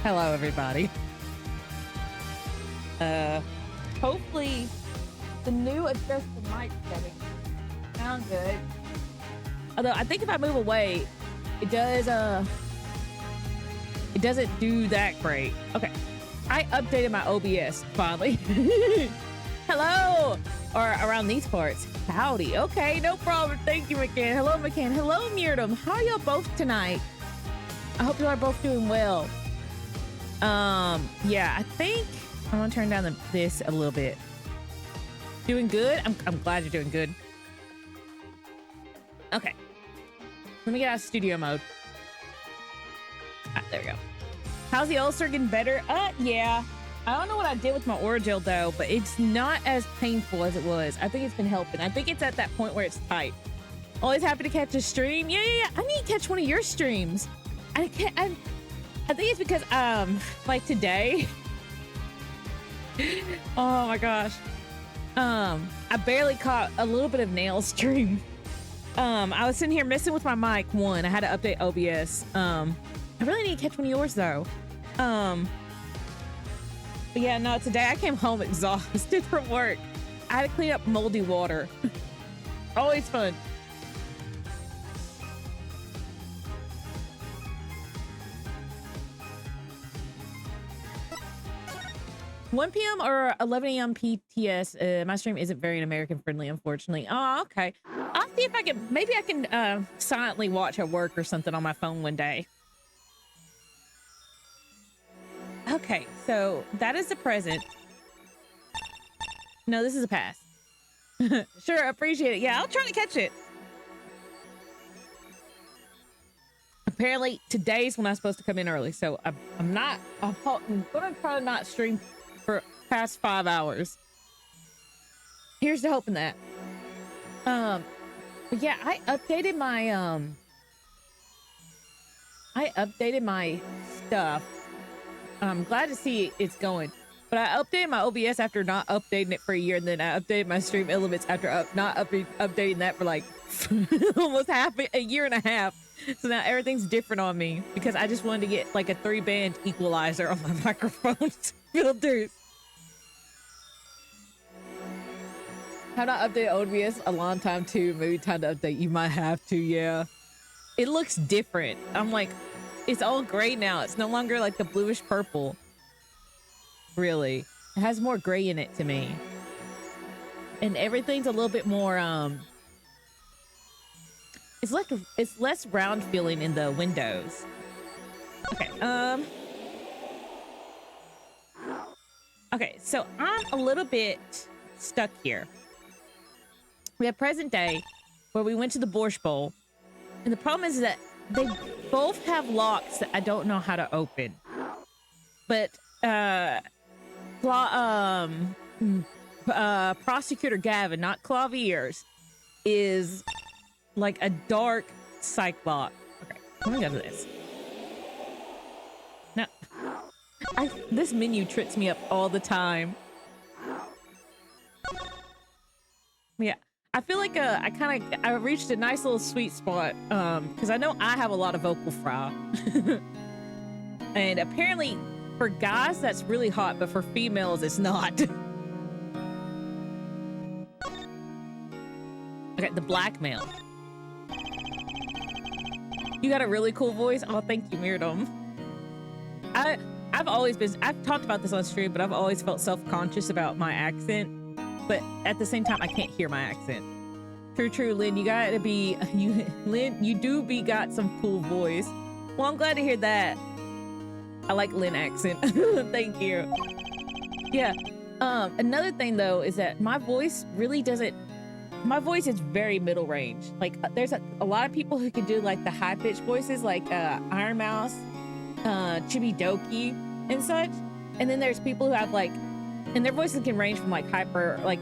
Hello, everybody. Hopefully the new adjusted mic settings sound good. Although I think if I move away, it doesn't do that great. Okay. I updated my OBS finally. Hello, or around these parts. Howdy. Okay, no problem. Thank you, McCann. Hello, McCann. Hello, Miriam. How are y'all both tonight? I hope you are both doing well. Yeah, I think I'm gonna turn down this a little bit. Doing good? I'm glad you're doing good. Okay. Let me get out of studio mode. There we go. How's the ulcer getting better? Yeah. I don't know what I did with my Oragel though, but it's not as painful as it was. I think it's been helping. I think it's at that point where it's tight. Always happy to catch a stream. Yeah. I need to catch one of your streams. I think it's because, like today, oh my gosh. I barely caught a little bit of nail stream. I was sitting here messing with my mic. I had to update OBS. I really need to catch one of yours though. But yeah, no, today I came home exhausted from work. I had to clean up moldy water. Always fun. $1 p.m. or 11 a.m. PTS. My stream isn't very American friendly, unfortunately. Oh, okay. I'll see if I can, maybe I can silently watch at work or something on my phone one day. Okay, so that is the present. No, this is a pass. Sure, appreciate it. Yeah, I'll try to catch it. Apparently today's when I'm supposed to come in early, so I'm gonna try to not stream for past 5 hours. Here's to hoping that. But yeah, I updated my stuff. I'm glad to see it's going. But I updated my OBS after not updating it for a year, and then I updated my stream elements after not updating that for like almost a year and a half. So now everything's different on me because I just wanted to get like a 3-band equalizer on my microphone filters. Have not updated OBS a long time too. Maybe time to update. You might have to, yeah. It looks different. I'm like, it's all gray now. It's no longer like the bluish purple. Really. It has more gray in it to me. And everything's a little bit more, it's less round feeling in the windows. Okay, okay, so I'm a little bit stuck here. We have present day where we went to the Borscht Bowl, and the problem is that they both have locks that I don't know how to open. But Prosecutor Gavin, not Claviers, is like a dark psych lock. Okay, let me go to this. Now, this menu trips me up all the time. Yeah, I feel like I reached a nice little sweet spot because I know I have a lot of vocal fry. And apparently for guys that's really hot, but for females it's not. Okay, the blackmail. You got a really cool voice. Oh, thank you, Miriam. I've talked about this on stream, but I've always felt self-conscious about my accent. But at the same time, I can't hear my accent. True, Lynn. You gotta be, Lynn, you do got some cool voice. Well, I'm glad to hear that. I like Lynn accent. Thank you. Yeah. Another thing though is that my voice really doesn't. My voice is very middle range. Like there's a lot of people who can do like the high pitched voices, like Iron Mouse, Chibi Doki, and such. And then there's people who have like, and their voices can range from like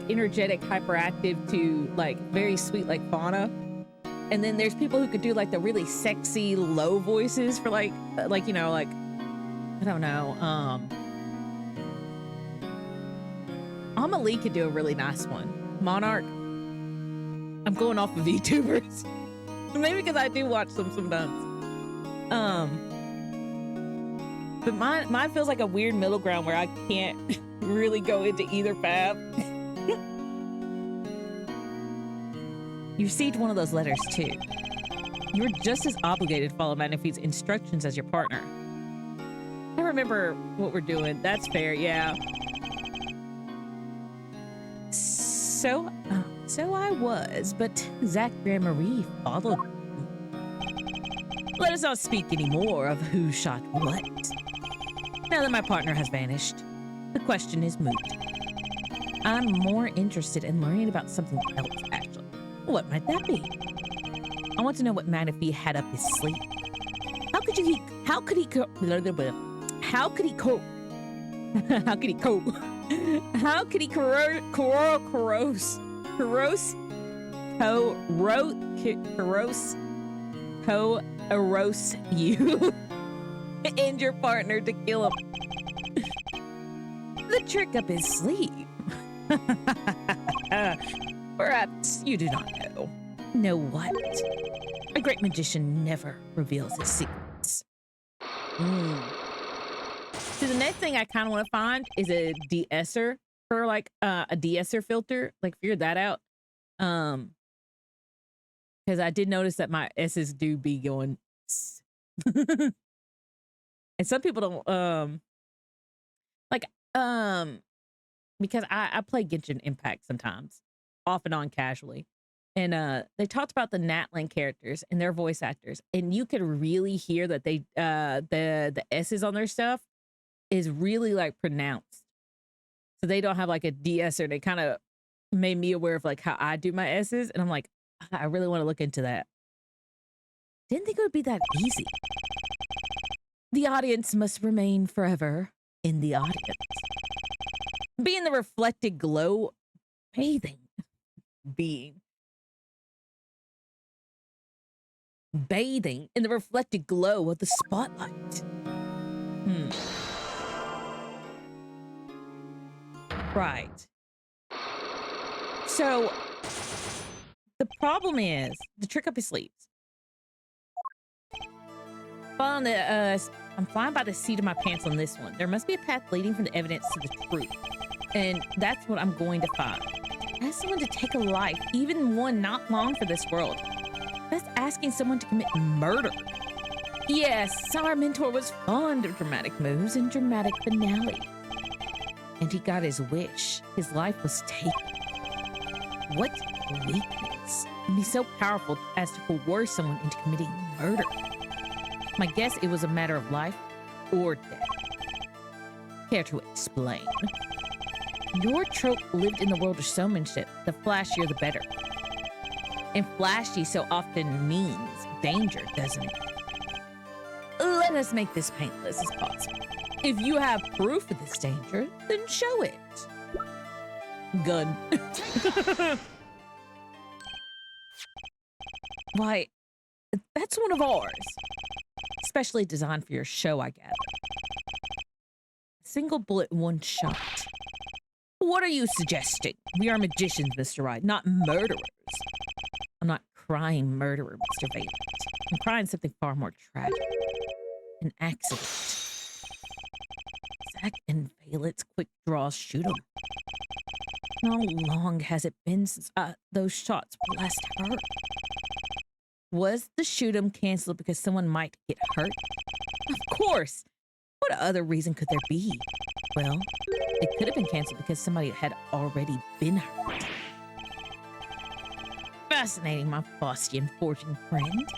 energetic, hyperactive to like very sweet, like Fauna. And then there's people who could do like the really sexy low voices for like you know, like I don't know. Amelie could do a really nice one. Monarch. I'm going off of VTubers. Maybe because I do watch them sometimes. But mine feels like a weird middle ground where I can't really go into either path. You received one of those letters too. You're just as obligated to follow Manaphy's instructions as your partner. I remember what we're doing. That's fair, yeah. So I was, but Zach and Marie followed. Let us not speak anymore of who shot what. Now that my partner has vanished, the question is moot. I'm more interested in learning about something else, actually. What might that be? I want to know what Manaphy had up his sleeve. How could he cope? How could he coerce you and your partner to kill him? The trick up his sleeve. Perhaps you do not know. Know what? A great magician never reveals his secrets. So the next thing I kind of want to find is a de-esser for like a de-esser filter. Like figure that out. Because I did notice that my S's do be going. And some people don't because I play Genshin Impact sometimes, off and on casually. And they talked about the Natlan characters and their voice actors, and you could really hear that they the S's on their stuff is really like pronounced. So they don't have like a de-esser. They kind of made me aware of like how I do my S's, and I'm like, I really want to look into that. Didn't think it would be that easy. The audience must remain forever in the audience. Be in the reflected glow, bathing in the reflected glow of the spotlight. Right. So the problem is the trick up his sleeves. I'm flying by the seat of my pants on this one. There must be a path leading from the evidence to the truth. And that's what I'm going to find. Ask someone to take a life, even one not long for this world. That's asking someone to commit murder. Yes, our mentor was fond of dramatic moves and dramatic finales. And he got his wish. His life was taken. What weakness can be so powerful as to coerce someone into committing murder? My guess it was a matter of life or death. Care to explain? Your trope lived in the world of showmanship. The flashier, the better. And flashy so often means danger, doesn't it? Let us make this painless as possible. If you have proof of this danger, then show it. Gun. Why, that's one of ours. Especially designed for your show, I gather. Single bullet, one shot. What are you suggesting? We are magicians, Mr. Wright, not murderers. I'm not crying murderer, Mr. Valent. I'm crying something far more tragic. An accident. Zack and Valent's quick draws shoot him. How long has it been since those shots were last heard? Was the shoot 'em canceled because someone might get hurt? Of course. What other reason could there be? Well, it could have been canceled because somebody had already been hurt. Fascinating, my Faustian fortune friend.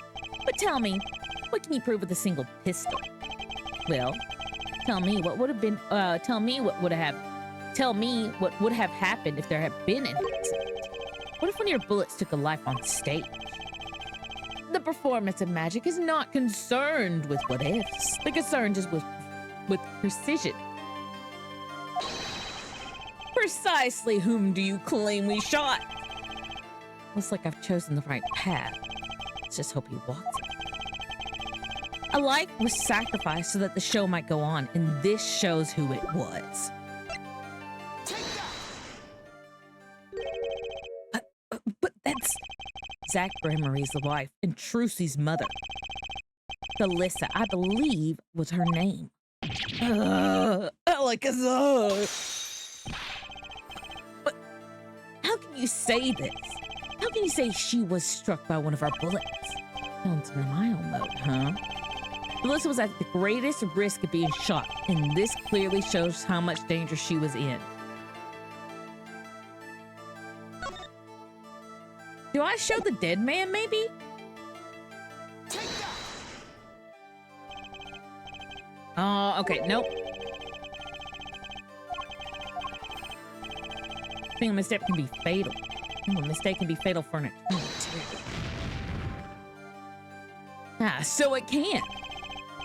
But tell me, what can you prove with a single pistol? Well, tell me what would have happened if there had been an accident. What if one of your bullets took a life on stage? The performance of magic is not concerned with what ifs. The concern is with precision. Precisely whom do you claim we shot? Looks like I've chosen the right path. Let's just hope he walks it. A life was sacrificed so that the show might go on, and this shows who it was. But that's Zack Bremery's wife and Trucy's mother. Felissa, I believe, was her name. Alakazar. But how can you say this? How can you say she was struck by one of our bullets? Sounds denial mode, huh? Felissa was at the greatest risk of being shot, and this clearly shows how much danger she was in. Do I show the dead man, maybe? Oh, okay, nope. Being a mistake can be fatal. A mistake can be fatal for an eternity, too. Ah, so it can.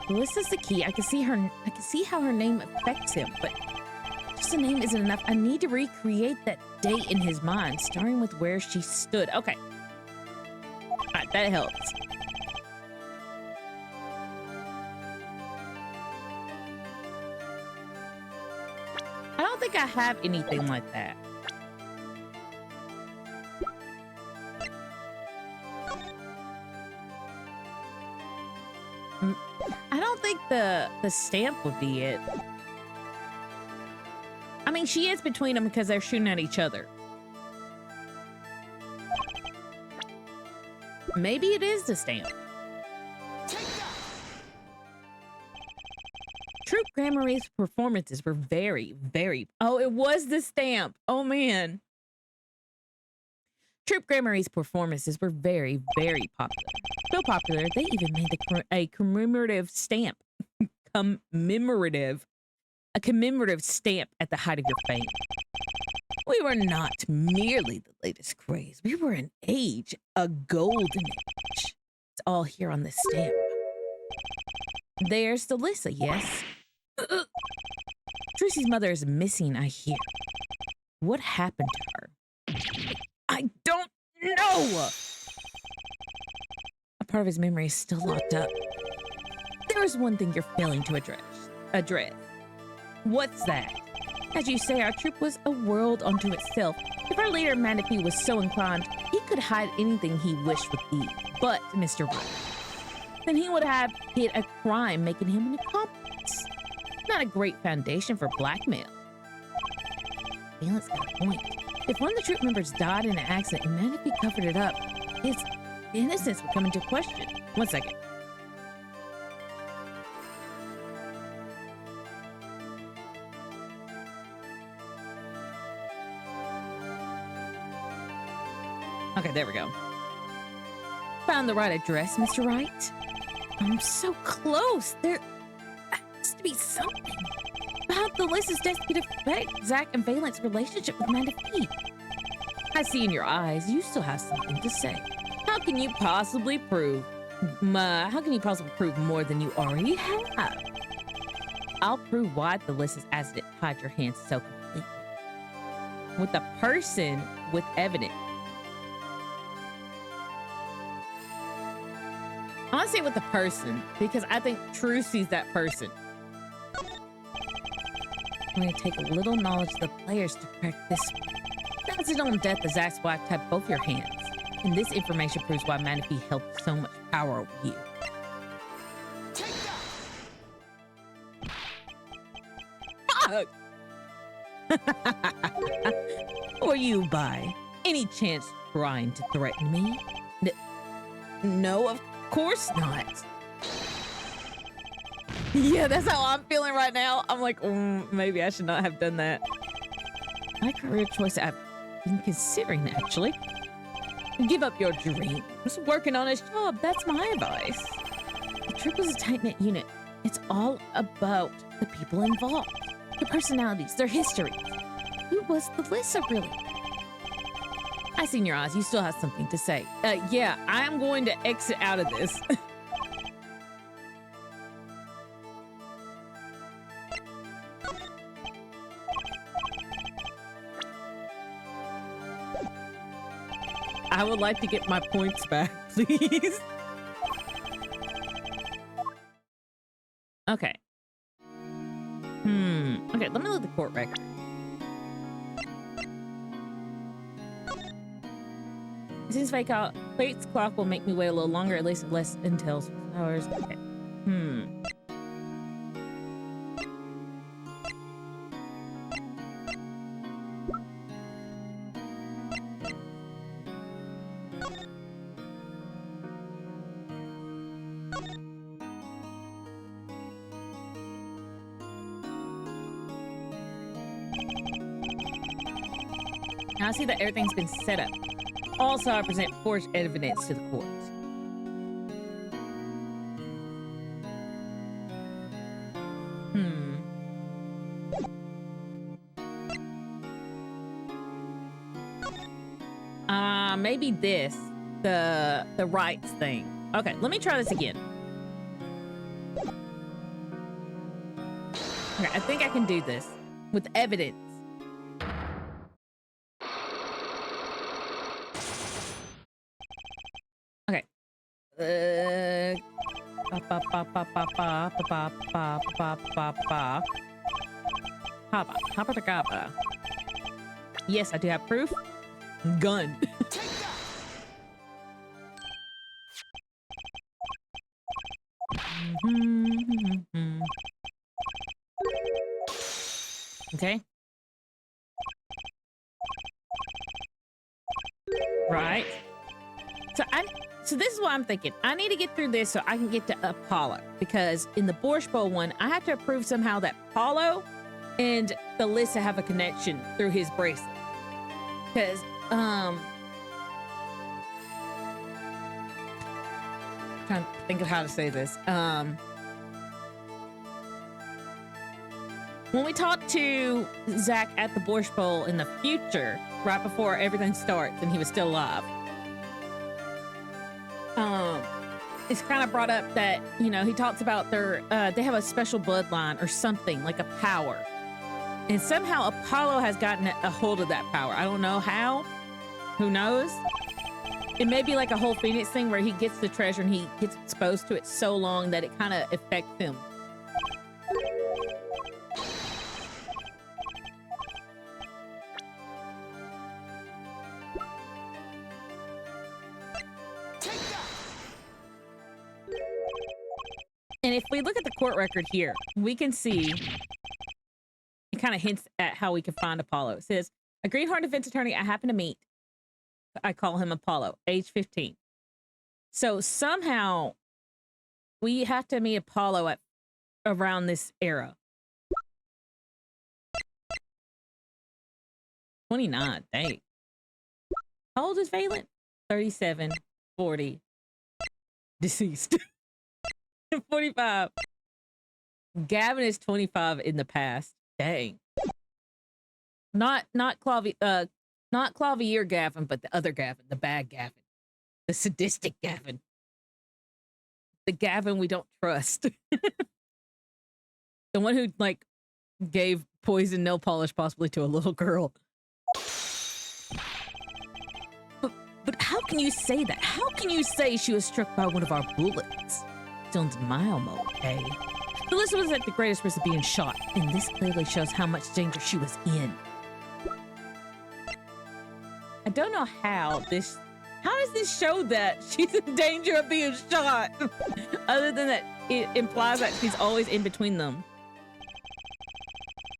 Melissa's the key. I can see how her name affects him, but just a name isn't enough. I need to recreate that day in his mind, starting with where she stood. Okay. All right, that helps. I don't think I have anything like that. I don't think the stamp would be it. I mean, she is between them because they're shooting at each other. Maybe it is the stamp. Troop Gramarie's performances were very, very... Oh, it was the stamp. Oh, man. Troop Gramarie's performances were very, very popular. So popular, they even made a commemorative stamp. A commemorative stamp at the height of your fame. We were not merely the latest craze. We were an age, a golden age. It's all here on this stamp. There's Felissa, yes. Trucy's mother is missing, I hear. What happened to her? I don't know! A part of his memory is still locked up. There is one thing you're failing to address. What's that? As you say, our troop was a world unto itself. If our leader, Manaphy, was so inclined, he could hide anything he wished with ease. But, Mr. Wright, then he would have hid a crime, making him an accomplice. Not a great foundation for blackmail. Valent's got a point. If one of the troop members died in an accident and Manaphy covered it up, his innocence would come into question. 1 second. Okay, there we go. Found the right address, Mr. Wright. I'm so close. There has to be something about the Lys's death could affect Zach and Valent's relationship with Manaphy. I see in your eyes you still have something to say. How can you possibly prove more than you already have? I'll prove why the Lys's accident tied your hands so completely. With a person with evidence. I want to say with the person because I think True sees that person. I'm going to take a little knowledge of the players to crack this one. That's it on death as Zach's wife tied both your hands. And this information proves why Manaphy held so much power over you. Fuck! Or you by any chance trying to threaten me? No, of course not. Yeah, that's how I'm feeling right now. I'm like, maybe I should not have done that. My career choice I've been considering, actually. Give up your dreams. Working on his job, that's my advice. The Troop is a tight-knit unit. It's all about the people involved. Their personalities, their histories. Who was the Lyssa, really? I see in your eyes, you still have something to say. Yeah, I'm going to exit out of this. I would like to get my points back, please. Okay. Okay, let me look at the court record. Since Fate's clock will make me wait a little longer, at least less until 6 hours. Okay. Now I see that everything's been set up. Also, I present forged evidence to the court. Maybe this, the rights thing. Okay, let me try this again. Okay, I think I can do this with evidence. Okay. Yes, I do have proof. Gun. Okay. Right. So this is what I'm thinking. I need to get through this so I can get to Apollo, because in the Borscht Bowl one, I have to prove somehow that Apollo and the Lyssa have a connection through his bracelet. Because trying to think of how to say this. When we talk to Zach at the Borscht Bowl in the future, right before everything starts and he was still alive, it's kind of brought up that, you know, he talks about their, they have a special bloodline or something, like a power. And somehow Apollo has gotten a hold of that power. I don't know how. Who knows? It may be like a whole Phoenix thing where he gets the treasure and he gets exposed to it so long that it kind of affects him. And if we look at the court record here, we can see it kind of hints at how we can find Apollo. It says, A greenhorn defense attorney I happen to meet. I call him Apollo, age 15. So somehow we have to meet Apollo at around this era. 29, dang. How old is Valen? 37, 40. Deceased. 45. Gavin is 25 in the past. Dang. Not Clavier Gavin, but the other Gavin, the bad Gavin. The sadistic Gavin. The Gavin we don't trust. The one who, like, gave poison nail polish possibly to a little girl. But how can you say that? How can you say she was struck by one of our bullets? Sounds mild, okay? Melissa was at the greatest risk of being shot, and this clearly shows how much danger she was in. I don't know how does this show that she's in danger of being shot? Other than that, it implies that she's always in between them.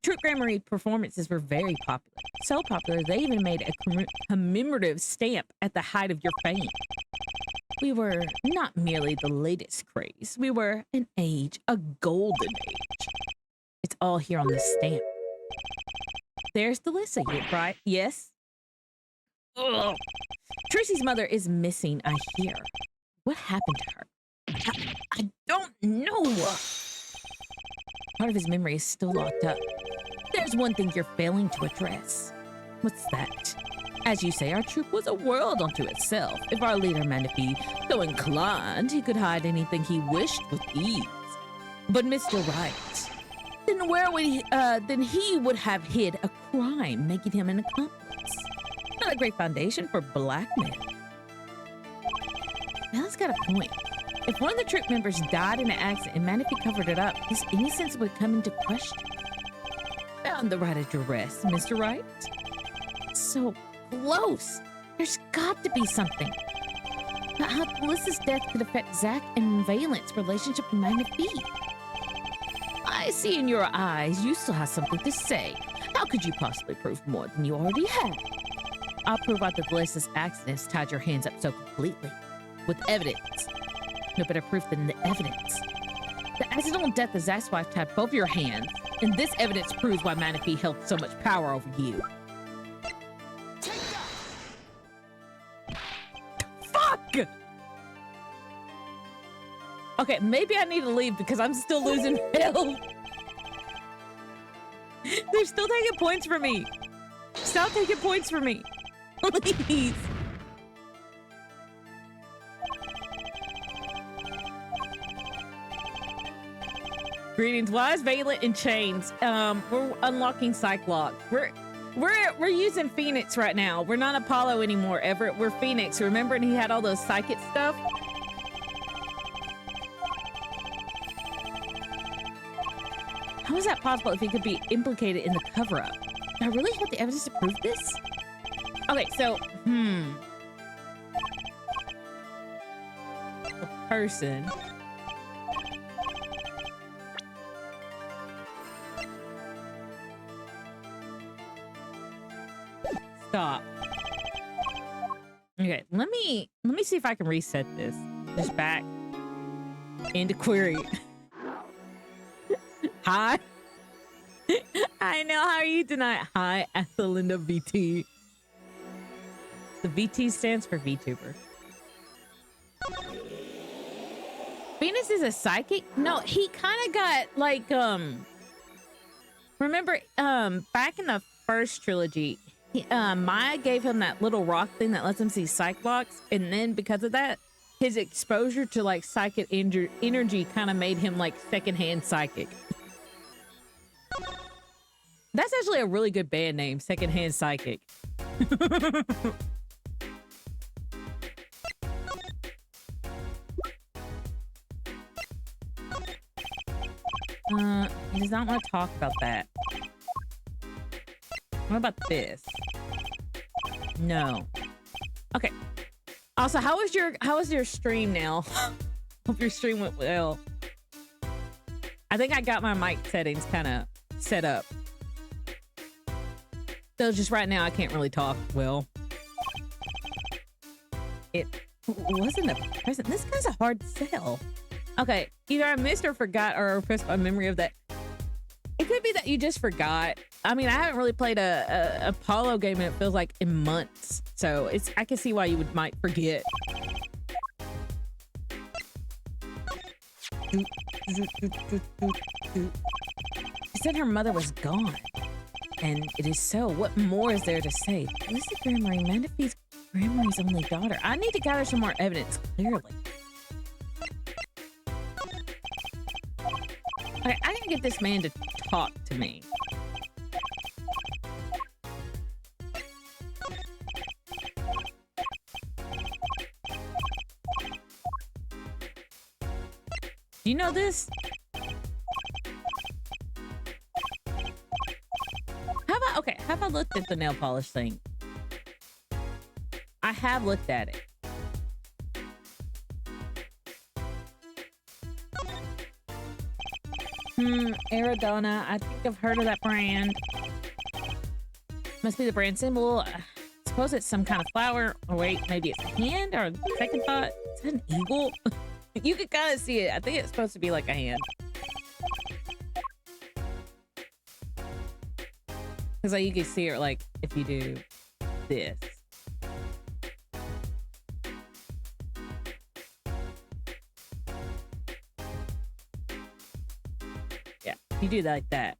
Troop Grammary performances were very popular. So popular, they even made a commemorative stamp at the height of your fame. We were not merely the latest craze. We were an age, a golden age. It's all here on this stamp. There's Delissa, right? Yes? Ugh. Tracy's mother is missing, I hear. What happened to her? I don't know. Part of his memory is still locked up. There's one thing you're failing to address. What's that? As you say, our troop was a world unto itself. If our leader meant to be so inclined, he could hide anything he wished with ease. But Mr. Wright, then he would have hid a crime, making him an accomplice. Not a great foundation for blackmail. Bella's got a point. If one of the troop members died in an accident and Manaphy covered it up, his innocence would come into question. Found the right address, Mr. Wright. So close. There's got to be something. But how Melissa's death could affect Zach and Valen's relationship with Manaphy. I see in your eyes you still have something to say. How could you possibly prove more than you already have? I'll prove out that Melissa's accidents tied your hands up so completely. With evidence. No better proof than the evidence. The accidental death of Zach's wife tied both your hands, and this evidence proves why Manaphy held so much power over you. Fuck! Okay, maybe I need to leave because I'm still losing health. They're still taking points from me. Stop taking points from me. Please. Greetings. Why is Valent in chains? We're unlocking Cyclops. We're using Phoenix right now. We're not Apollo anymore, Everett. We're Phoenix. Remember, and he had all those psychic stuff? How is that possible if he could be implicated in the cover-up? Do I really have the evidence to prove this? Okay, so, a person. Stop. Okay, let me see if I can reset this. Just back into query. Hi. I know, how are you tonight? Hi, Ethelinda VT. The VT stands for VTuber. Venus is a psychic? No, he kind of got like, remember, back in the first trilogy, Maya gave him that little rock thing that lets him see Cyclops, and then because of that, his exposure to like psychic energy kind of made him like secondhand psychic. That's actually a really good band name, Secondhand Psychic. He does not want to talk about that. What about this? No. Okay. Also, how was your stream now? Hope your stream went well. I think I got my mic settings kind of set up. So just right now, I can't really talk well. It wasn't a present. This guy's a hard sell. Okay, either I missed or forgot or repressed my memory of that. It could be that you just forgot. I mean, I haven't really played a Apollo game and it feels like in months. So I can see why you might forget. She said her mother was gone. And it is so. What more is there to say? Lucy Grammary, Manaphy's Grammary's only daughter. I need to gather some more evidence, clearly. Okay, I can get this man to talk to me. Do you know this? Have I looked at the nail polish thing? I have looked at it. Aradona. I think I've heard of that brand. Must be the brand symbol. I suppose it's some kind of flower. Or wait, maybe it's a hand or second thought. Is that an eagle? You could kind of see it. I think it's supposed to be like a hand. Because like you can see it like if you do this. Yeah, you do that like that.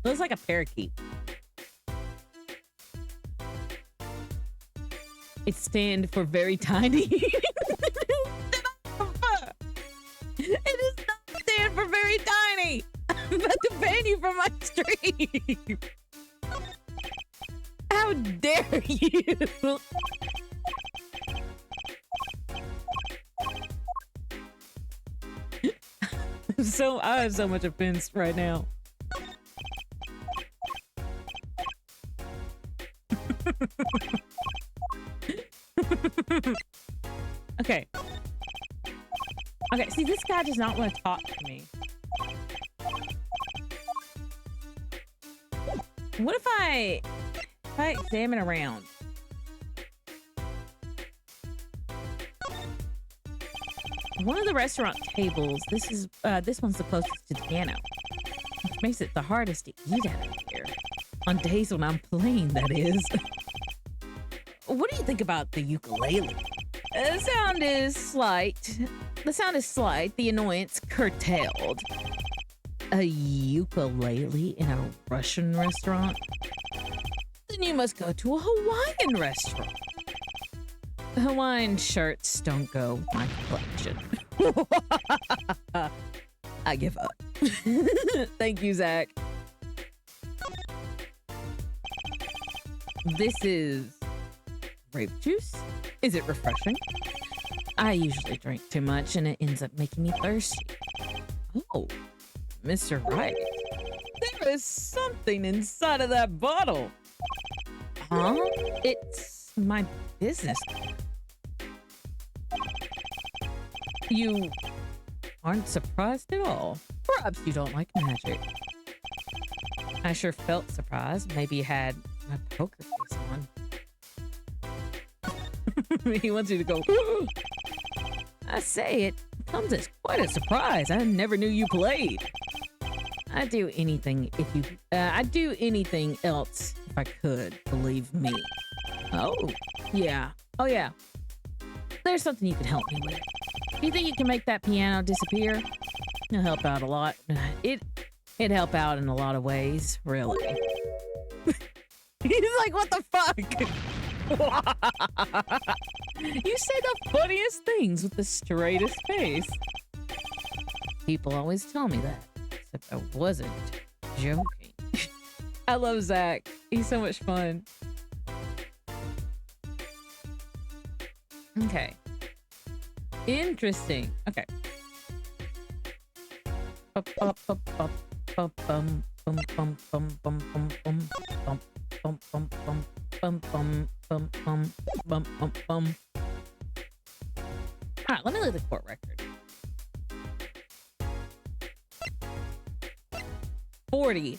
Looks like a parakeet. It stands for very tiny. It does not stand for very tiny. I'm about to ban you from my stream. How dare you? I have so much offense right now. Okay. Okay, see, this guy does not want to talk to me. What if I examine around? One of the restaurant tables, this one's the closest to the piano, which makes it the hardest to eat out of here. On days when I'm playing, that is. What do you think about the ukulele? The sound is slight. The annoyance curtailed. A ukulele in a Russian restaurant? Then you must go to a Hawaiian restaurant. Hawaiian shirts don't go with my collection. I give up. Thank you, Zach. This is grape juice. Is it refreshing? I usually drink too much and it ends up making me thirsty. Oh, Mr. Right. There is something inside of that bottle. Huh? It's my business. You aren't surprised at all. Perhaps you don't like magic. I sure felt surprised. Maybe you had my poker face on. He wants you to go. I say it comes as quite a surprise. I never knew you played. I'd do anything I'd do anything else if I could, believe me. Oh, yeah. Oh, yeah. There's something you can help me with. Do you think you can make that piano disappear? It'll help out a lot. It'd help out in a lot of ways, really. He's like, what the fuck? You say the funniest things with the straightest face. People always tell me that, except I wasn't joking. I love Zach. He's so much fun. Okay. Interesting. Okay. All right, let me look at the court record. 40.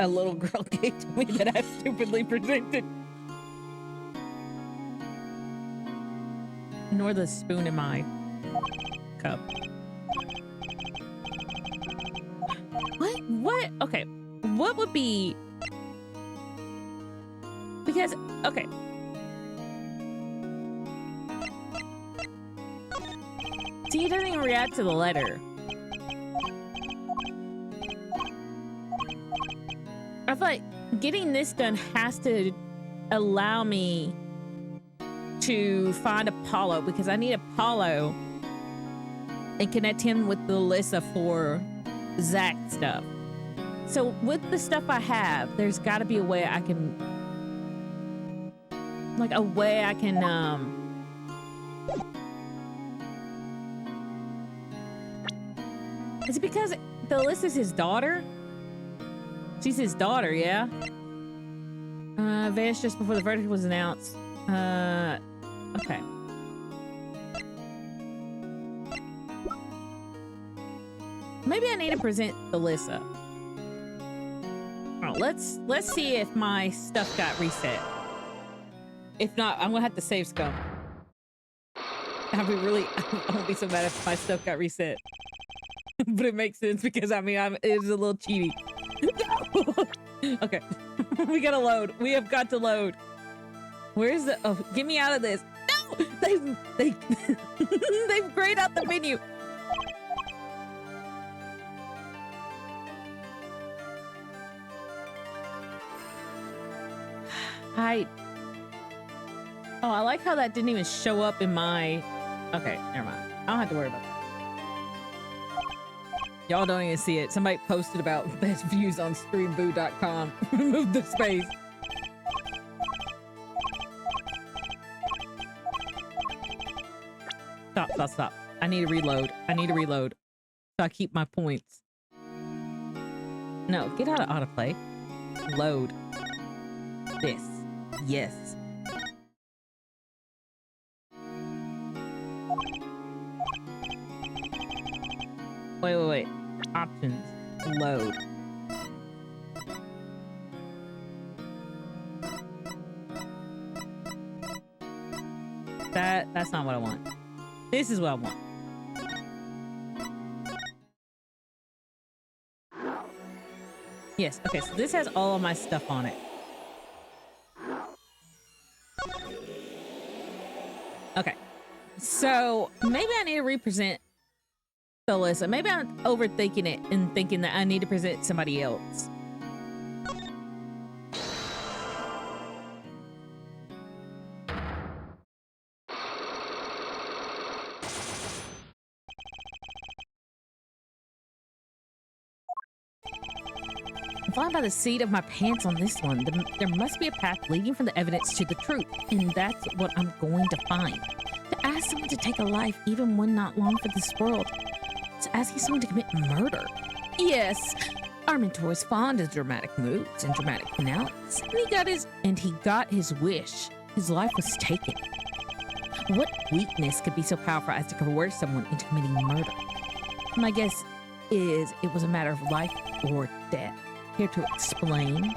a little girl gave to me that I stupidly presented. Nor the spoon in my cup. What? Okay. What would be... Because, okay. See, he doesn't even react to the letter. I feel like getting this done has to allow me to find Apollo, because I need Apollo and connect him with the Alyssa for Zach stuff. So with the stuff I have, there's got to be a way I can, Is it because the Alyssa's his daughter? She's his daughter, yeah? Vanished just before the verdict was announced. Okay. Maybe I need to present Alyssa. All right, let's see if my stuff got reset. If not, I'm gonna have to save scum. I won't be so mad if my stuff got reset. But it makes sense because it was a little cheaty. Okay. We gotta load. We have got to load. Where's the... Oh, get me out of this. No! They've grayed out the menu. Oh, I like how that didn't even show up in my... Okay, never mind. I don't have to worry about that. Y'all don't even see it. Somebody posted about best views on streamboo.com. Remove the space. Stop. I need to reload. So I keep my points. No, get out of autoplay. Load. This. Yes. Wait. Options. Load. That's not what I want. This is what I want. Yes, okay, so this has all of my stuff on it. Okay. So maybe I need to represent Alyssa. Maybe I'm overthinking it and thinking that I need to present somebody else. I'm flying by the seat of my pants on this one. There must be a path leading from the evidence to the truth, and that's what I'm going to find. To ask someone to take a life, even one not long for this world, it's asking someone to commit murder. Yes, our mentor is fond of dramatic moods and dramatic finales, and he got his wish. His life was taken. What weakness could be so powerful as to coerce someone into committing murder? My guess is it was a matter of life or death. Here to explain.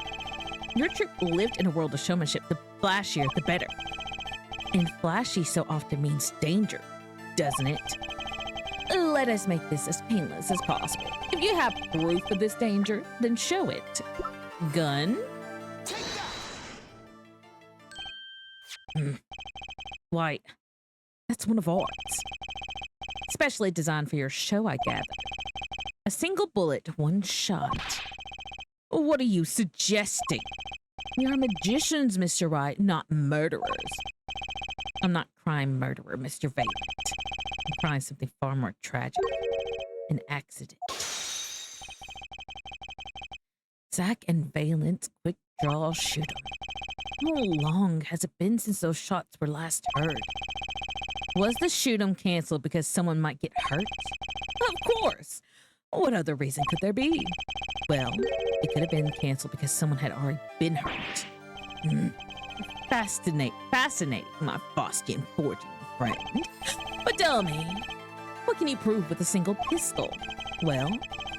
Your trip lived in a world of showmanship. The flashier, the better. And flashy so often means danger, doesn't it? Let us make this as painless as possible. If you have proof of this danger, then show it. Gun? Why, that's one of ours. Specially designed for your show, I gather. A single bullet, one shot. What are you suggesting? We are magicians, Mr. Wright, not murderers. I'm not crime murderer, Mr. Valent. I'm trying something far more tragic. An accident. Zach and Valent's quick draw shooter. How long has it been since those shots were last heard? Was the shoot-'em canceled because someone might get hurt? Of course! What other reason could there be? Well, it could have been canceled because someone had already been hurt. Fascinating, my Faustian forging friend. But tell me, what can you prove with a single pistol? Well,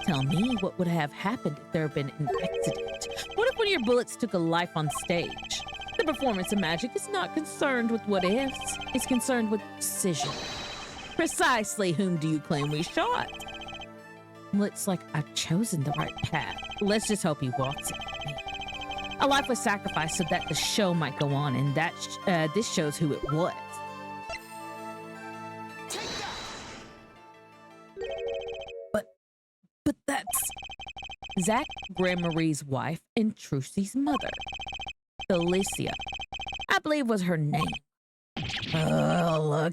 tell me what would have happened if there had been an accident. like when your bullets took a life on stage. The performance of magic is not concerned with what ifs, it's concerned with precision. Precisely whom do you claim we shot? Looks like I've chosen the right path. Let's just hope he walks it with me. A life was sacrificed so that the show might go on, and this shows who it was. But that's Zach Grandmarie's wife and Trucy's mother. Felicia, I believe was her name.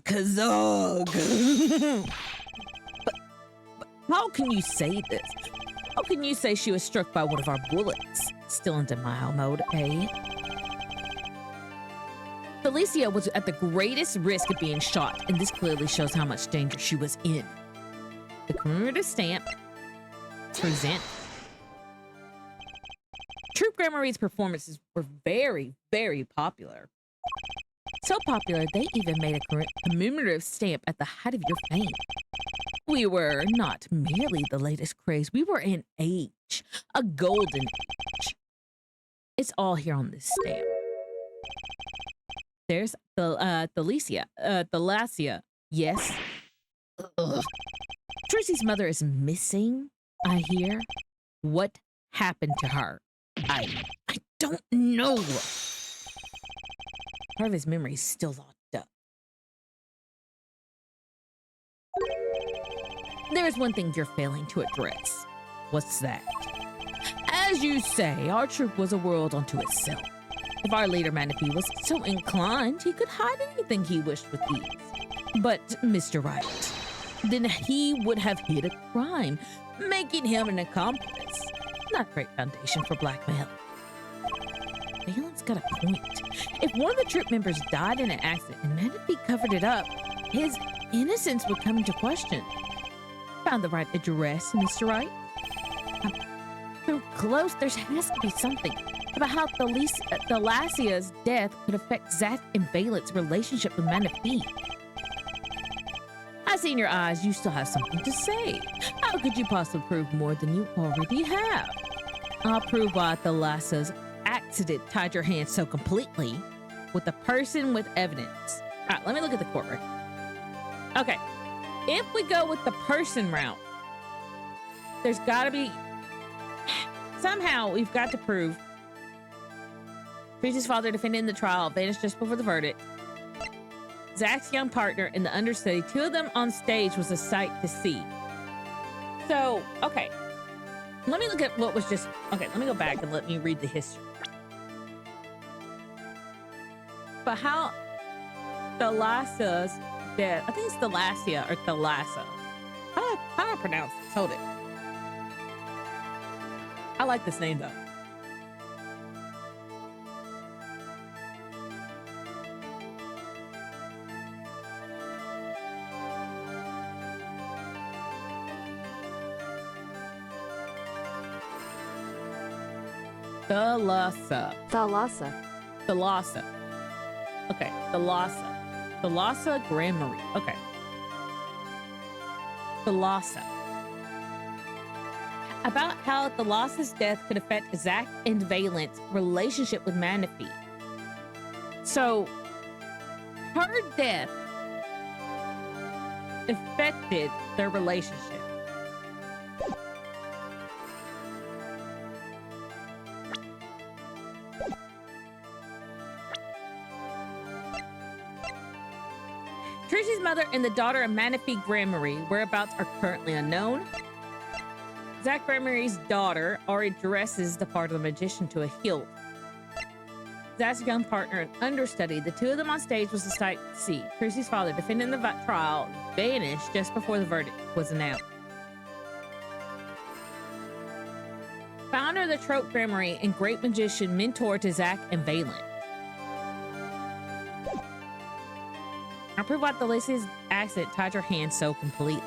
Kazog. but how can you say this? How can you say she was struck by one of our bullets? Still in denial mode, eh? Felicia was at the greatest risk of being shot, and this clearly shows how much danger she was in. The commemorative stamp. Present. Troop Grandmarie's performances were very, very popular. So popular, they even made a commemorative stamp at the height of your fame. We were not merely the latest craze, we were an age, a golden age. It's all here on this stamp. There's the Thalasia. Yes. Ugh. Trucy's mother is missing, I hear. What happened to her? I don't know. Part of his memory is still locked up. There's one thing you're failing to address. What's that? As you say, our troop was a world unto itself. If our leader Manaphy was so inclined, he could hide anything he wished with ease. But Mr. Wright, then he would have hid a crime, making him an accomplice. Not a great foundation for blackmail. Valen's got a point. If one of the troop members died in an accident and Manaphy covered it up, his innocence would come into question. Found the right address, Mr. Wright? I'm so close, there has to be something about how Thalasia's death could affect Zach and Valent's relationship with Manaphy. I see in your eyes you still have something to say. How could you possibly prove more than you already have? I'll prove why Thalasia's accident tied your hands so completely with a person with evidence. All right, let me look at the court record. Okay, if we go with the person route, there's got to be somehow we've got to prove Tracy's father defended in the trial vanished just before the verdict. Zach's young partner and the understudy, two of them on stage, was a sight to see. So, okay, let me look at what was just okay. Let me go back and let me read the history. But how Thalasia's death, I think it's Thalasia or Thalassa. How do I pronounce this? Hold it. I like this name though. Thalassa. Okay, Thalassa Grandmarie. Okay. Thalassa. About how Thalassa's death could affect Zach and Valent's relationship with Manaphy. So, her death affected their relationship. Trici's mother and the daughter of Manaphy Grandmarie whereabouts are currently unknown. Zach Grandmarie's daughter already dresses the part of the magician to a hilt. Zach's young partner and understudy, the two of them on stage, was a sight to see. Trici's father, defending the trial, vanished just before the verdict was announced. Founder of the trope Grandmarie and great magician, mentor to Zach and Valent. I prove why Thalasia's accident tied her hands so completely.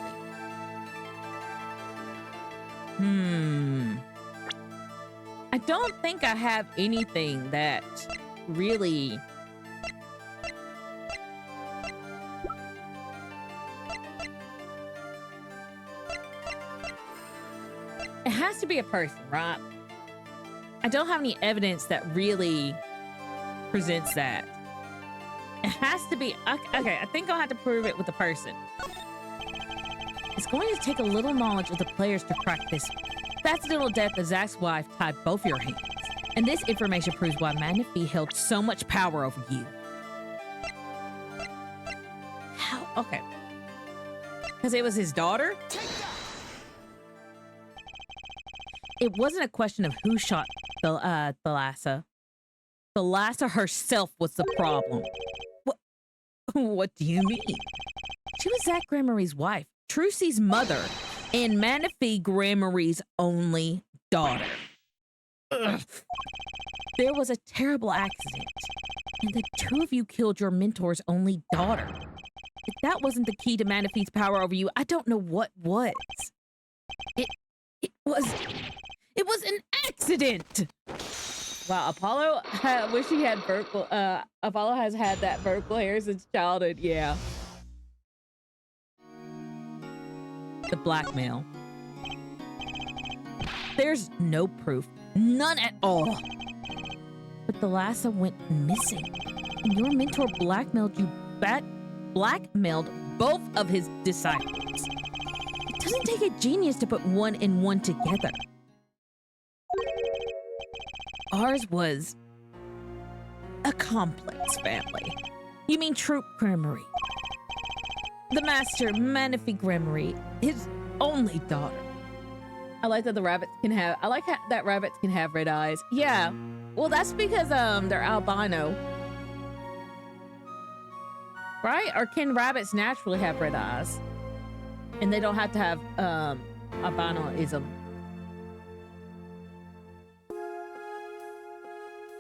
I don't think I have anything that really it has to be a person, right? I don't have any evidence that really presents that. It has to be, okay, I think I'll have to prove it with the person. It's going to take a little knowledge of the players to crack this. That's the little death that Zach's wife tied both your hands. And this information proves why Manaphy held so much power over you. How? Okay. Because it was his daughter? It wasn't a question of who shot Thalassa. Thalassa herself was the problem. What do you mean? She was Zach Gramarie's wife, Trucy's mother, and Manaphy Gramarie's only daughter. Ugh. There was a terrible accident, and the two of you killed your mentor's only daughter. If that wasn't the key to Manaphy's power over you, I don't know what was. It was an accident. Wow, Apollo, I wish he had vertical, Apollo has had that vertical hair since childhood, yeah. The blackmail. There's no proof, none at all. But Thalassa went missing, and your mentor blackmailed both of his disciples. It doesn't take a genius to put one and one together. Ours was a complex family. You mean Troop Gramarye. The master, Manaphy Gramarye, his only daughter. I like that the rabbits can have, that rabbits can have red eyes. Yeah, well that's because they're albino. Right? Or can rabbits naturally have red eyes? And they don't have to have albinoism.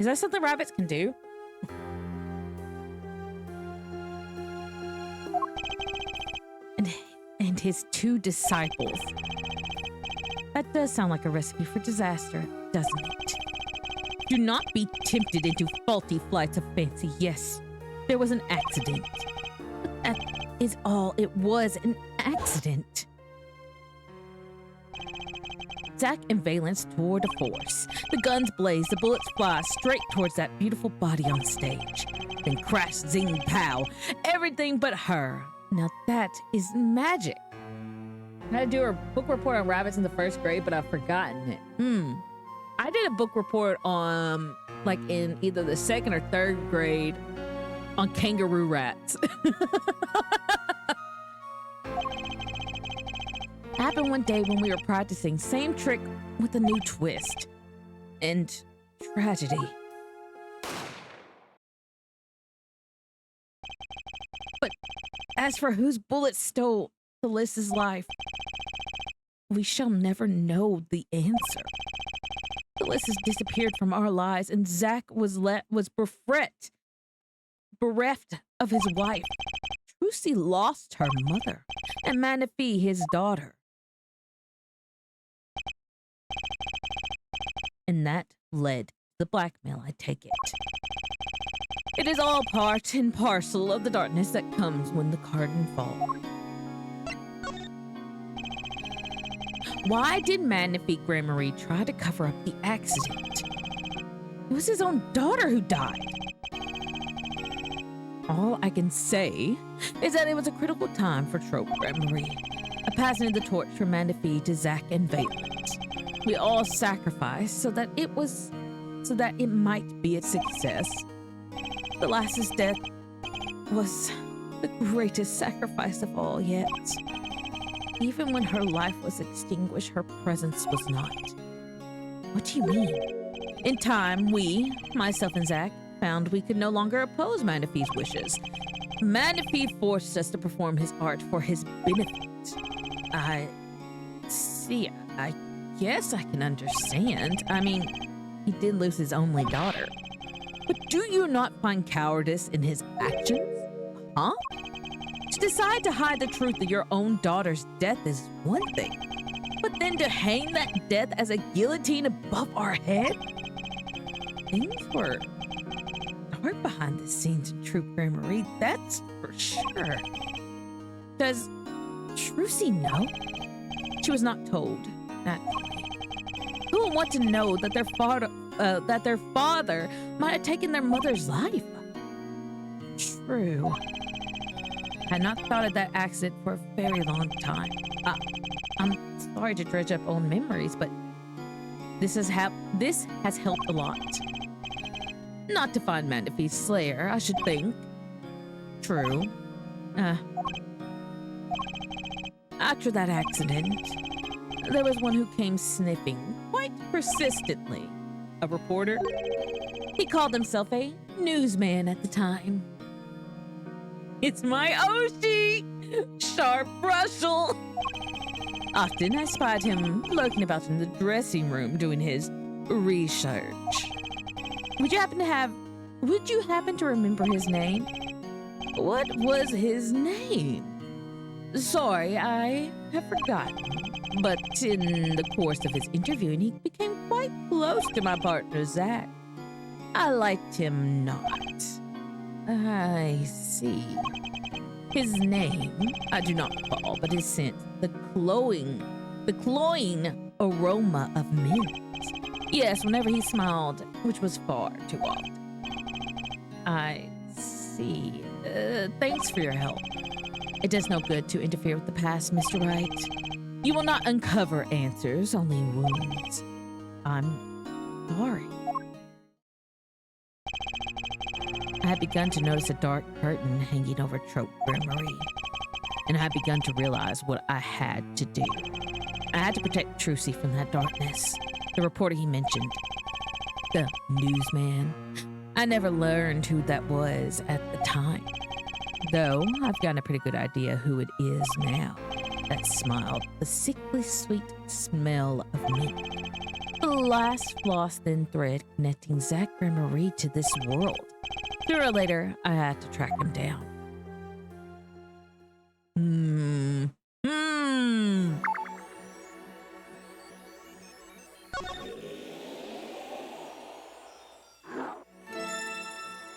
Is that something rabbits can do? And his two disciples. That does sound like a recipe for disaster, doesn't it? Do not be tempted into faulty flights of fancy. Yes, there was an accident. But that is all it was, an accident. Zach and Valence toward a force. The guns blaze, the bullets fly straight towards that beautiful body on stage. Then crash, zing, pow. Everything but her. Now that is magic. I had to do a book report on rabbits in the first grade, but I've forgotten it. I did a book report on, like in either the second or third grade on kangaroo rats. Happened one day when we were practicing, same trick with a new twist. And tragedy. But as for whose bullet stole Thalyssa's life, we shall never know the answer. Thalyssa's disappeared from our lives, and Zach was bereft of his wife. Trucy lost her mother, and Manaphy his daughter. And that led to the blackmail, I take it. It is all part and parcel of the darkness that comes when the curtain falls. Why did Manaphy Gramarye try to cover up the accident? It was his own daughter who died. All I can say is that it was a critical time for Trope Gramarye, a passing of the torch from Manaphy to Zach and Valence. We all sacrificed so that it might be a success. Thalassa's death was the greatest sacrifice of all yet. Even when her life was extinguished, her presence was not. What do you mean? In time, we, myself and Zach, found we could no longer oppose Manaphy's wishes. Manaphy forced us to perform his art for his benefit. I guess I can understand. I mean, he did lose his only daughter. But do you not find cowardice in his actions? Huh? To decide to hide the truth of your own daughter's death is one thing, but then to hang that death as a guillotine above our head? Things were dark behind the scenes in Troop Gramarye, that's for sure. Does Trucy know? She was not told, naturally. Who will want to know that their that their father might have taken their mother's life. True. I had not thought of that accident for a very long time. I'm sorry to dredge up old memories, but this has helped a lot. Not to find Manaphy's slayer, I should think. True. After that accident, there was one who came sniffing quite persistently. A reporter? He called himself a newsman at the time. It's my Oshi! Sharp Russell! Often I spied him lurking about in the dressing room doing his research. Would you happen to remember his name? What was his name? Sorry, I have forgotten. But in the course of his interviewing, he became quite close to my partner, Zach. I liked him not. I see. His name, I do not recall, but his scent, the cloying aroma of mint. Yes, whenever he smiled, which was far too often. I see. Thanks for your help. It does no good to interfere with the past, Mr. Wright. You will not uncover answers, only wounds. I'm sorry. I had begun to notice a dark curtain hanging over Trope Gramarye, and I had begun to realize what I had to do. I had to protect Trucy from that darkness. The reporter he mentioned, the newsman, I never learned who that was at the time. Though I've gotten a pretty good idea who it is now. That smile, the sickly sweet smell of mint. The last floss thin thread connecting Zach Gramarye to this world. Sooner or later, I had to track him down.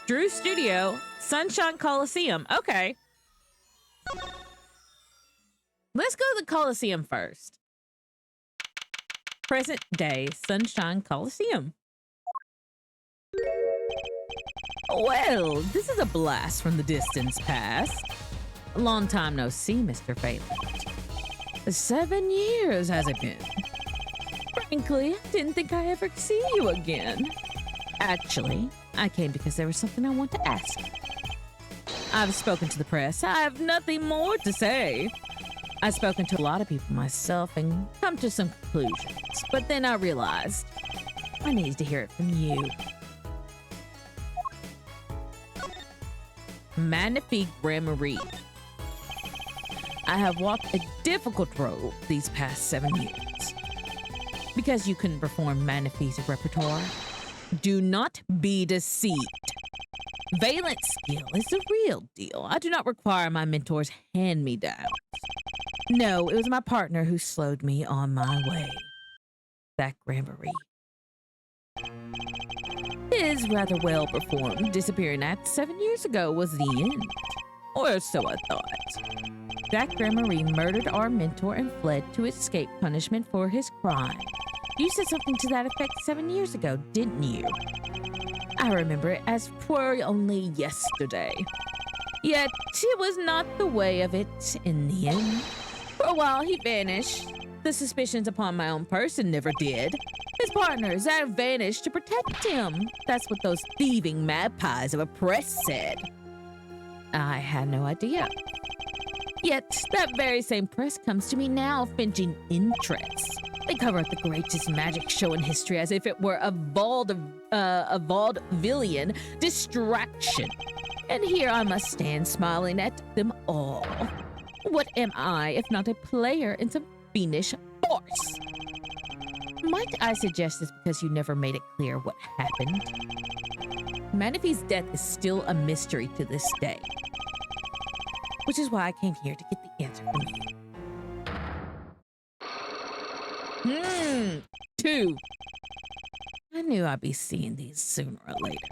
Drew Studio, Sunshine Coliseum. Okay. Let's go to the Coliseum first. Present day, Sunshine Coliseum. Well, this is a blast from the distance past. A long time no see, Mr. Phelan. 7 years has it been? Frankly, I didn't think I'd ever see you again. Actually, I came because there was something I want to ask. I've spoken to the press. I have nothing more to say. I've spoken to a lot of people myself and come to some conclusions. But then I realized I needed to hear it from you. Manaphy Gramarye. I have walked a difficult road these past 7 years. Because you couldn't perform Manaphy's repertoire, do not be deceived. Valent's skill is the real deal. I do not require my mentor's hand-me-downs. No, it was my partner who slowed me on my way. Zach Gramarye. His rather well-performed disappearing act 7 years ago was the end. Or so I thought. Zach Gramarye murdered our mentor and fled to escape punishment for his crime. You said something to that effect 7 years ago, didn't you? I remember it as 'twere only yesterday. Yet it was not the way of it in the end. For a while he vanished. The suspicions upon my own person never did. His partners had vanished to protect him. That's what those thieving magpies of a press said. I had no idea. Yet that very same press comes to me now, finching interest. They cover up the greatest magic show in history as if it were a vaudevillian distraction. And here I must stand smiling at them all. What am I if not a player in some fiendish farce? Might I suggest this because you never made it clear what happened? Manaphy's death is still a mystery to this day. Which is why I came here to get the answer from you. 2. I knew I'd be seeing these sooner or later.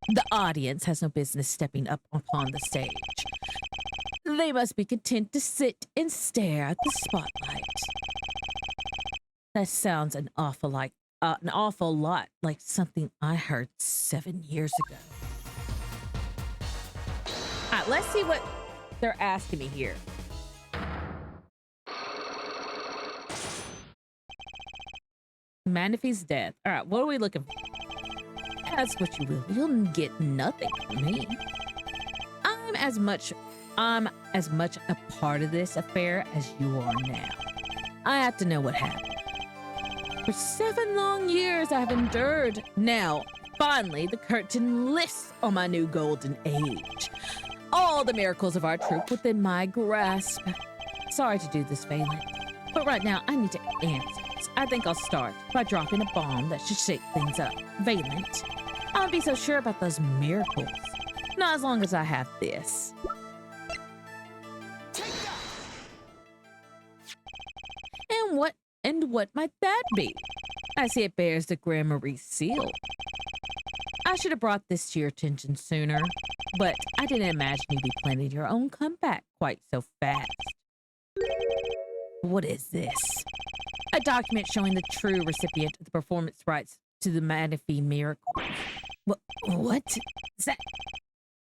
The audience has no business stepping up upon the stage. They must be content to sit and stare at the spotlight. That sounds an awful an awful lot like something I heard 7 years ago. All right, let's see what they're asking me here. Manaphy's death. All right, what are we looking for? Ask what you will. You'll get nothing from me. I'm as much a part of this affair as you are now. I have to know what happened. For 7 long years, I have endured. Now, finally, the curtain lifts on my new golden age. All the miracles of our troop within my grasp. Sorry to do this, Phelan, but right now I need to answer. I think I'll start by dropping a bomb that should shake things up. Valent, I won't be so sure about those miracles. Not as long as I have this. And what might that be? I see it bears the Grand Marie seal. I should have brought this to your attention sooner, but I didn't imagine you'd be planning your own comeback quite so fast. What is this? A document showing the true recipient of the performance rights to the Manaphy miracle. What? Is that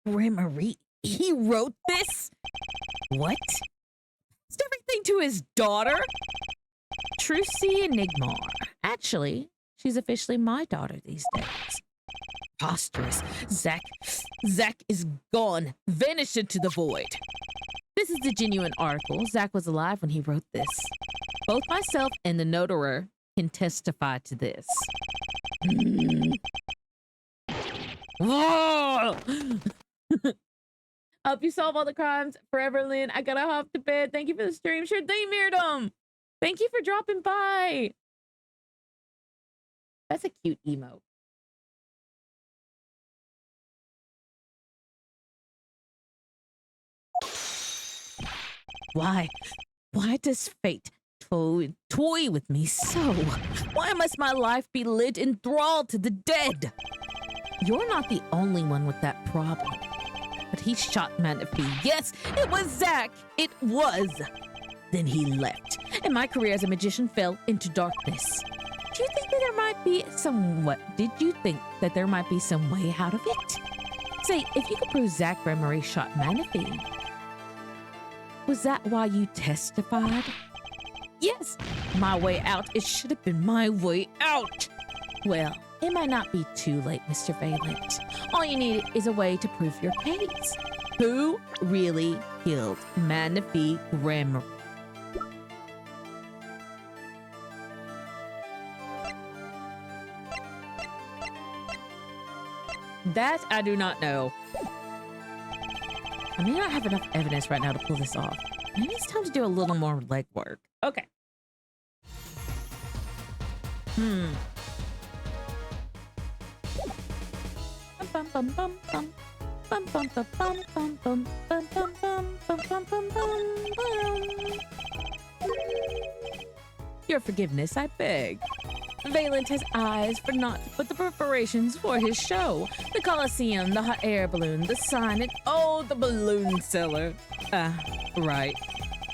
Grand Marie? He wrote this? What? Is everything to his daughter? Trucy Enigmar. Actually, she's officially my daughter these days. Preposterous. Zach is gone, vanished into the void. This is the genuine article. Zach was alive when he wrote this. Both myself and the notarer can testify to this. Whoa! Hope you solve all the crimes forever, Lynn. I gotta hop to bed. Thank you for the stream. Sure thing, Mirdom. Thank you for dropping by. That's a cute emote. Why does fate toy with me so? Why must my life be led in thrall to the dead? You're not the only one with that problem. But he shot Manaphy. Yes, it was Zach. It was. Then he left, and my career as a magician fell into darkness. Did you think that there might be some way out of it? Say, if you could prove Zach Remery shot Manaphy, was that why you testified? Yes, my way out. It should have been my way out. Well, it might not be too late, Mr. Valent. All you need is a way to prove your case. Who really killed Manaphy Remery? That I do not know. I may not have enough evidence right now to pull this off. Maybe it's time to do a little more legwork. Okay. Your forgiveness, I beg. Valent has eyes for naught but the preparations for his show. The Colosseum, the hot air balloon, the sign, and oh, the balloon seller. Right.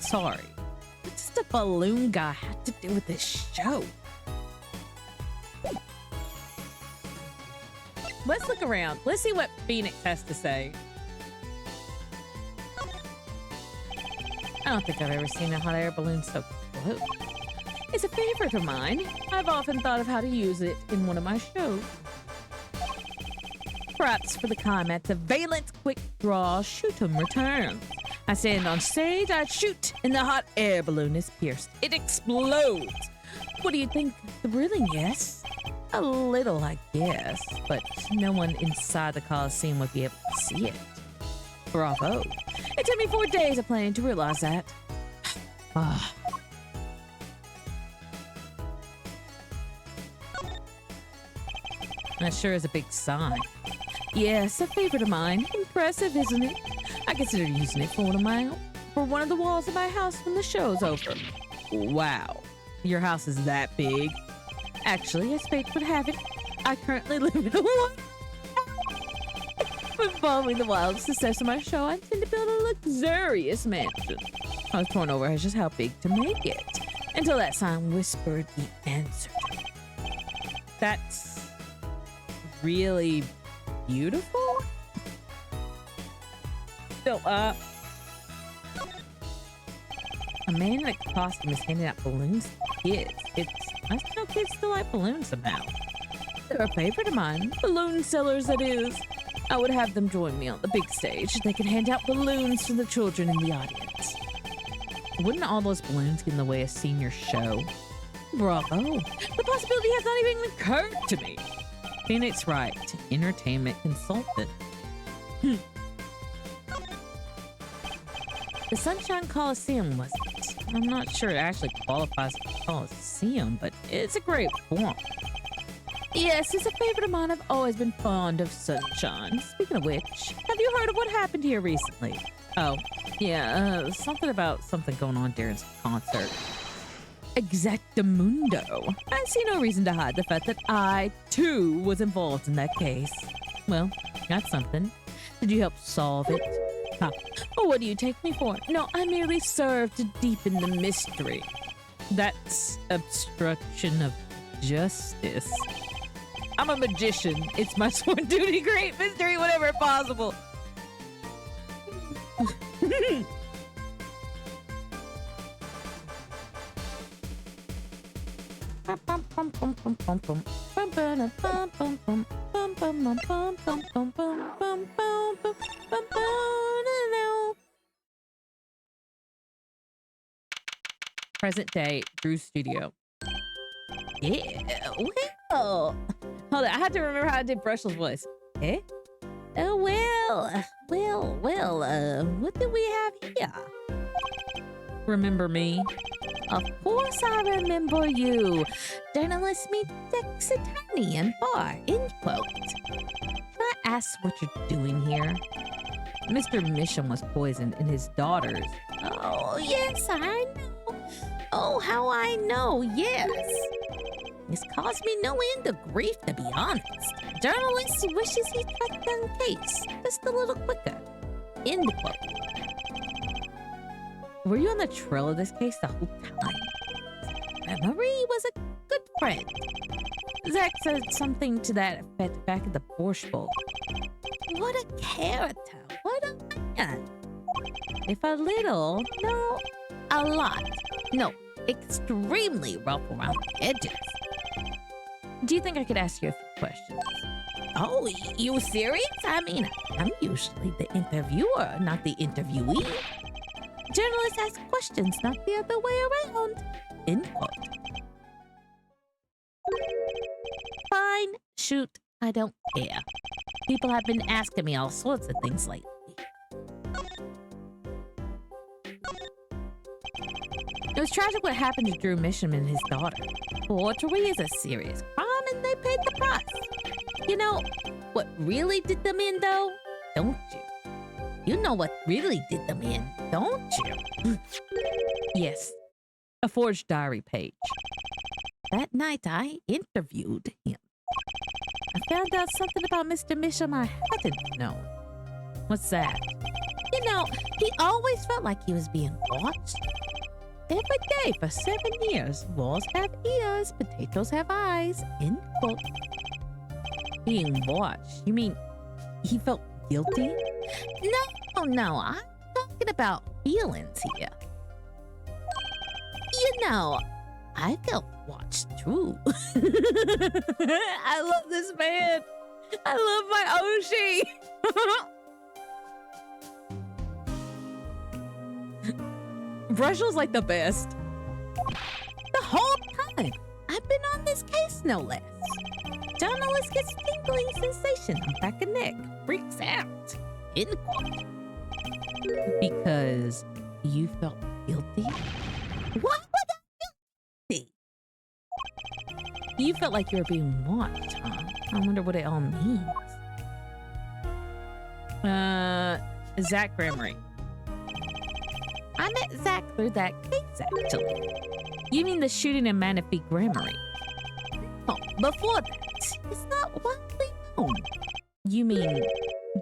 Sorry. What does the balloon guy have to do with this show? Let's look around. Let's see what Phoenix has to say. I don't think I've ever seen a hot air balloon so close. It's a favorite of mine. I've often thought of how to use it in one of my shows. Perhaps for the climax of Valent's quick draw shoot 'em returns. I stand on stage, I shoot, and the hot air balloon is pierced. It explodes. What do you think? Thrilling, yes? A little, I guess, but no one inside the Coliseum would be able to see it. Bravo. It took me 4 days of planning to realize that. That sure is a big sign. Yes, a favorite of mine. Impressive, isn't it? I consider using it for one of the walls of my house when the show's over. Wow, your house is that big? Actually, as fate would have it, I currently live in a one. But following the wild success of my show, I intend to build a luxurious mansion. I was torn over as just how big to make it, until that sign whispered the answer to me. That's really beautiful. So, a man in a costume is handing out balloons to kids. I know kids still like balloons somehow. They're a favorite of mine. Balloon sellers, that is. I would have them join me on the big stage. They can hand out balloons to the children in the audience. Wouldn't all those balloons get in the way of seeing your show? Bravo. The possibility has not even occurred to me. Phoenix Wright, entertainment consultant. The Sunshine Coliseum wasn't. I'm not sure it actually qualifies as a Coliseum, but it's a great forum. Yes, it's a favorite of mine. I've always been fond of sunshine. Speaking of which, have you heard of what happened here recently? Oh, yeah, something about something going on during some concert. Exactamundo. I see no reason to hide the fact that I, too, was involved in that case. Well, got something. Did you help solve it? Huh. Oh, what do you take me for? No, I merely served to deepen the mystery. That's obstruction of justice. I'm a magician. It's my sworn duty, great mystery, whenever possible. Present day, Drew Studio. Yeah, well. Hold on, I had to remember how I did Brushel's voice. Eh? What do we have here? Remember me? Of course I remember you. Journalist meets ex-attorney in bar, end quote. Can I ask what you're doing here? Mr. Misham was poisoned and his daughters. Oh, yes, I know. Oh, how I know, yes. It's caused me no end of grief, to be honest. Journalist wishes he tracked down case just a little quicker. End quote. Were you on the trail of this case the whole time? Marie was a good friend. Zach said something to that effect back at the Borscht Bowl. What a character. What a man. If a little, no, a lot. No, extremely rough around the edges. Do you think I could ask you a few questions? Oh, you serious? I mean, I'm usually the interviewer, not the interviewee. Journalists ask questions, not the other way around. End quote. Fine, shoot, I don't care. People have been asking me all sorts of things lately. It was tragic what happened to Drew Misham and his daughter. Forgery is a serious crime and they paid the price. You know what really did them in, though? Don't you? You know what really did them in, don't you? Yes, a forged diary page. That night I interviewed him. I found out something about Mr. Misham I hadn't known. What's that? You know, he always felt like he was being watched. Every day for 7 years, walls have ears, potatoes have eyes. End quote. Being watched? You mean he felt guilty? No, I'm talking about feelings here. You know, I felt watched too. I love this man. I love my Oshi. Brushel's like the best. The whole time I've been on this case, no less. Journalist gets tingling sensation on back of neck, freaks out. End quote. Because you felt guilty? What would I feel guilty? You felt like you were being watched, huh? I wonder what it all means. Zach Gramery. I met Zach through that case, actually. You mean the shooting in Manaphy Gramery? Oh, before that, it's not widely known. You mean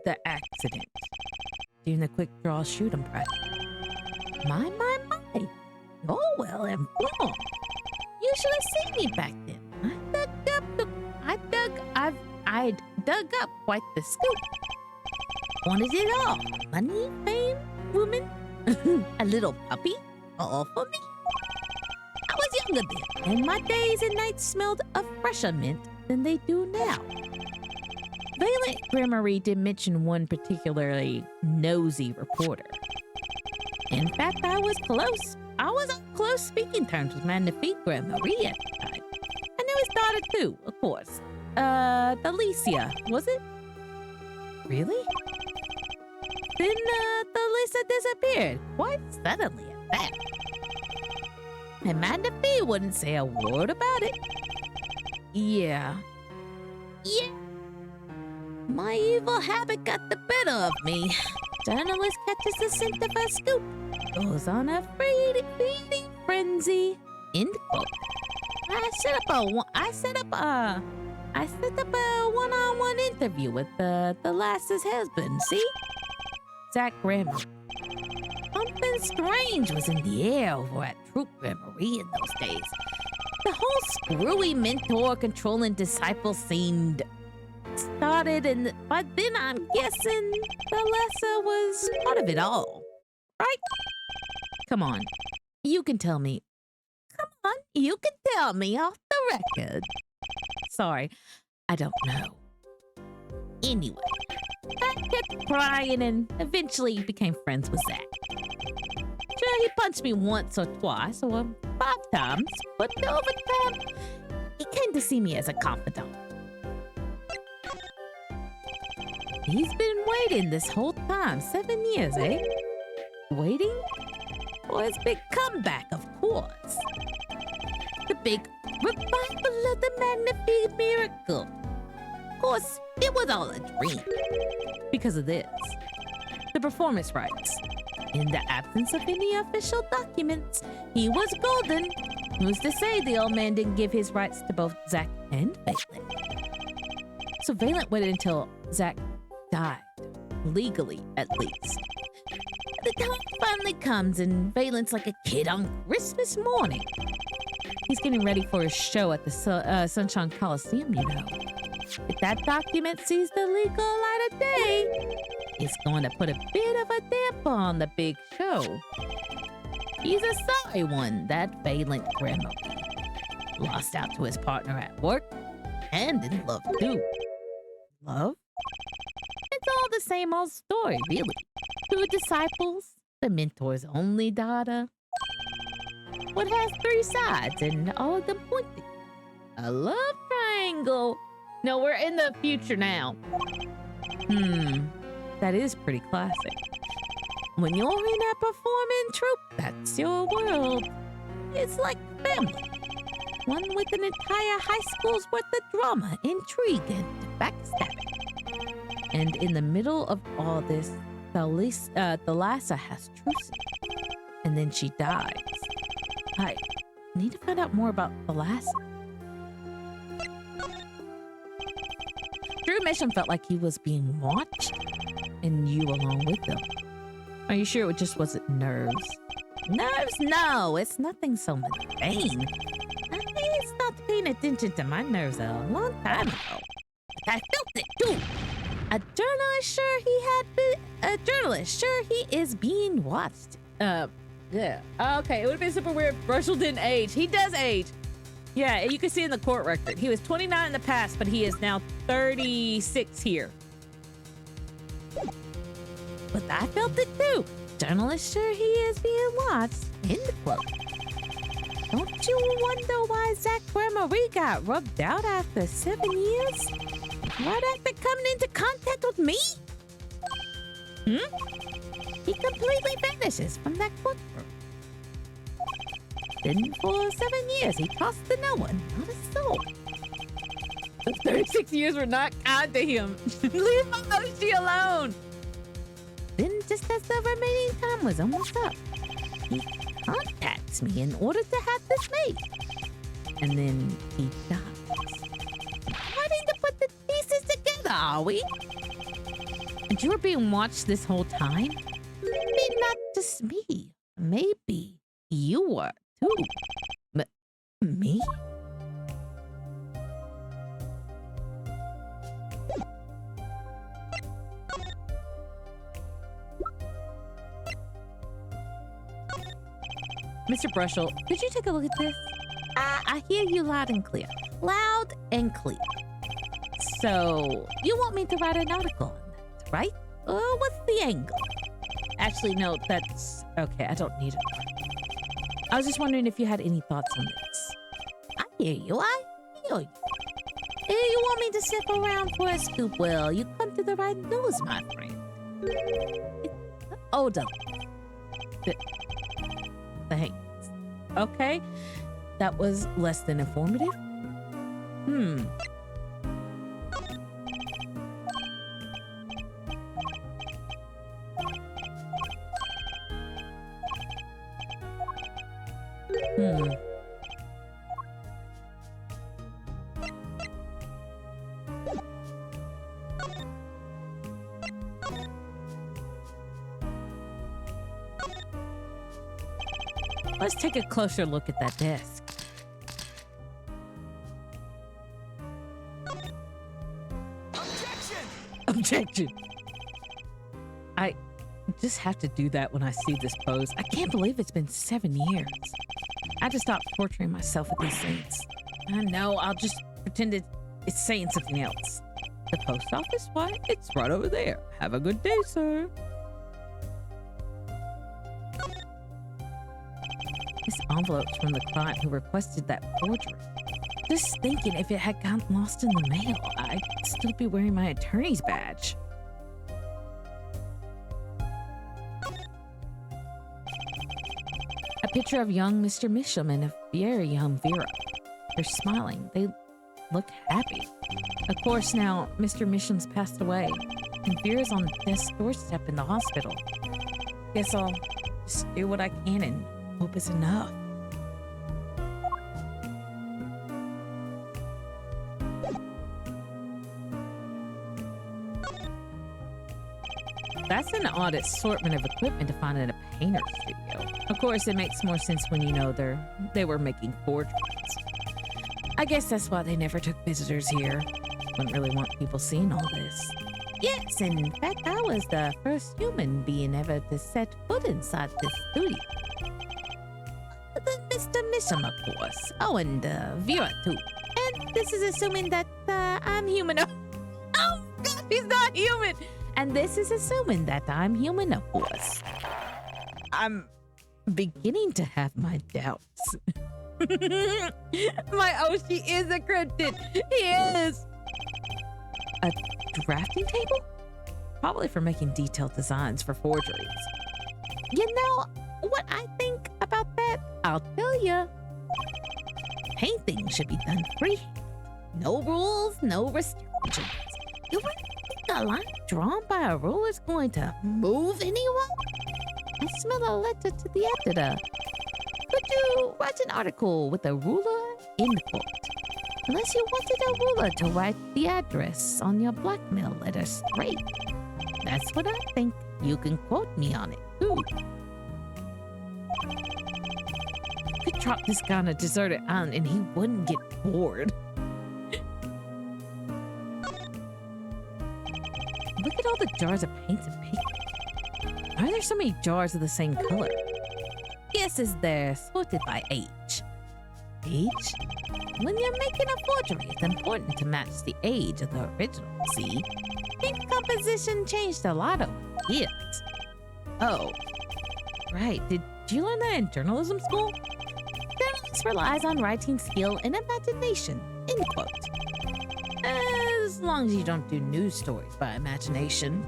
the accident during the quick draw shooting practice? My. You're well informed. You should have seen me back then. I looked up the dug up quite the scoop. Wanted it all. Money, fame, woman, a little puppy, all for me. I was younger then, and my days and nights smelled of fresher mint than they do now. Valiant Gramarye didn't mention one particularly nosy reporter. In fact, I was close. I was on close speaking terms with Magnifique Gramarye at the time. I knew his daughter too, of course. Delicia, was it? Really? Then, Delicia disappeared quite suddenly at that. And Magnifique wouldn't say a word about it. Yeah. My evil habit got the better of me. Journalist catches the scent of a scoop, goes on a feeding frenzy. End quote. I set up a one-on-one interview with the lass's husband. See, Zach Gramarye. Something strange was in the air over at Troop Gramarye in those days. The whole screwy mentor controlling disciple seemed started, but then I'm guessing the lesser was part of it all, right? Come on, you can tell me. Come on, you can tell me off the record. Sorry, I don't know. Anyway, I kept crying and eventually became friends with Zach. Sure, he punched me once or twice or 5 times, but over time, he came to see me as a confidant. He's been waiting this whole time, 7 years, eh? Waiting for his big comeback, of course. The big revival of the Magnifique miracle. Of course, it was all a dream. Because of this. The performance rights. In the absence of any official documents, he was golden. Who's to say the old man didn't give his rights to both Zach and Valiant? So Valiant waited until Zach died, legally at least. The time finally comes and Valiant's like a kid on Christmas morning. He's getting ready for his show at the Sunshine Coliseum, you know. If that document sees the legal light of day, it's going to put a bit of a damper on the big show. He's a sorry one, that Valiant Gramarye. Lost out to his partner at work, and in love too. Love? It's all the same old story, really. 2 disciples, the mentor's only daughter. What has 3 sides and all of them pointing? A love triangle. No, we're in the future now. That is pretty classic. When you're in a performing troupe, that's your world. It's like family. One with an entire high school's worth of drama, intrigue, and backstabbing. And in the middle of all this, Thalassa has Trucy. And then she dies. I need to find out more about Thalassa. Drew Mission felt like he was being watched, and you along with them. Are you sure it just wasn't nerves? Nerves? No, it's nothing so mundane. I stopped paying attention to my nerves a long time ago. But I felt it too. A journalist sure he is being watched. Yeah. Okay, it would have been super weird if Russell didn't age. He does age. Yeah, you can see in the court record. He was 29 in the past, but he is now 36 here. But I felt it too. Journalist sure he is being watched. End quote. Don't you wonder why Zach Gramarye got rubbed out after 7 years? Right after coming into contact with me? He completely vanishes from that courtroom. Then for 7 years, he tossed to no one, not a soul. The 36 years were not kind to him. Leave Momoshi alone. Then, just as the remaining time was almost up, he contacts me in order to have this made. And then he dies. Starting to put the pieces together, are we? And you were being watched this whole time? Maybe not just me. Maybe you were too. Me? Mr. Brushel, could you take a look at this? I hear you loud and clear. Loud and clear. So, you want me to write an article on that, right? What's the angle? Actually, no, that's... Okay, I don't need it. I was just wondering if you had any thoughts on this. I hear you. If you want me to step around for a scoop, well, you come to the right news, my friend. Thanks. Okay, that was less than informative. Let's take a closer look at that desk. Objection! I just have to do that when I see this pose. I can't believe it's been 7 years. I had to stop torturing myself with these things. I know, I'll just pretend it's saying something else. The post office? Why, it's right over there. Have a good day, sir. This envelope's from the client who requested that forgery. Just thinking if it had gotten lost in the mail, I'd still be wearing my attorney's badge. A picture of young Mr. Misham and a very young Vera. They're smiling. They look happy. Of course, now Mr. Misham's passed away, and Vera's on death's doorstep in the hospital. Guess I'll just do what I can and hope it's enough. That's an odd assortment of equipment to find in a painter's studio. Of course, it makes more sense when you know they were making forgeries. I guess that's why they never took visitors here. Wouldn't really want people seeing all this. Yes, in fact, I was the first human being ever to set foot inside this studio. Mr. Misham, of course. Oh, and Vera, too. And this is assuming that I'm human. Oh, God, he's not human! And this is assuming that I'm human, of course. I'm beginning to have my doubts. She is a cryptid. He is. A drafting table? Probably for making detailed designs for forgeries. You know what I think about that? I'll tell you. Painting should be done free. No rules, no restrictions. You wouldn't think a line drawn by a ruler is going to move anyone? I smell a letter to the editor. Could you write an article with a ruler? End quote. Unless you wanted a ruler to write the address on your blackmail letter straight. That's what I think. You can quote me on it, too. Could drop this guy on a deserted island and he wouldn't get bored. Look at all the jars of paints and paint. Why are there so many jars of the same color? Guesses they're sorted by age. Age? When you're making a forgery, it's important to match the age of the original, see? Ink composition changed a lot over the years. Oh, right. Did you learn that in journalism school? Journalism relies on writing skill and imagination, end quote. As long as you don't do news stories by imagination.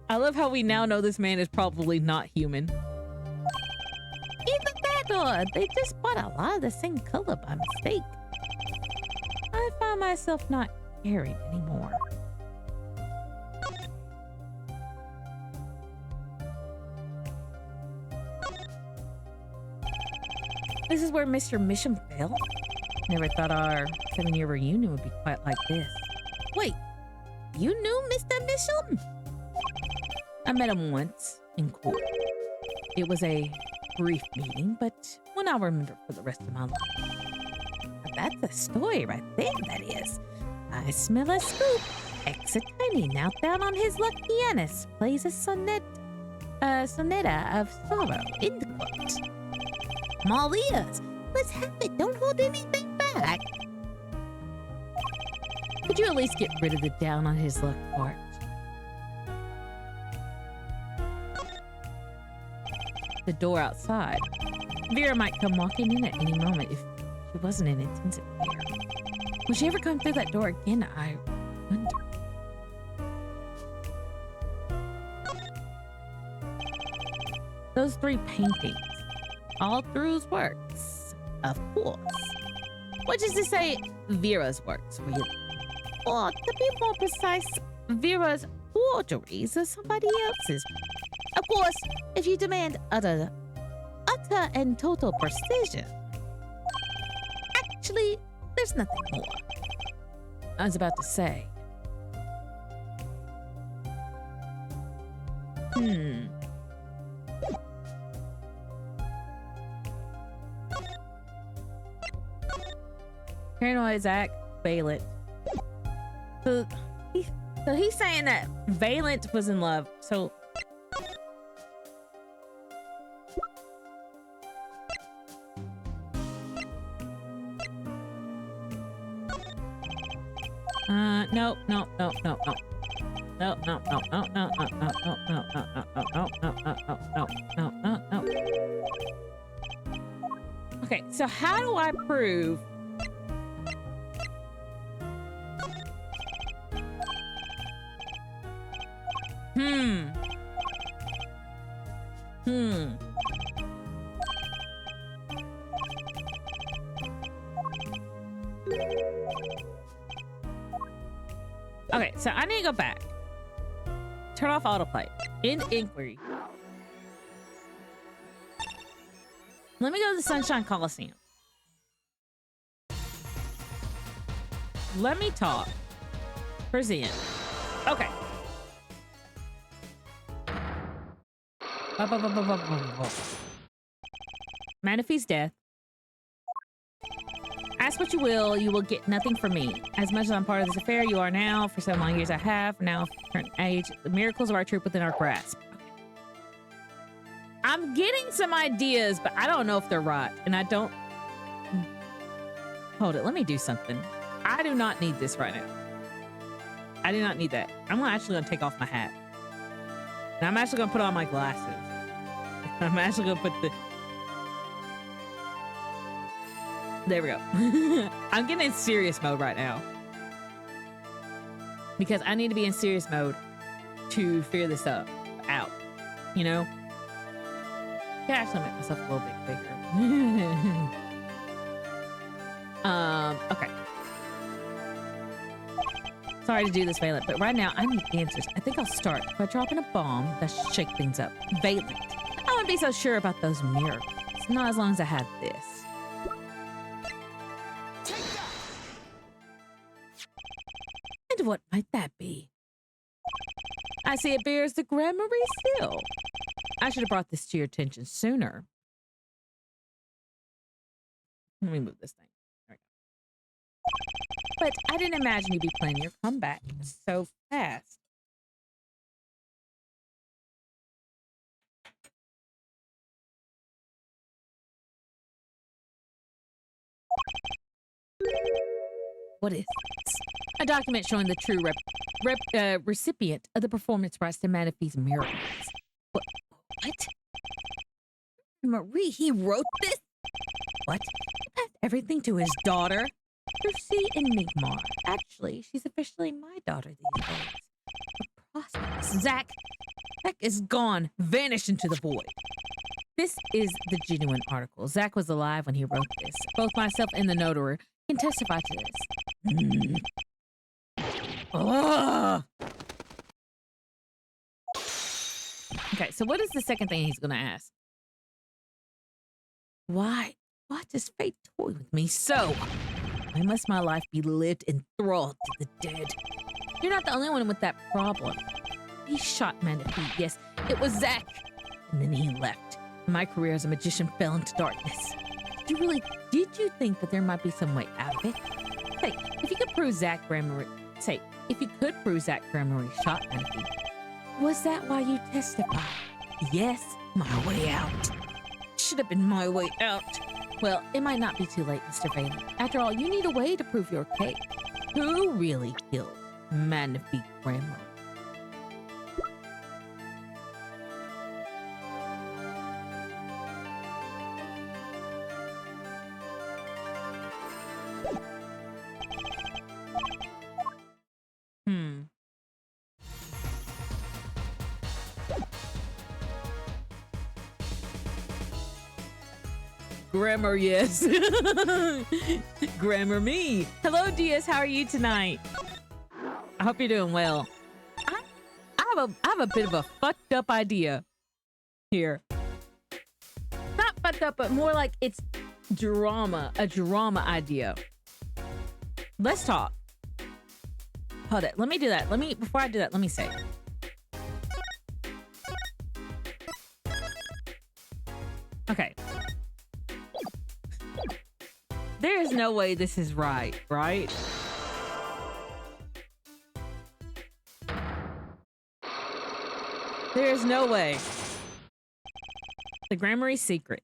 I love how we now know this man is probably not human. Either that or they just bought a lot of the same color by mistake. I find myself not caring anymore. This is where Mr. Misham fell? Never thought our 7-year reunion would be quite like this. Wait, you knew Mr. Misham? I met him once in court. It was a brief meeting, but one I'll remember for the rest of my life. That's a story right there, that is. I smell a scoop. Exit Tiny, now down on his luck pianist, plays a sonnet. a sonata of sorrow. End quote. I'm all ears. Let's have it. Don't hold anything back. Could you at least get rid of the down on his luck part? The door outside. Vera might come walking in at any moment if she wasn't in intensive care. Will she ever come through that door again? I wonder. Those 3 paintings. All through his works. Of course. Which is to say, Vera's works, really. Or, to be more precise, Vera's forgeries are somebody else's. Of course, if you demand utter and total precision. Actually, there's nothing more. I was about to say. Paranoid Zach, Valent. So he's saying that Valent was in love. So no. Okay, so how do I prove? Okay, so I need to go back. Turn off autoplay. End inquiry. Let me go to the Sunshine Coliseum. Let me talk. Present. Okay. Manaphy's death. Ask what you will get nothing from me. As much as I'm part of this affair, you are now. For so long years I have. Now, current age, the miracles of our troop within our grasp. I'm getting some ideas, but I don't know if they're right. And I don't... Hold it, let me do something. I do not need this right now. I do not need that. I'm actually going to take off my hat. And I'm actually going to put on my glasses. I'm actually going to put the... There we go. I'm getting in serious mode right now. Because I need to be in serious mode to figure this out. You know? I can actually make myself a little bit bigger. Okay. Sorry to do this, Valent, but right now I need answers. I think I'll start by dropping a bomb that should shake things up. Valent, I wouldn't be so sure about those miracles. Not as long as I had this. And what might that be? I see it bears the Grand Marie seal. I should have brought this to your attention sooner. Let me move this thing. There we go. But I didn't imagine you'd be planning your comeback so fast. What is this? A document showing the true recipient of the performance rights to Manaphy's miracles. What? Marie, he wrote this? What? He passed everything to his daughter? Lucy Enigma. Actually, she's officially my daughter these days. Prosperous. Zach is gone. Vanished into the void. This is the genuine article. Zach was alive when he wrote this. Both myself and the notary can testify to this. Okay, so what is the second thing he's going to ask? Why does fate toy with me so? Why must my life be lived enthralled to the dead? You're not the only one with that problem. He shot Manaphy. Yes, it was Zach. And then he left. My career as a magician fell into darkness. Did you think that there might be some way out of it? Say, if you could prove Zach Grammary shot Manaphy, was that why you testified? Yes, my way out. Should have been my way out. Well, it might not be too late, Mr. Valen. After all, you need a way to prove your case. Who really killed Magnifique Grammar? Grammar, yes. Grammar me. Hello, DS. How are you tonight? I hope you're doing well. I have a bit of a fucked up idea here. Not fucked up, but more like it's drama. A drama idea. Let's talk. Hold it. Let me do that. Before I do that, let me say. Okay. There is no way this is right? There is no way. The Grammary secret.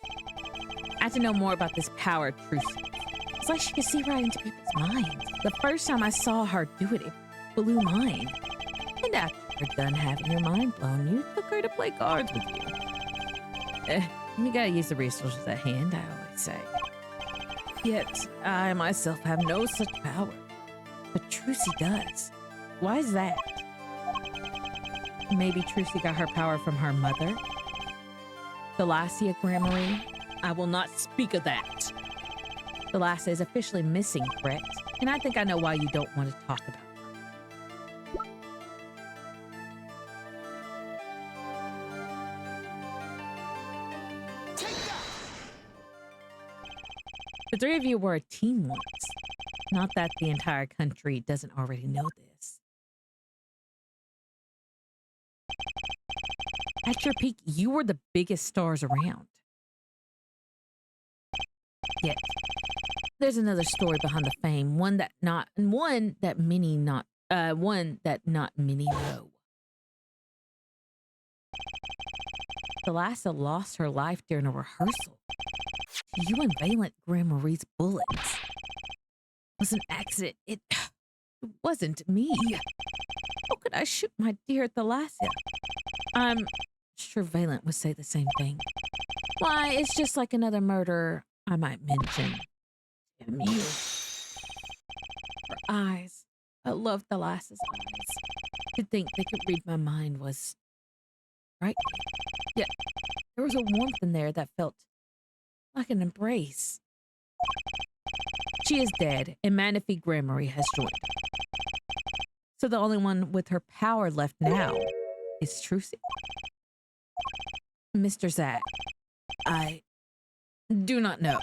I have to know more about this power truth. It's like she could see right into people's minds. The first time I saw her do it, it blew mine. And after you're done having your mind blown, you took her to play cards with you. You gotta use the resources at hand, I always say. Yet, I myself have no such power. But Trucy does. Why is that? Maybe Trucy got her power from her mother? Thalassia Grammary? I will not speak of that. Thalassia is officially missing, correct? And I think I know why you don't want to talk about her. The three of you were a team once. Not that the entire country doesn't already know this. At your peak, you were the biggest stars around. Yet, there's another story behind the fame, one that not many know. Thalassia lost her life during a rehearsal. You and Valent Grammary's bullets. It was an accident. It wasn't me. How could I shoot my dear Thalassia? I'm sure Valent would say the same thing. Why, it's just like another murder I might mention. Damn you. Her eyes. I love Thalassia's eyes. To think they could read my mind was right. Yet there was a warmth in there that felt like an embrace. She is dead, and Magnifique Grammary has joined. So the only one with her power left now is Trucy. Mr. Zach, I do not know.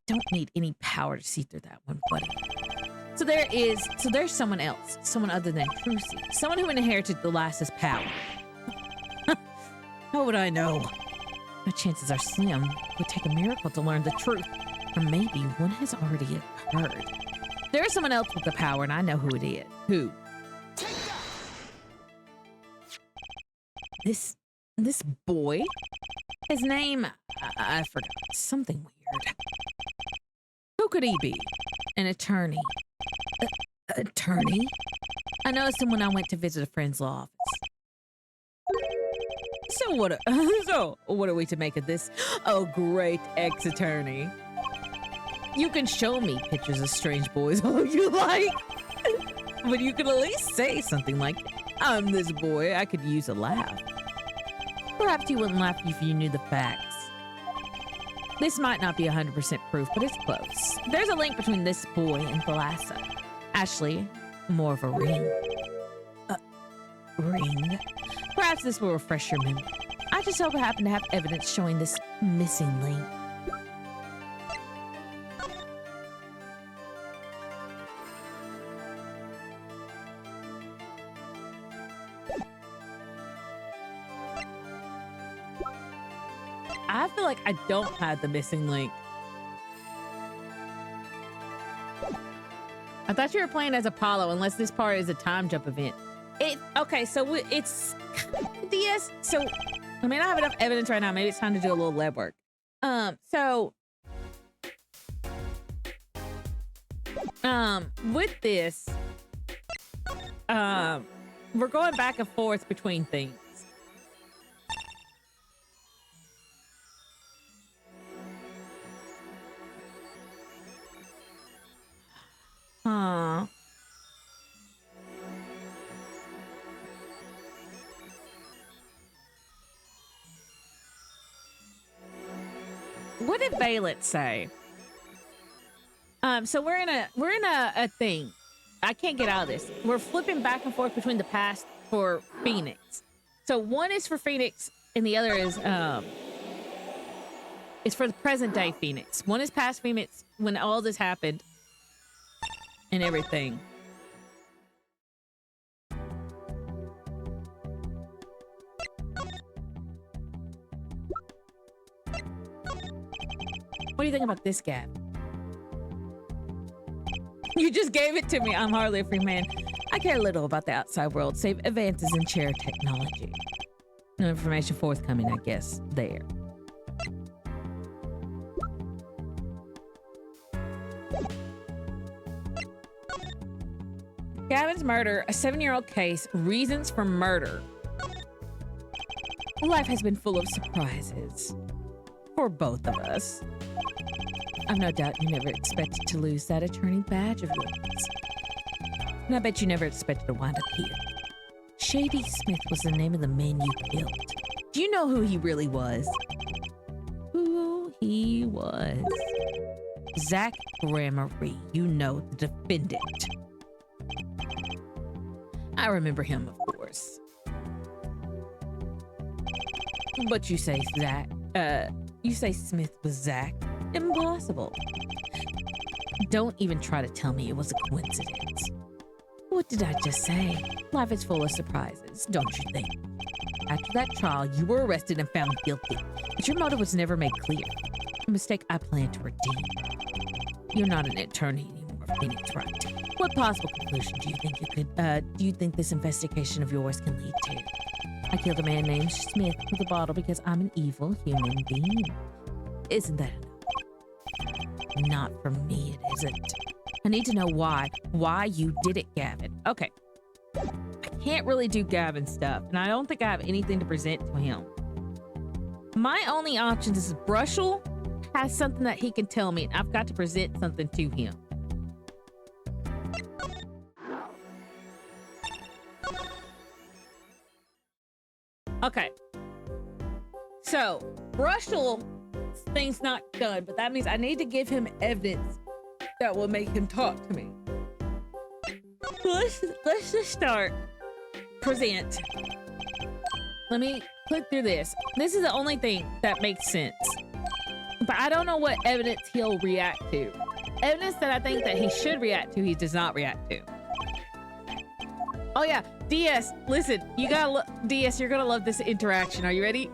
Don't need any power to see through that one, buddy. So there's someone else, someone other than Trucy, someone who inherited Thalassia's power. How would I know? My chances are slim. It would take a miracle to learn the truth. Or maybe one has already occurred. There is someone else with the power, and I know who it is. Who? This boy? His name, I forgot. Something weird. Who could he be? An attorney. Attorney? I noticed him when I went to visit a friend's law office. So what are we to make of this? Oh, great ex-attorney. You can show me pictures of strange boys all you like. But you can at least say something like, I'm this boy, I could use a laugh. Perhaps you wouldn't laugh if you knew the facts. This might not be 100% proof, but it's close. There's a link between this boy and Thalassia. Actually, more of a ring. Ring? Perhaps this will refresh your memory. I just hope I happen to have evidence showing this missing link. I feel like I don't have the missing link. I thought you were playing as Apollo, unless this part is a time jump event. Okay, so it's DS. So I mean, I have enough evidence right now. Maybe it's time to do a little lab work. So with this, we're going back and forth between things. Huh. What did Valent say? So we're in a thing. I can't get out of this. We're flipping back and forth between the past for Phoenix. So one is for Phoenix and the other is for the present day Phoenix. One is past Phoenix when all this happened and everything. What do you think about this, Gab? You just gave it to me. I'm hardly a free man. I care little about the outside world, save advances in chair technology. No information forthcoming, I guess, there. Gavin's murder, a 7-year-old case, reasons for murder. Life has been full of surprises. For both of us. I've no doubt you never expected to lose that attorney badge of yours. And I bet you never expected to wind up here. Shady Smith was the name of the man you killed. Do you know who he really was? Who he was? Zach Gramarye, you know, the defendant. I remember him, of course. But you say Zach, you say Smith was Zach. Impossible. Don't even try to tell me it was a coincidence. What did I just say? Life is full of surprises, don't you think? After that trial, you were arrested and found guilty, but your motive was never made clear. A mistake I plan to redeem. You're not an attorney anymore, Phoenix, right? What possible conclusion do you think this investigation of yours can lead to? I killed a man named Smith with a bottle because I'm an evil human being. Isn't that enough? Not for me, it isn't. I need to know why you did it, Gavin. Okay. I can't really do Gavin stuff, and I don't think I have anything to present to him. My only option is Brushel has something that he can tell me, and I've got to present something to him. Okay. So, Brushel thing's not done, but that means I need to give him evidence that will make him talk to me. Let's just start. Present. Let me click through this. This is the only thing that makes sense. But I don't know what evidence he'll react to. Evidence that I think that he should react to, he does not react to. Oh yeah, DS, listen, you gotta DS, you're gonna love this interaction. Are you ready?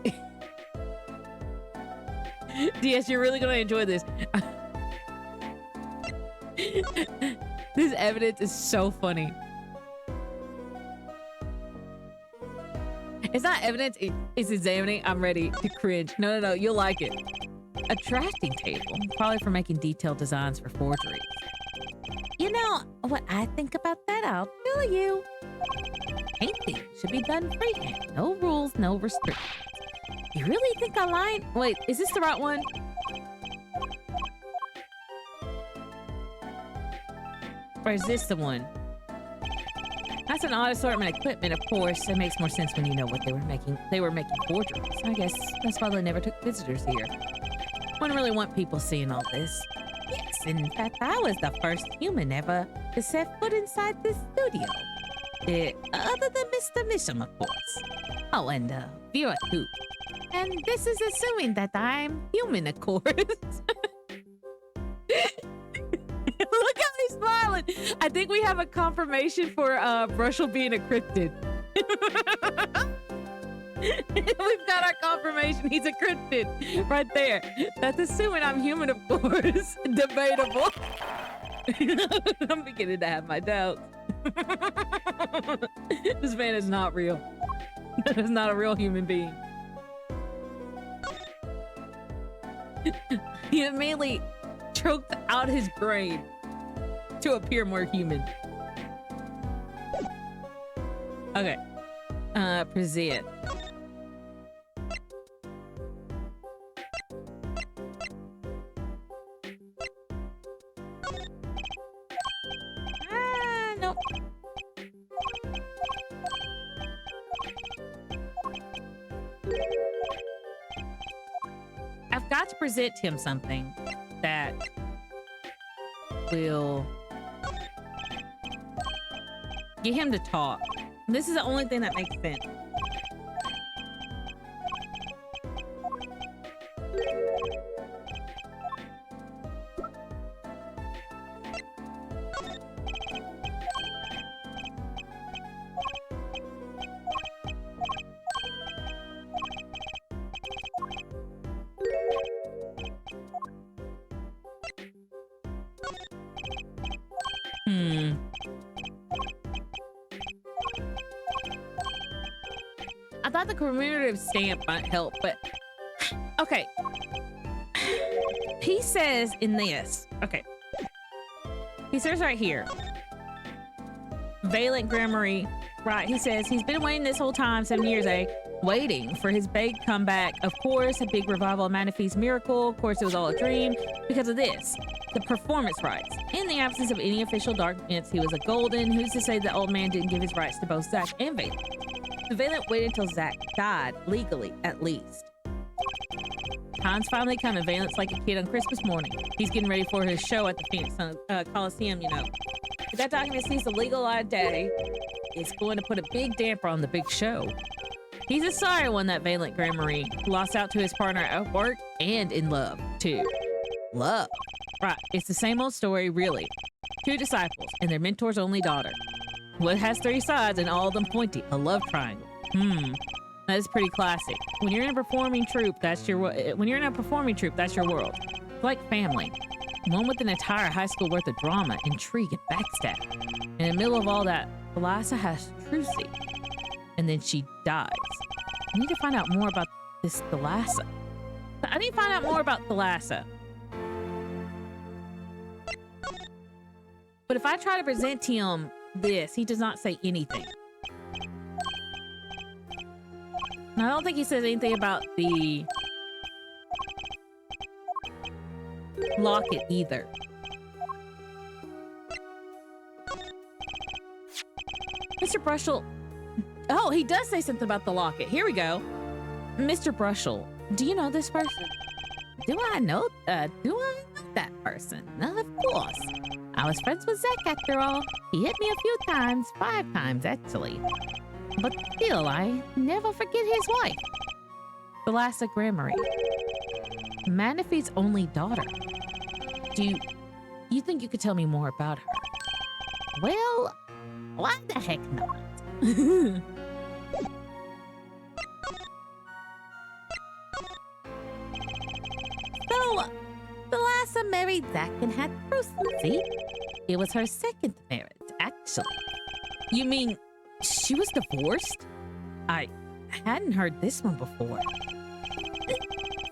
DS, you're really gonna enjoy this. This evidence is so funny. It's not evidence, it's examining. I'm ready to cringe. No, you'll like it. A drafting table, probably for making detailed designs for forgeries. You know what I think about that? I'll tell you. Painting should be done freehand. No rules, no restrictions. You really think I lied? Wait, is this the right one? Or is this the one? That's an odd assortment of equipment, of course. It makes more sense when you know what they were making. They were making forgeries. I guess that's why they never took visitors here. Wouldn't really want people seeing all this. Yes, in fact, I was the first human ever to set foot inside this studio. Other than Mr. Misham, of course. Oh, and Vera too. And this is assuming that I'm human, of course. Look how he's smiling. I think we have a confirmation for Brushel being a cryptid. We've got our confirmation. He's a cryptid right there. That's assuming I'm human, of course. Debatable. I'm beginning to have my doubts. This man is not real. That is not a real human being. He immediately choked out his brain to appear more human. Okay. Present. Nope. I've got to present him something that will get him to talk. This is the only thing that makes sense. I thought the commemorative stamp might help, but okay. He says in this, okay. He says right here, Valent Grammary, right? He says he's been waiting this whole time, 7 years, waiting for his big comeback. Of course, a big revival of Manaphy's miracle. Of course, it was all a dream because of this. The performance rights. In the absence of any official documents, he was a golden. Who's to say the old man didn't give his rights to both Zack and Valent? The Valent waited until Zack died, legally, at least. Time's finally coming. Valent's like a kid on Christmas morning. He's getting ready for his show at the Phoenix Coliseum, you know. If that document sees the legal light of day, it's going to put a big damper on the big show. He's a sorry one, that Valent Grammary. Lost out to his partner at work and in love, too. Love. Right, it's the same old story, really. Two disciples and their mentor's only daughter. What has three sides and all of them pointy? A love triangle. That is pretty classic. When you're in a performing troupe, that's your world. It's like family. One with an entire high school worth of drama, intrigue, and backstab. In the middle of all that, Thalassa has Trucy. And then she dies. I need to find out more about this Thalassa. But if I try to present him this, he does not say anything. And I don't think he says anything about the locket either. Mr. Brushel. Oh, he does say something about the locket. Here we go. Mr. Brushel, do you know this person? Do I know that person? Of course. I was friends with Zack after all. He hit me a few times, 5 times actually. But still, I never forget his wife. Thalassa Grammary. Manaphy's only daughter. Do you think you could tell me more about her? Well, why the heck not? So, Thalassa married Zack and had Trucy. It was her second marriage, actually. You mean she was divorced? I hadn't heard this one before.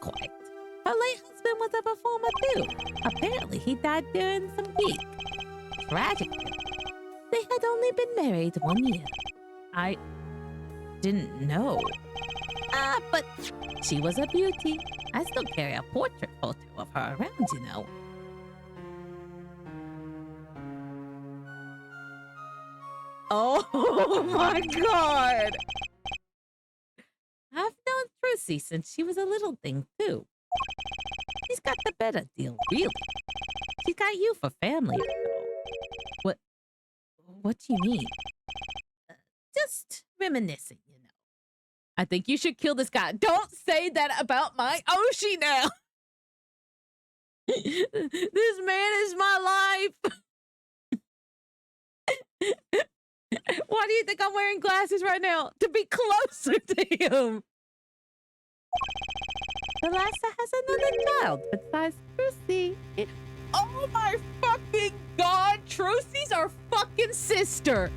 Quite. Her late husband was a performer too. Apparently, he died during some gig. Tragically, they had only been married 1 year. I didn't know. But she was a beauty. I still carry a portrait photo of her around, you know. Oh my god! I've known Trucy since she was a little thing, too. She's got the better deal, really. She's got you for family. What do you mean? Just reminiscing, you know. I think you should kill this guy. Don't say that about my Oshi now. This man is my life. Why do you think I'm wearing glasses right now? To be closer to him. Thalassa has another child besides Trucy. Oh my fucking god, Trucy's our fucking sister.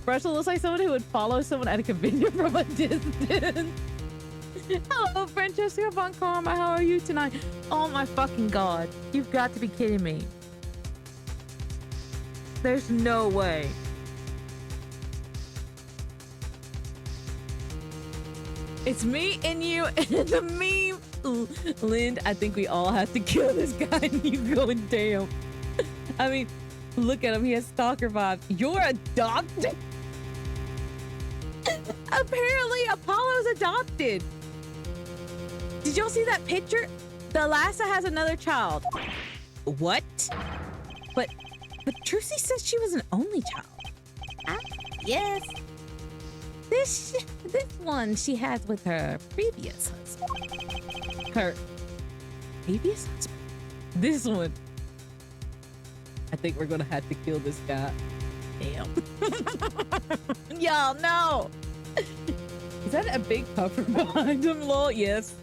Brushel looks like someone who would follow someone at a convention from a distance. Hello, Francesca Von Karma. How are you tonight? Oh my fucking god. You've got to be kidding me. There's no way. It's me and you and the meme. Lind, I think we all have to kill this guy. And you going, damn. I mean, look at him. He has stalker vibes. You're adopted? Apparently, Apollo's adopted. Did y'all see that picture? The Lhasa has another child. What? But Trucy says she was an only child. Yes. This one she has with her previous husband. Her previous husband? This one. I think we're gonna have to kill this guy. Damn. Y'all, no. Is that a big puffer behind him, lol? Yes.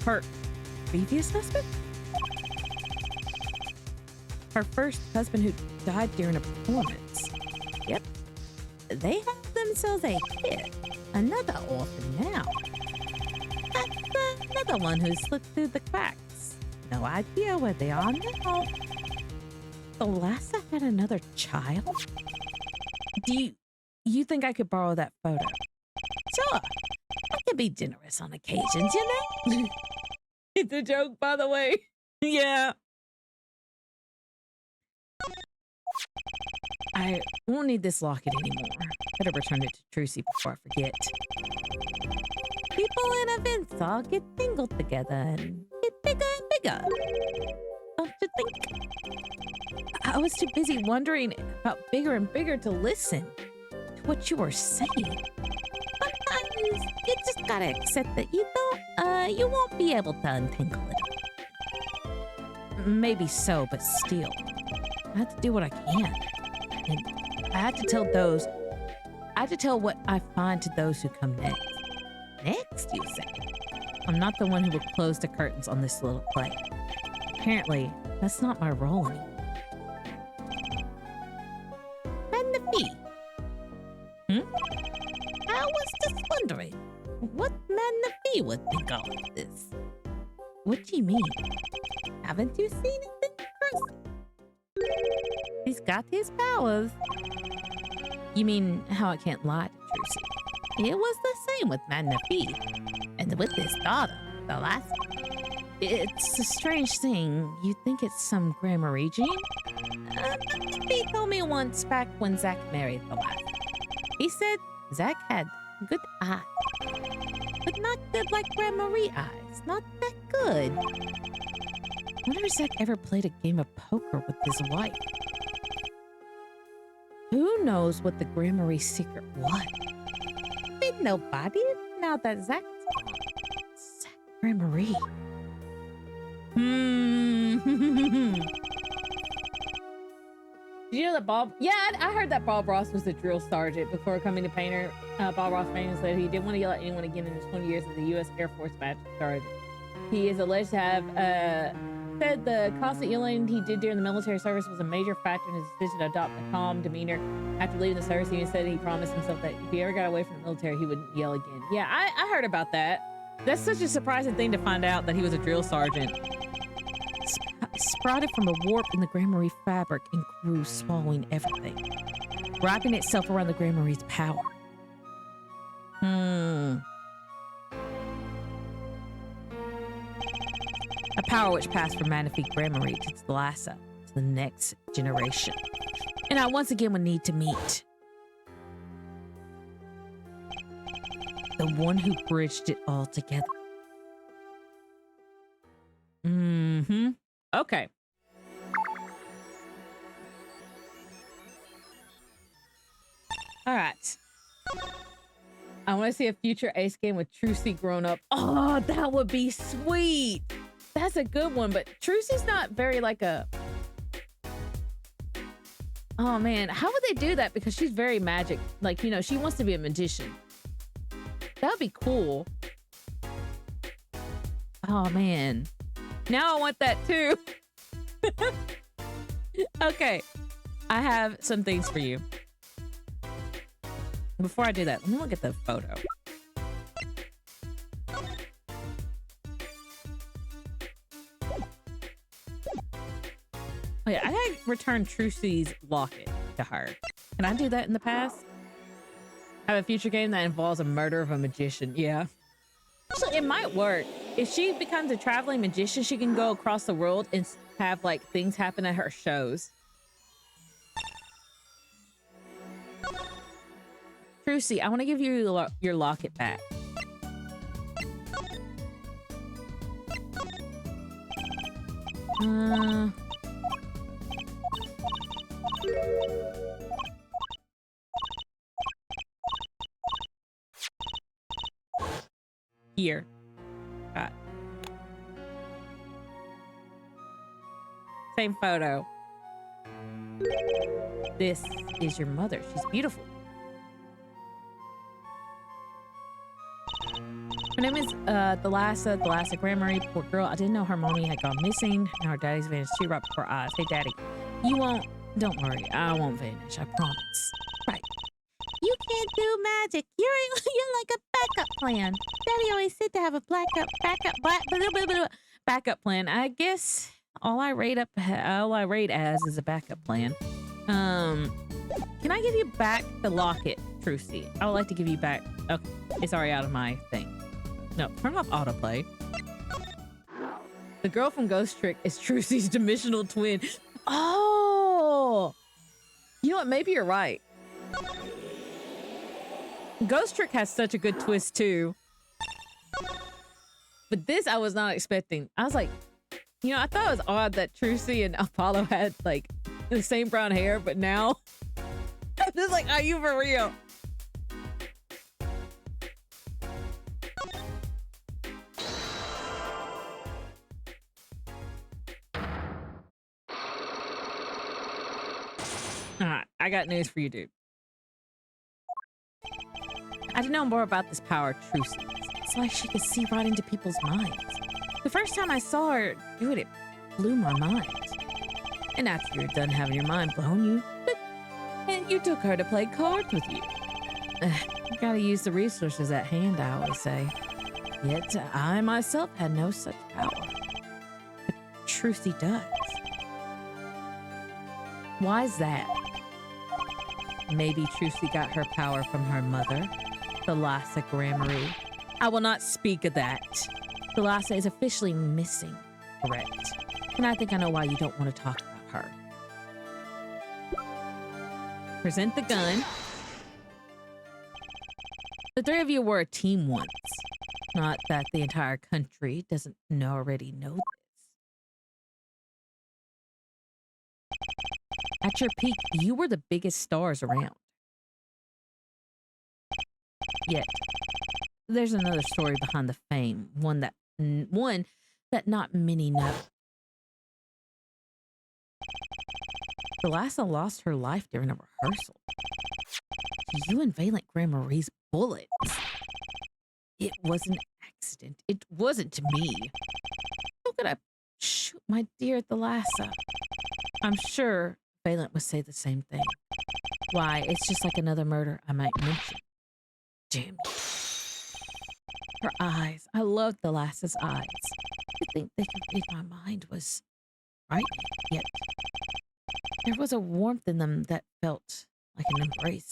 Her previous husband? Her first husband who died during a performance. Yep. They have themselves a kid. Another orphan now. That's another one who slipped through the cracks. No idea where they are now. The Lhasa had another child? Do you think I could borrow that photo? Sure. I can be generous on occasions, you know? It's a joke, by the way. Yeah. I won't need this locket anymore. Better return it to Trucy before I forget. People and events all get tangled together and get bigger and bigger. Don't you think? I was too busy wondering about bigger and bigger to listen to what you were saying. Sometimes you just gotta accept that you won't be able to untangle it. Maybe so, but still. I have to do what I can. And I have to tell what I find to those who come next. Next, you say? I'm not the one who will close the curtains on this little play. Apparently, that's not my role anymore. And the fee. I was just wondering what man the fee would think of this. What do you mean? Haven't you seen it in person? He's got his powers. You mean how I can't lie to Trucy? It was the same with Magnifi. And with his daughter, the last. It's a strange thing. You think it's some Grammar gene? Magnifi told me once back when Zach married the last. He said Zach had good eyes. But not good like Grammar eyes. Not that good. Wonder if Zach ever played a game of poker with his wife. Who knows what the Grammar secret was? Ain't nobody now that Zach's gone. Zach Grammar. Did you know that Bob? Yeah, I heard that Bob Ross was a drill sergeant before coming to Painter. Bob Ross famously said he didn't want to yell at anyone again in his 20 years as the U.S. Air Force Bachelor sergeant. He is alleged to have said the constant yelling he did during the military service was a major factor in his decision to adopt a calm demeanor after leaving the service. He said he promised himself that if he ever got away from the military, he wouldn't yell again. Yeah, I heard about that. That's such a surprising thing to find out that he was a drill sergeant. Sprouted from a warp in the Grammar fabric and grew, swallowing everything, wrapping itself around the Grammar's power. A power which passed from Magnifique Grammar to Thalassa to the next generation. And I once again would need to meet the one who bridged it all together. Okay. All right. I want to see a future Ace game with Trucy grown up. Oh, that would be sweet. That's a good one, but Trucy's not very like a... Oh man, how would they do that? Because she's very magic. Like, you know, she wants to be a magician. That would be cool. Oh man. Now I want that too. Okay, I have some things for you. Before I do that, let me look at the photo. Oh yeah, I gotta return Trucy's locket to her. Can I do that in the past? Have a future game that involves a murder of a magician. Yeah. Actually, it might work. If she becomes a traveling magician, she can go across the world and have like things happen at her shows. Trucy, I want to give you your locket back. Here. Got. Same photo. This is your mother. She's beautiful. Her name is Thalassa Grammary. Poor girl. I didn't know her mommy had gone missing. Now her daddy's vanished too right before our eyes. Hey, daddy. You won't. Don't worry. I won't vanish. I promise. Right. You can't do magic. You're like a backup plan. Daddy always said to have a backup plan. I guess all I rate as is a backup plan. Can I give you back the locket, Trucy? I would like to give you back. Okay, it's already out of my thing. No, turn off autoplay. The girl from Ghost Trick is Trucy's dimensional twin. Oh, you know what? Maybe you're right. Ghost Trick has such a good twist too. But this I was not expecting. I was like, you know, I thought it was odd that Trucy and Apollo had like the same brown hair, but now I'm just like, are you for real? I got news for you, dude. I didn't know more about this power Trucy uses. It's like she could see right into people's minds. The first time I saw her do it, it blew my mind. And after you're done having your mind blown, you took her to play cards with you. You gotta use the resources at hand, I always say. Yet I myself had no such power. But Trucy does. Why's that? Maybe Trucy got her power from her mother, Thalassa Grammary. I will not speak of that. Thalassa is officially missing, correct? And I think I know why you don't want to talk about her. Present the gun. The three of you were a team once. Not that the entire country doesn't already know this. At your peak, you were the biggest stars around. Yet, there's another story behind the fame, one that not many know. Thalassa lost her life during a rehearsal. You and Valent Grammary's bullets. It was an accident. It wasn't me. How could I shoot my dear Thalassa? I'm sure Valent would say the same thing. Why, it's just like another murder I might mention. Damn it. Her eyes. I loved Thalassa's eyes. To think they could read my mind was frightening, yet there was a warmth in them that felt like an embrace.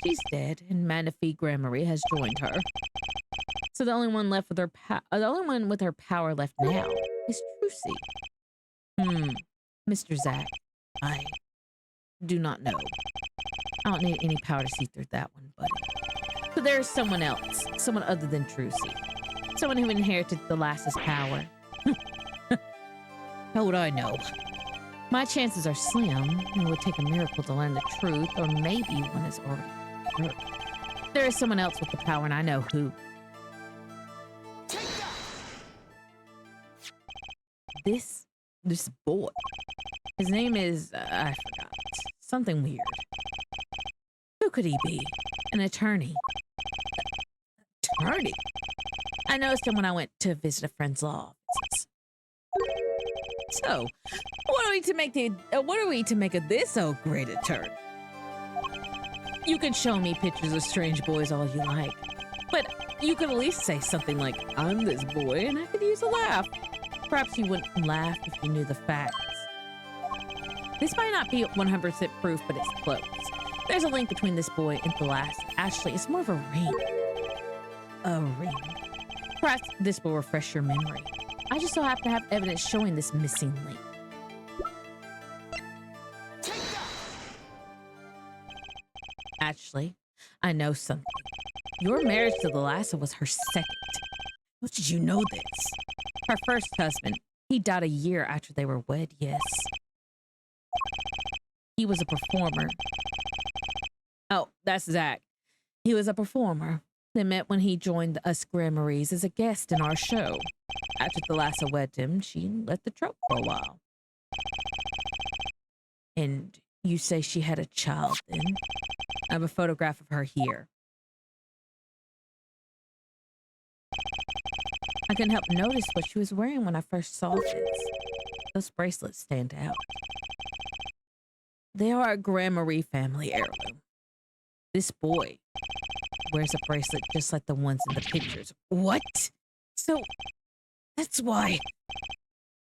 She's dead, and Manaphy Grammary has joined her. So the only one left with her power left now is Trucy. Mr. Zack, I do not know. I don't need any power to see through that one, buddy. So there's someone else, someone other than Trucy. Someone who inherited Thalassa's power. How would I know? My chances are slim. It would take a miracle to learn the truth, or maybe one is already heard. There is someone else with the power, and I know who. This boy. His name is, I forgot. Something weird. Who could he be? An attorney. Attorney? I noticed him when I went to visit a friend's law office. So, what are we to make of this so great a turn? You can show me pictures of strange boys all you like, but you could at least say something like, I'm this boy, and I could use a laugh. Perhaps you wouldn't laugh if you knew the facts. This might not be 100% proof, but it's close. There's a link between this boy and the last. Actually, it's more of a ring. A ring. Perhaps this will refresh your memory. I just so happen to have evidence showing this missing link. Actually, I know something. Your marriage to the Lassa was her second. How did you know this? Her first husband. He died a year after they were wed, yes. He was a performer. Oh, that's Zach. He was a performer. They met when he joined us Gramarys as a guest in our show. After the Lassa wed him, she left the trope for a while. And you say she had a child then? I have a photograph of her here. I couldn't help notice what she was wearing when I first saw this. Those bracelets stand out. They are a Grammarye family heirloom. This boy wears a bracelet just like the ones in the pictures. What? So, that's why.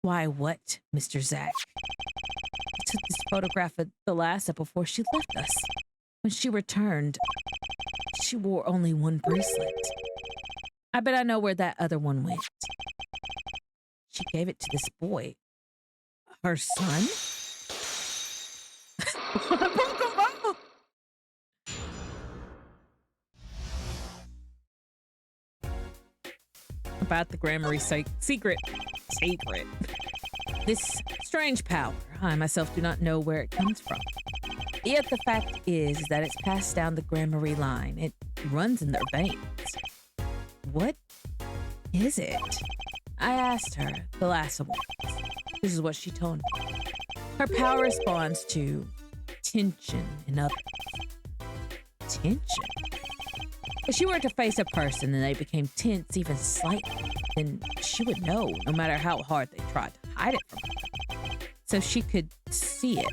Why what, Mr. Zach? I took this photograph of the Lassa before she left us. When she returned, she wore only one bracelet. I bet I know where that other one went. She gave it to this boy. Her son? About the Grammarye secret. This strange power, I myself do not know where it comes from. Yet the fact is that it's passed down the Grammarye line. It runs in their veins. What is it? I asked her, the Lassa one. This is what she told me. Her power responds to tension in others. Tension? If she were to face a person and they became tense even slightly, then she would know, no matter how hard they tried to hide it from her. So she could see it.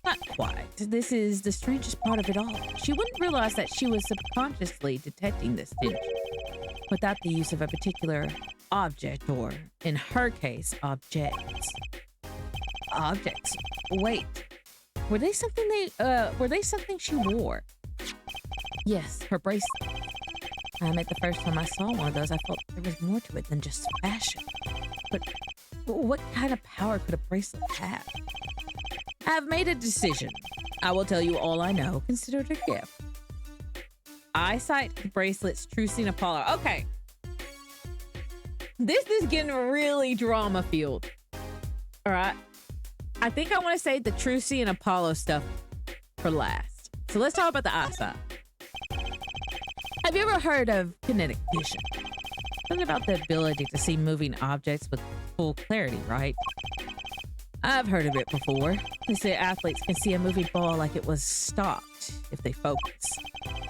Not quite. This is the strangest part of it all. She wouldn't realize that she was subconsciously detecting this tension without the use of a particular object, or in her case, objects. Objects. Wait. Were they something she wore? Yes, her bracelet. I admit the first time I saw one of those, I felt there was more to it than just fashion. But what kind of power could a bracelet have? I have made a decision. I will tell you all I know. Consider it a gift. Eyesight bracelets, Trucy and Apollo. Okay. This is getting really drama-filled. All right. I think I want to save the Trucy and Apollo stuff for last. So let's talk about the eyesight. Have you ever heard of kinetic vision? Something about the ability to see moving objects with full clarity, right? I've heard of it before. They say athletes can see a moving ball like it was stopped if they focus.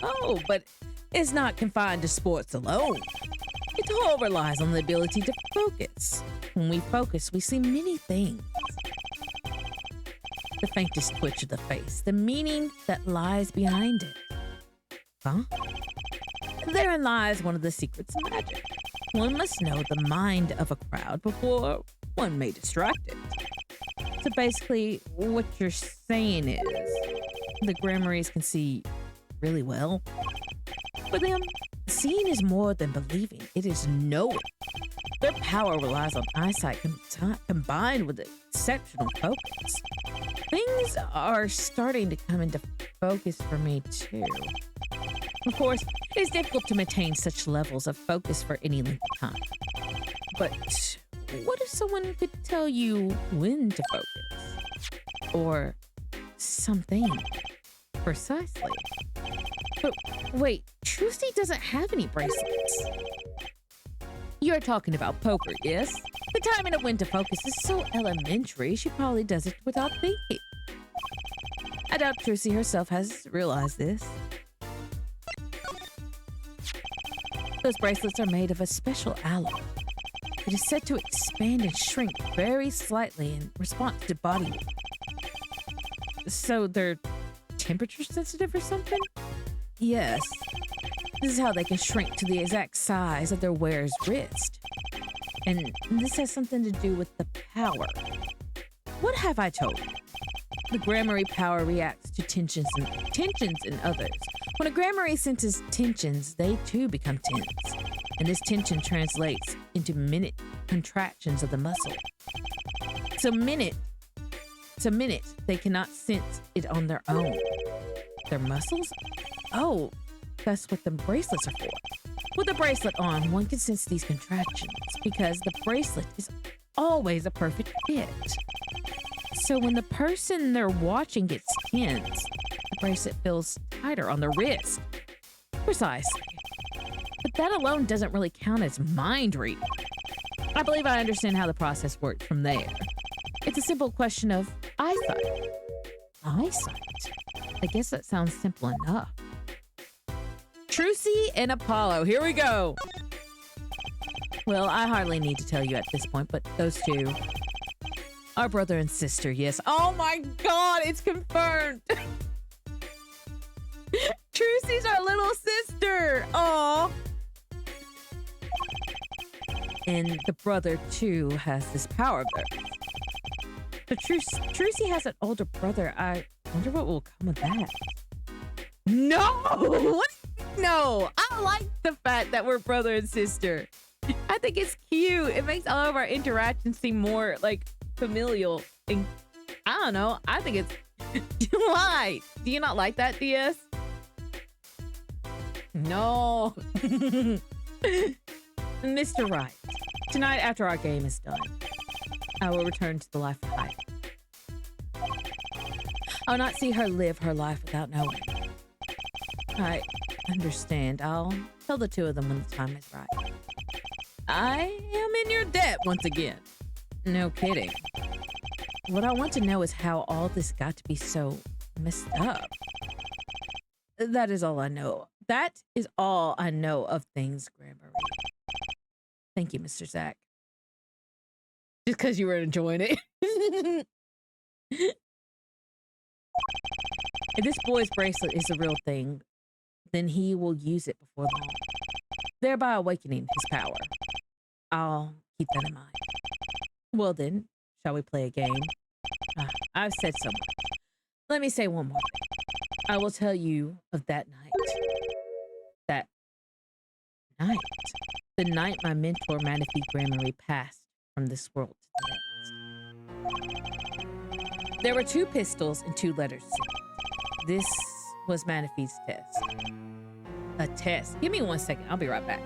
Oh, but it's not confined to sports alone. It all relies on the ability to focus. When we focus, we see many things. The faintest twitch of the face, the meaning that lies behind it. Huh? Therein lies one of the secrets of magic. One must know the mind of a crowd before one may distract it. So basically, what you're saying is the Grammarys can see really well. For them, seeing is more than believing. It is knowing. Their power relies on eyesight combined with exceptional focus. Things are starting to come into focus for me, too. Of course, it's difficult to maintain such levels of focus for any length of time. But what if someone could tell you when to focus? Or something precisely. But wait, Trucy doesn't have any bracelets. You're talking about poker, yes? The timing of when to focus is so elementary, she probably does it without thinking. I doubt Trucy herself has realized this. Those bracelets are made of a special alloy. It is said to expand and shrink very slightly in response to body weight. So they're temperature sensitive or something? Yes. This is how they can shrink to the exact size of their wearer's wrist. And this has something to do with the power. What have I told you? The Gramarye power reacts to tensions in others. When a Gramarye senses tensions, they too become tense. And this tension translates into minute contractions of the muscle. So minute, they cannot sense it on their own. Their muscles? Oh, that's what the bracelets are for. With a bracelet on, one can sense these contractions because the bracelet is always a perfect fit. So when the person they're watching gets tense, the bracelet feels tighter on their wrist. Precisely. But that alone doesn't really count as mind reading. I believe I understand how the process works from there. It's a simple question of eyesight. Eyesight? I guess that sounds simple enough. Trucy and Apollo, here we go. Well, I hardly need to tell you at this point, but those two are brother and sister, yes. Oh my god, it's confirmed. Trucy's our little sister. Aw. And the brother, too, has this power of theirs. But Trucy has an older brother. I wonder what will come of that. No! No, I like the fact that we're brother and sister. I think it's cute. It makes all of our interactions seem more like familial. And I don't know. I think it's why? Do you not like that, DS? No. Mr. Wright, tonight after our game is done, I will return to the life of Hyde. I'll not see her live her life without knowing. I understand. I'll tell the two of them when the time is right. I am in your debt once again. No kidding. What I want to know is how all this got to be so messed up. That is all I know. That is all I know of things, Gramarye. Thank you, Mr. Zach. Just because you were enjoying it. If this boy's bracelet is the real thing, then he will use it before long, thereby awakening his power. I'll keep that in mind. Well then, shall we play a game? I've said so much. Let me say one more thing. I will tell you of that night. That night. The night my mentor, Manaphy Gramarye, passed from this world to the next. There were 2 pistols and 2 letters. This was Manaphy's test. A test. Give me 1 second. I'll be right back.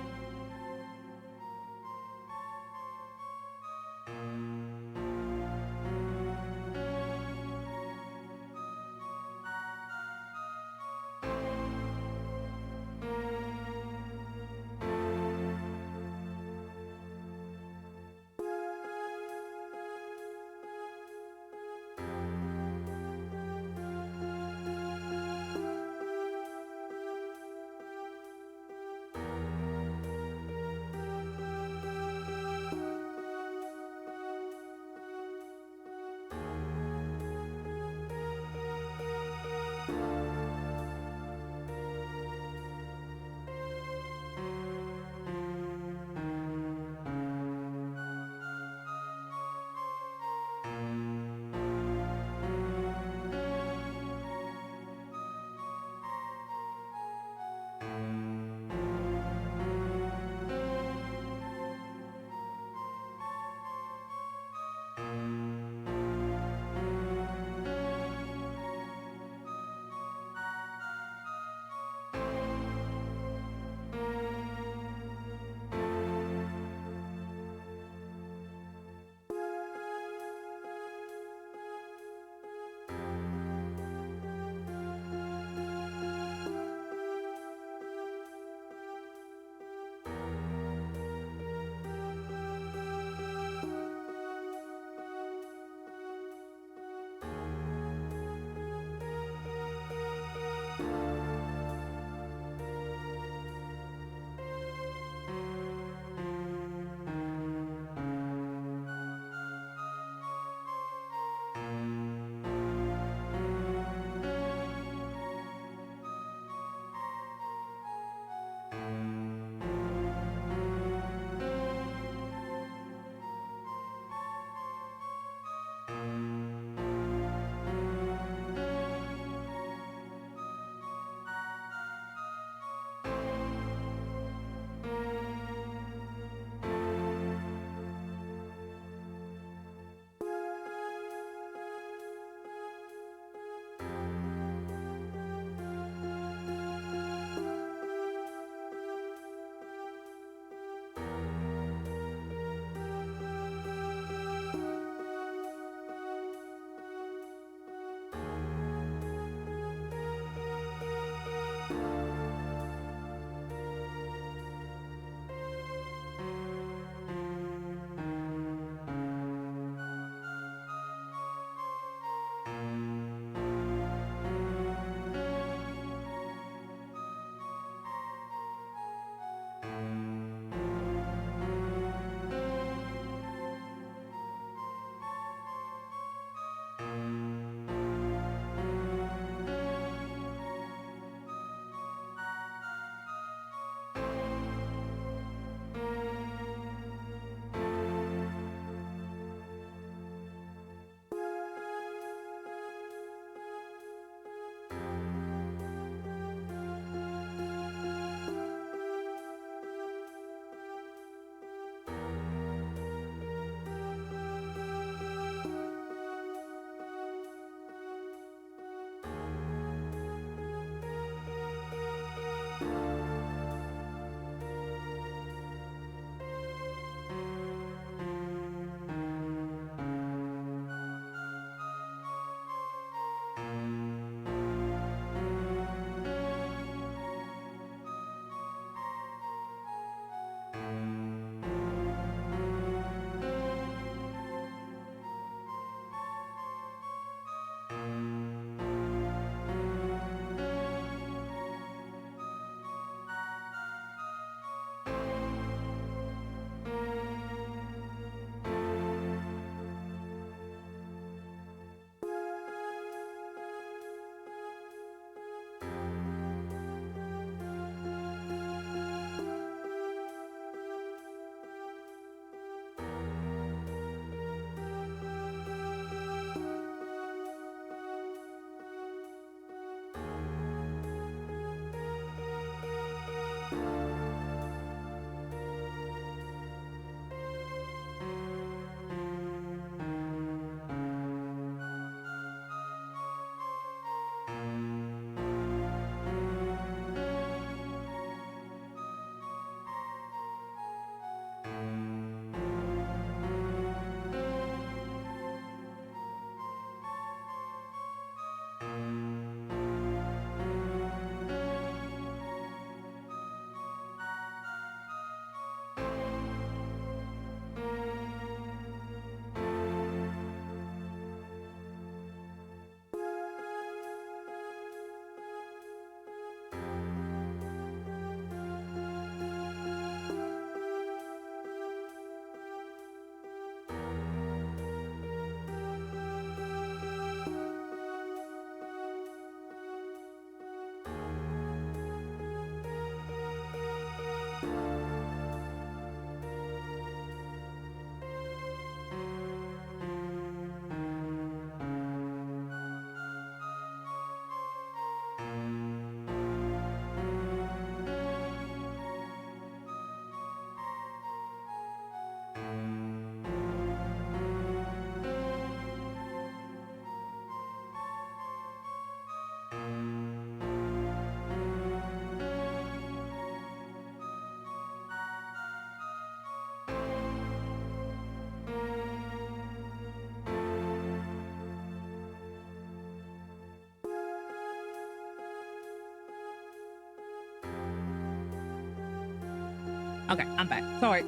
Okay, I'm back. Sorry.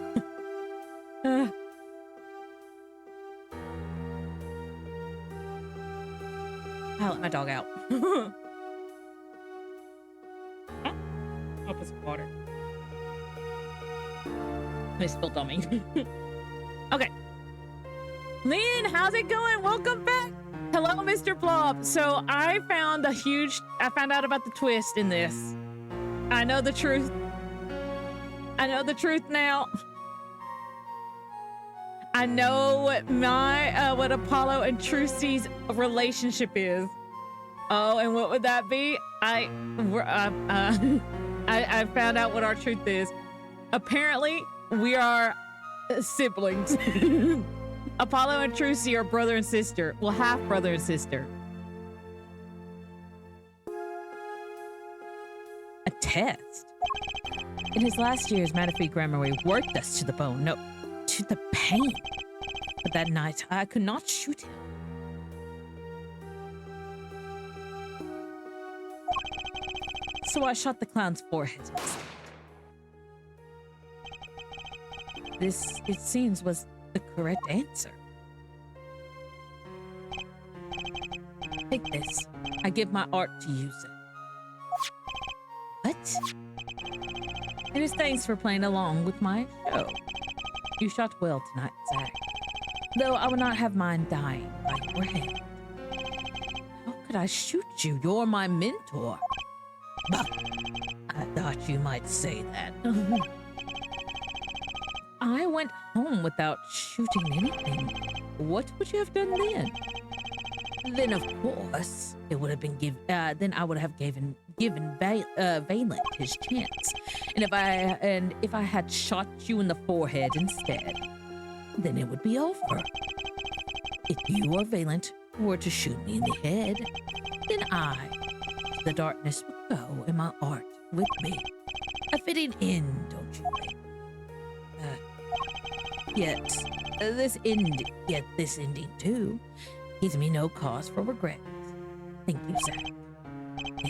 Uh, I let my dog out. Oh, I'll put some water. They spilled on me. Okay. Lynn, how's it going? Welcome back. Hello, Mr. Blob. So I found out about the twist in this. I know the truth. I know the truth now. I know what what Apollo and Trucy's relationship is. Oh, and what would that be? I found out what our truth is. Apparently, we are siblings. Apollo and Trucy are brother and sister. Well, half brother and sister. A test? In his last years, Manaphy Gramarye worked us to the bone. No, to the pain. But that night, I could not shoot him. So I shot the clown's forehead instead. This, it seems, was the correct answer. Take this. I give my art to use it. What? It is thanks for playing along with my show. You shot well tonight, Zach. Though I would not have mine dying by your hand. How could I shoot you? You're my mentor. Bah! I thought you might say that. I went home without shooting anything. What would you have done then? Then, of course, it would have been then I would have given Valent his chance. And if I had shot you in the forehead instead, then it would be over. If you or Valent were to shoot me in the head, then the darkness would go and my art with me. A fitting end, don't you think? Yet this ending too gives me no cause for regret. Thank you, Zach.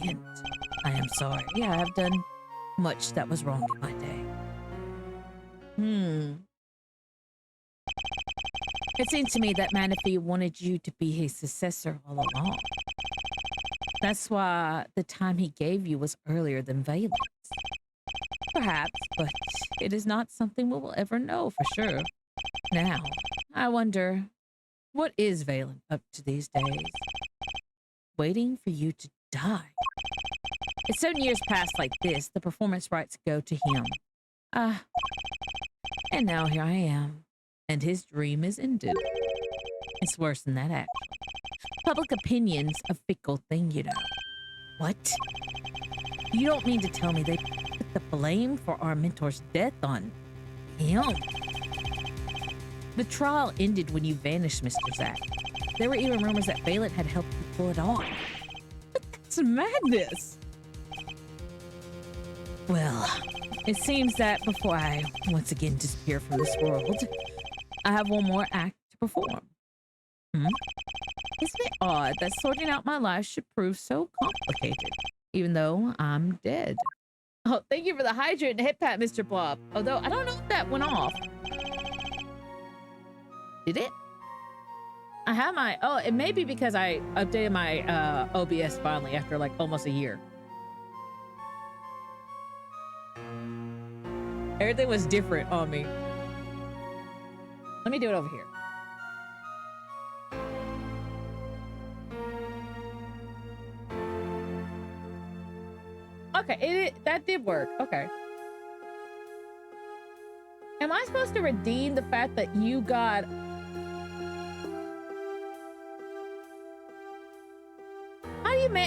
And I am sorry I have done much that was wrong in my day. It seems to me that Manaphy wanted you to be his successor all along. That's why the time he gave you was earlier than Valent's. Perhaps, but it is not something we will ever know for sure. Now, I wonder, what is Valent up to these days? Waiting for you to die. If 7 years pass like this, the performance rights go to him. And now here I am, and his dream is ended. It's worse than that, actually. Public opinion's a fickle thing, you know. What? You don't mean to tell me they put the blame for our mentor's death on him? The trial ended when you vanished, Mr. Zach. There were even rumors that Valent had helped you pull it off. But that's madness. Well, it seems that before I once again disappear from this world, I have one more act to perform. Isn't it odd that sorting out my life should prove so complicated, even though I'm dead? Oh, thank you for the hydrant and hip pat, Mr. Blob. Although, I don't know if that went off. Did it? I have my... Oh, it may be because I updated my OBS finally after like almost a year. Everything was different on me. Let me do it over here. Okay, that did work. Okay. Am I supposed to redeem the fact that you got...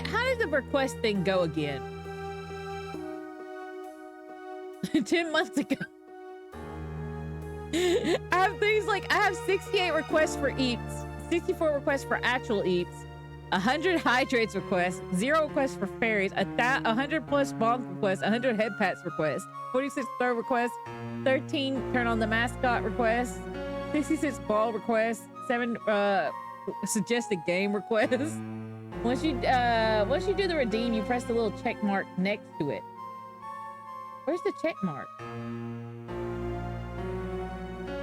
How did the request thing go again? 10 months ago. I have things like, I have 68 requests for EAPs, 64 requests for actual EAPs, 100 hydrates requests, 0 requests for fairies, 100 plus bonk requests, 100 head pats requests, 46 throw requests, 13 turn on the mascot requests, 66 ball requests, 7 suggested game requests. Once you do the redeem, you press the little check mark next to it. Where's the check mark?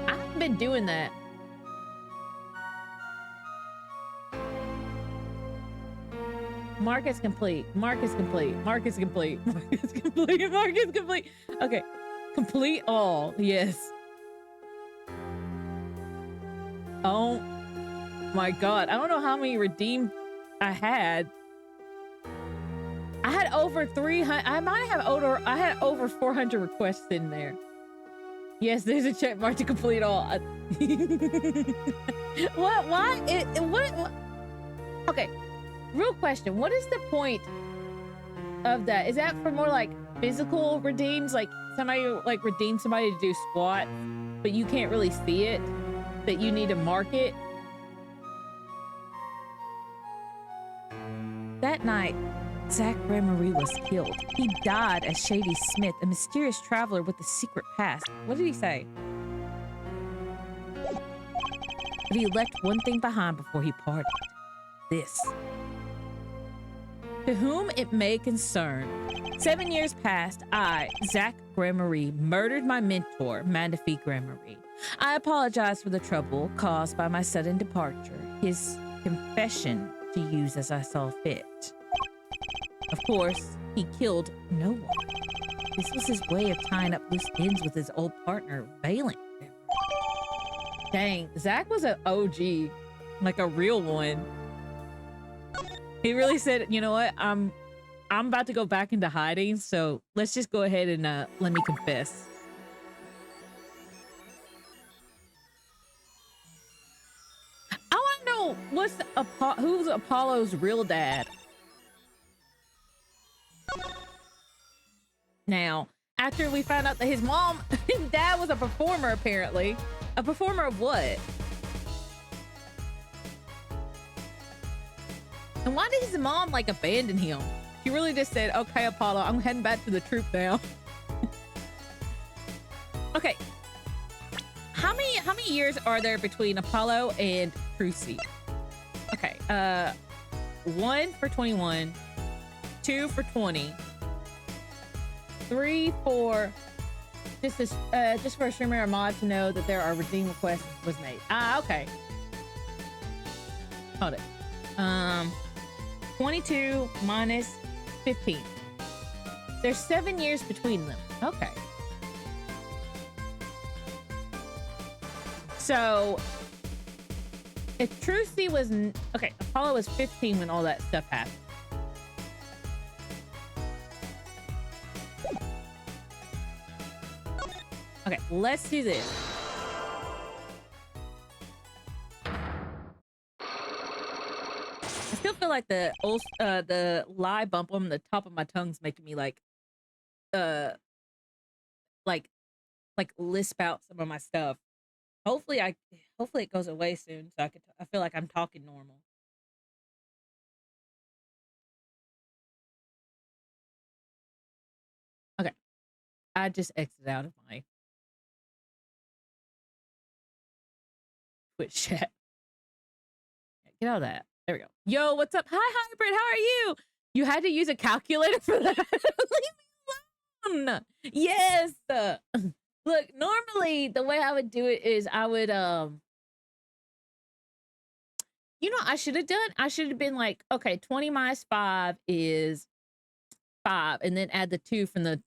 I haven't been doing that. Mark is complete. Mark is complete. Mark is complete. Mark is complete. Mark is complete. Okay. Complete all. Yes. Oh my God. I don't know how many redeemed I had. I had over 300. I had over 400 requests in there. Yes, there's a check mark to complete all. What? Why? What? Okay. Real question. What is the point of that? Is that for more like physical redeems? Like somebody like redeem somebody to do squats, but you can't really see it? That you need to mark it? That night, Zach Gremory was killed. He died as Shady Smith, a mysterious traveler with a secret past. What did he say? But he left one thing behind before he parted. This. To whom it may concern, 7 years past, I, Zach Gremory, murdered my mentor, Manaphy Gremory. I apologize for the trouble caused by my sudden departure. His confession to use as I saw fit. Of course, he killed no one. This was his way of tying up loose ends with his old partner, Valen. Dang, Zach was an OG, like a real one. He really said, you know what, I'm about to go back into hiding, so let's just go ahead and let me confess. I want to know who's Apollo's real dad. Now, after we found out that his mom and dad was a performer, apparently. A performer of what? And why did his mom like abandon him? She really just said, okay, Apollo, I'm heading back to the troop now. Okay. How many years are there between Apollo and Trucy? Okay, 1 for 21, 2 for 20, 3 for just for a streamer or mod to know that there are redeem requests was made. Ah, okay. Hold it. 22 minus 15. There's 7 years between them. Okay. So if Trucy was okay, Apollo was 15 when all that stuff happened. Okay, let's do this. I still feel like the lie bump on the top of my tongue's making me like lisp out some of my stuff. Hopefully it goes away soon, so I feel like I'm talking normal. Okay, I just exited out of my Twitch chat. Get out of that. There we go. Yo, what's up? Hi, Hybrid. How are you? You had to use a calculator for that. Leave me alone. Yes. Look, normally the way I would do it is I would, you know, I should have been like, okay, 20 minus 5 is 5, and then add the 2 from the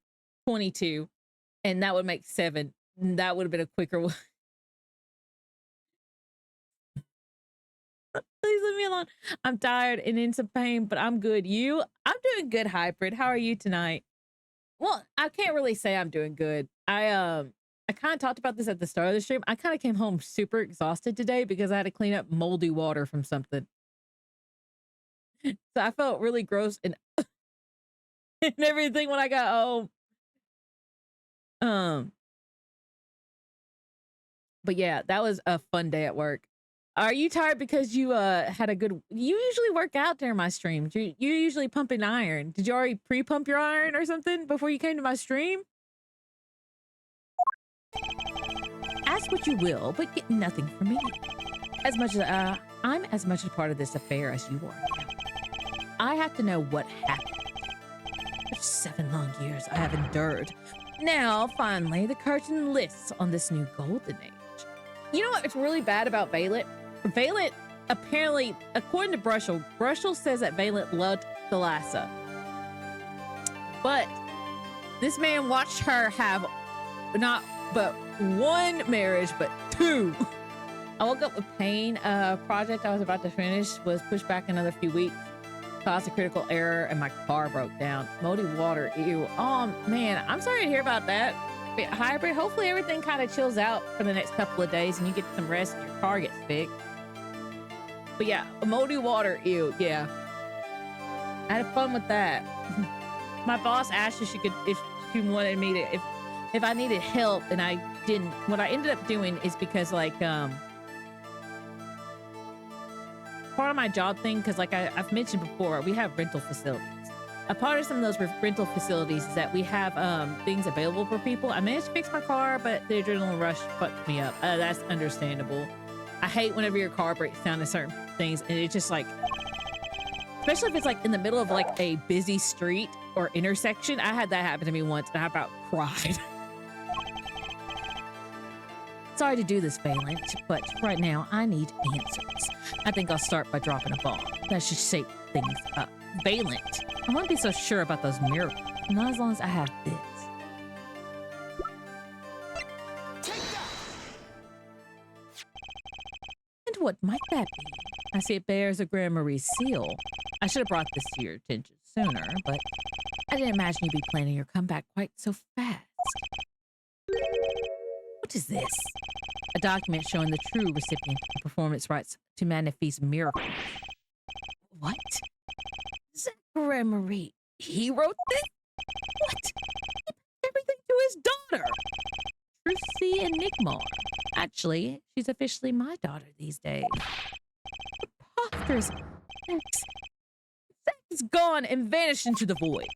22, and that would make 7. That would have been a quicker one. Please leave me alone. I'm tired and in some pain, but I'm good. You? I'm doing good, Hybrid. How are you tonight? Well, I can't really say I'm doing good. I kind of talked about this at the start of the stream. I kind of came home super exhausted today because I had to clean up moldy water from something. So I felt really gross and and everything when I got home. But yeah, that was a fun day at work. Are you tired because you had a good... You usually work out during my streams. You usually pumping iron. Did you already pre-pump your iron or something before you came to my stream? Ask what you will, but get nothing from me. As much as I'm as much a part of this affair as you are. I have to know what happened. For 7 long years I have endured. Now, finally, the curtain lifts on this new golden age. You know what's really bad about Valen? Valen, apparently, according to Brushel says that Valen loved Thalassa. But this man watched her have not but 1 marriage, but 2. I woke up with pain. Project I was about to finish was pushed back another few weeks. Caused a critical error and my car broke down. Moldy water, ew. Oh man, I'm sorry to hear about that. hybrid. Hopefully everything kind of chills out for the next couple of days and you get some rest and your car gets fixed. But yeah, moldy water, ew, yeah. I had fun with that. My boss asked if she wanted me to, if I needed help, and I didn't. What I ended up doing is because like, part of my job thing, because like I've mentioned before, we have rental facilities. A part of some of those rental facilities is that we have things available for people. I managed to fix my car, but the adrenaline rush fucked me up. That's understandable. I hate whenever your car breaks down to certain things, and it's just like, especially if it's like in the middle of like a busy street or intersection. I had that happen to me once, and I about cried. Sorry to do this, Valent, but right now I need answers. I think I'll start by dropping a bomb. That should shake things up. Valent. I won't be so sure about those miracles. Not as long as I have this. And what might that be? I see it bears a Grand Marie's seal. I should have brought this to your attention sooner, but I didn't imagine you'd be planning your comeback quite so fast. What is this? A document showing the true recipient of performance rights to Manaphy's miracle. What? Zach Grand Marie. He wrote this? What? He put everything to his daughter. Trucy Enigmar. Actually, she's officially my daughter these days. Preposterous. Zach is gone and vanished into the void.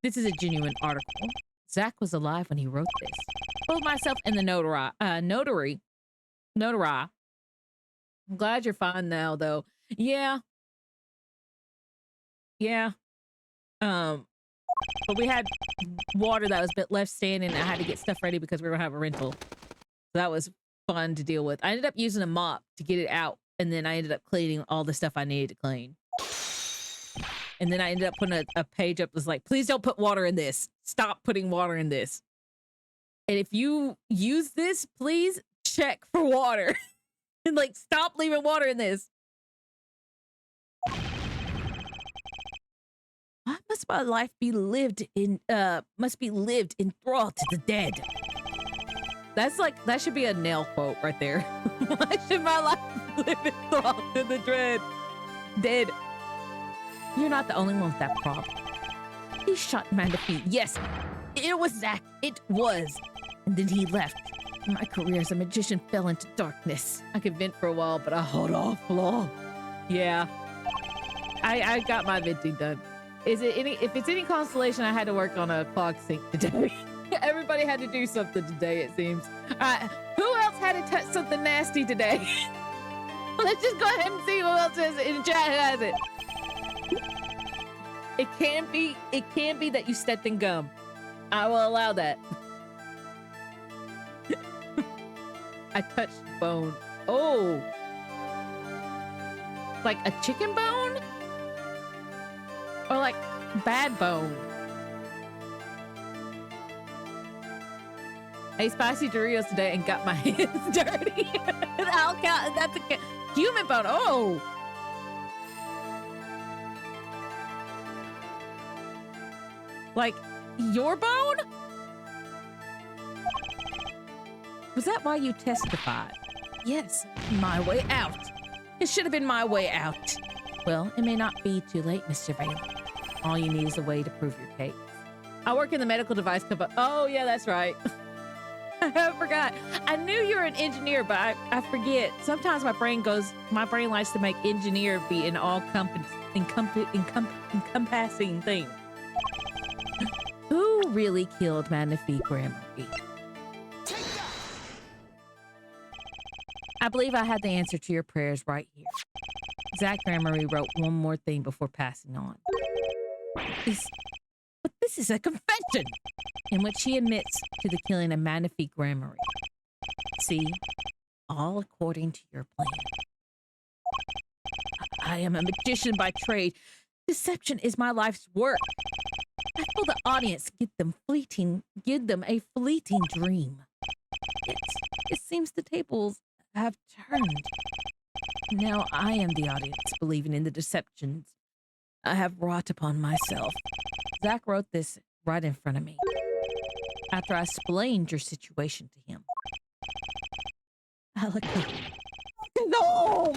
This is a genuine article. Zach was alive when he wrote this. Both myself and the notary. I'm glad you're fine now, though. Yeah. Yeah. But we had water that was left standing, and I had to get stuff ready because we were gonna have a rental. So that was fun to deal with. I ended up using a mop to get it out, and then I ended up cleaning all the stuff I needed to clean. And then I ended up putting a page up that was like, please don't put water in this. Stop putting water in this. And if you use this, please check for water. And like, stop leaving water in this. Why must my life be lived in enthralled to the dead? That's like, that should be a nail quote right there. Why should my life live enthralled to the dead? You're not the only one with that problem. He shot Manaphy. Yes, it was Zach. It was. And then he left. My career as a magician fell into darkness. I could vent for a while, but I hold off long. Yeah. I got my venting done. If it's any consolation, I had to work on a clog sink today. Everybody had to do something today, it seems. Who else had to touch something nasty today? Let's just go ahead and see who else in the chat has it. It can be that you stepped in gum. I will allow that. I touched bone. Oh. Like a chicken bone? Or like bad bone? I ate spicy Doritos today and got my hands dirty. I'll count. That's a human bone. Oh. Like your bone? Was that why you testified? Yes, my way out. It should have been my way out. Well, it may not be too late, Mr. Vale. All you need is a way to prove your case. I work in the medical device company. Oh, yeah, that's right. I forgot. I knew you were an engineer, but I forget. Sometimes my brain likes to make engineer be an encompassing thing. Who really killed Manaphy Grand Marie? I believe I had the answer to your prayers right here. Zach Grand Marie wrote one more thing before passing on. But this is a confession in which he admits to the killing of Manaphy Grand Marie. See, all according to your plan. I am a magician by trade. Deception is my life's work. I told the audience give them a fleeting dream. Yet, it seems the tables have turned. Now I am the audience believing in the deceptions I have wrought upon myself. Zach wrote this right in front of me. after I explained your situation to him. Alec, No!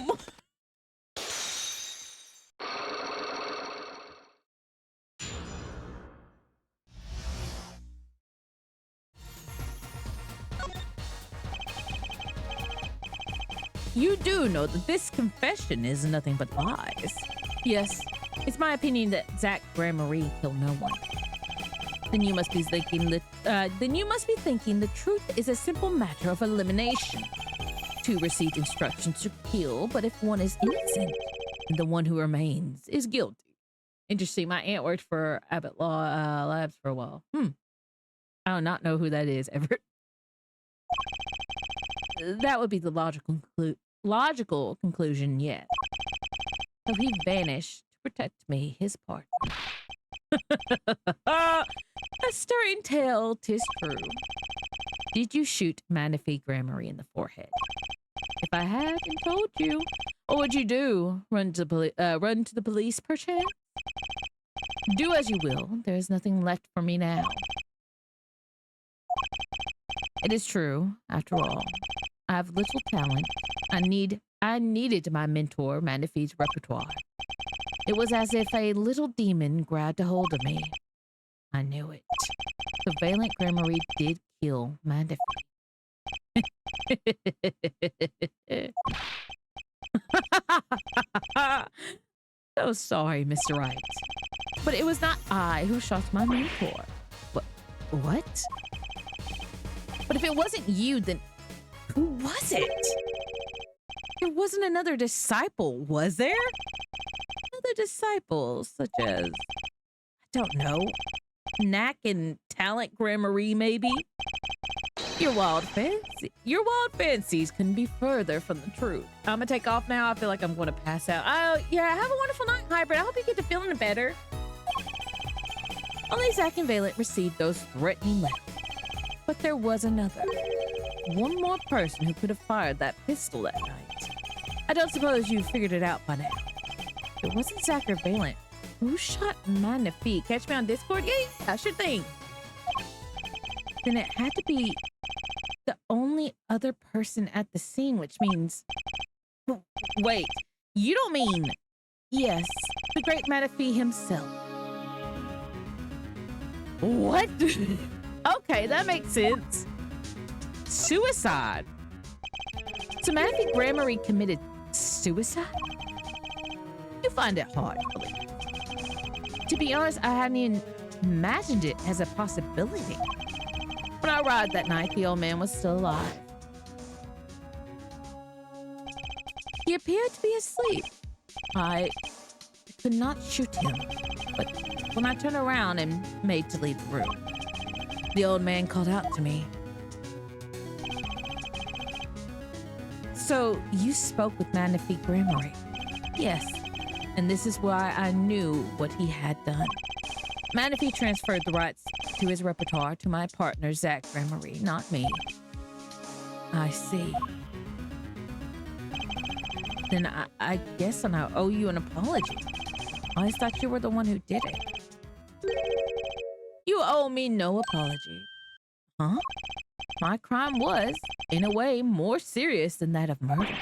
you do know that this confession is nothing but lies. Yes, it's my opinion that Zach Grandmarie killed no one. Then you must be thinking the truth is a simple matter of elimination. Two received instructions to kill, but if one is innocent, the one who remains is guilty. Interesting. My aunt worked for Abbott Law Labs for a while. I do not know who that is, Everett. That would be the logical conclusion yet. So he vanished to protect me, his partner. A stirring tale, 'tis true. Did you shoot Manaphy Grandmarie in the forehead? If I hadn't told you, what would you do? Run to the police, perchance? Do as you will. There is nothing left for me now. It is true, after all. I have little talent. I needed my mentor, Manaphy's repertoire. It was as if a little demon grabbed a hold of me. I knew it. The Valiant Grandmarie did kill Manaphy. So sorry, Mr. Wright. But it was not I who shot my mentor. What? But if it wasn't you, then who was it? There wasn't another disciple, was there? Other disciples, such as, I don't know, Knack and Talent Grandmarie, maybe? Your wild fancies couldn't be further from the truth. I'm gonna take off now. I feel like I'm gonna pass out. Oh, yeah, have a wonderful night, Hybrid. I hope you get to feeling better. Only Zach and Valiant received those threatening letters. But there was another. One more person who could have fired that pistol that night. I don't suppose you figured it out by now. It wasn't Zach or Valiant. Who shot Manaphy? Catch me on Discord? Yeah, sure thing. Then it had to be the only other person at the scene, which means... Wait, you don't mean... Yes, the great Manaphy himself. What? Okay, that makes sense. Suicide. So Manaphy Grandmarie committed suicide? You find it hard to believe. To be honest, I hadn't even imagined it as a possibility. When I arrived that night, the old man was still alive. He appeared to be asleep. I could not shoot him, but when I turned around and made to leave the room, the old man called out to me. So you spoke with Manaphy Grandmarie? Yes, and this is why I knew what he had done. Manaphy transferred the rights to his repertoire to my partner, Zach Grandmarie, not me. I see. Then I guess I owe you an apology. I always thought you were the one who did it. You owe me no apology. Huh? My crime was, in a way, more serious than that of murder.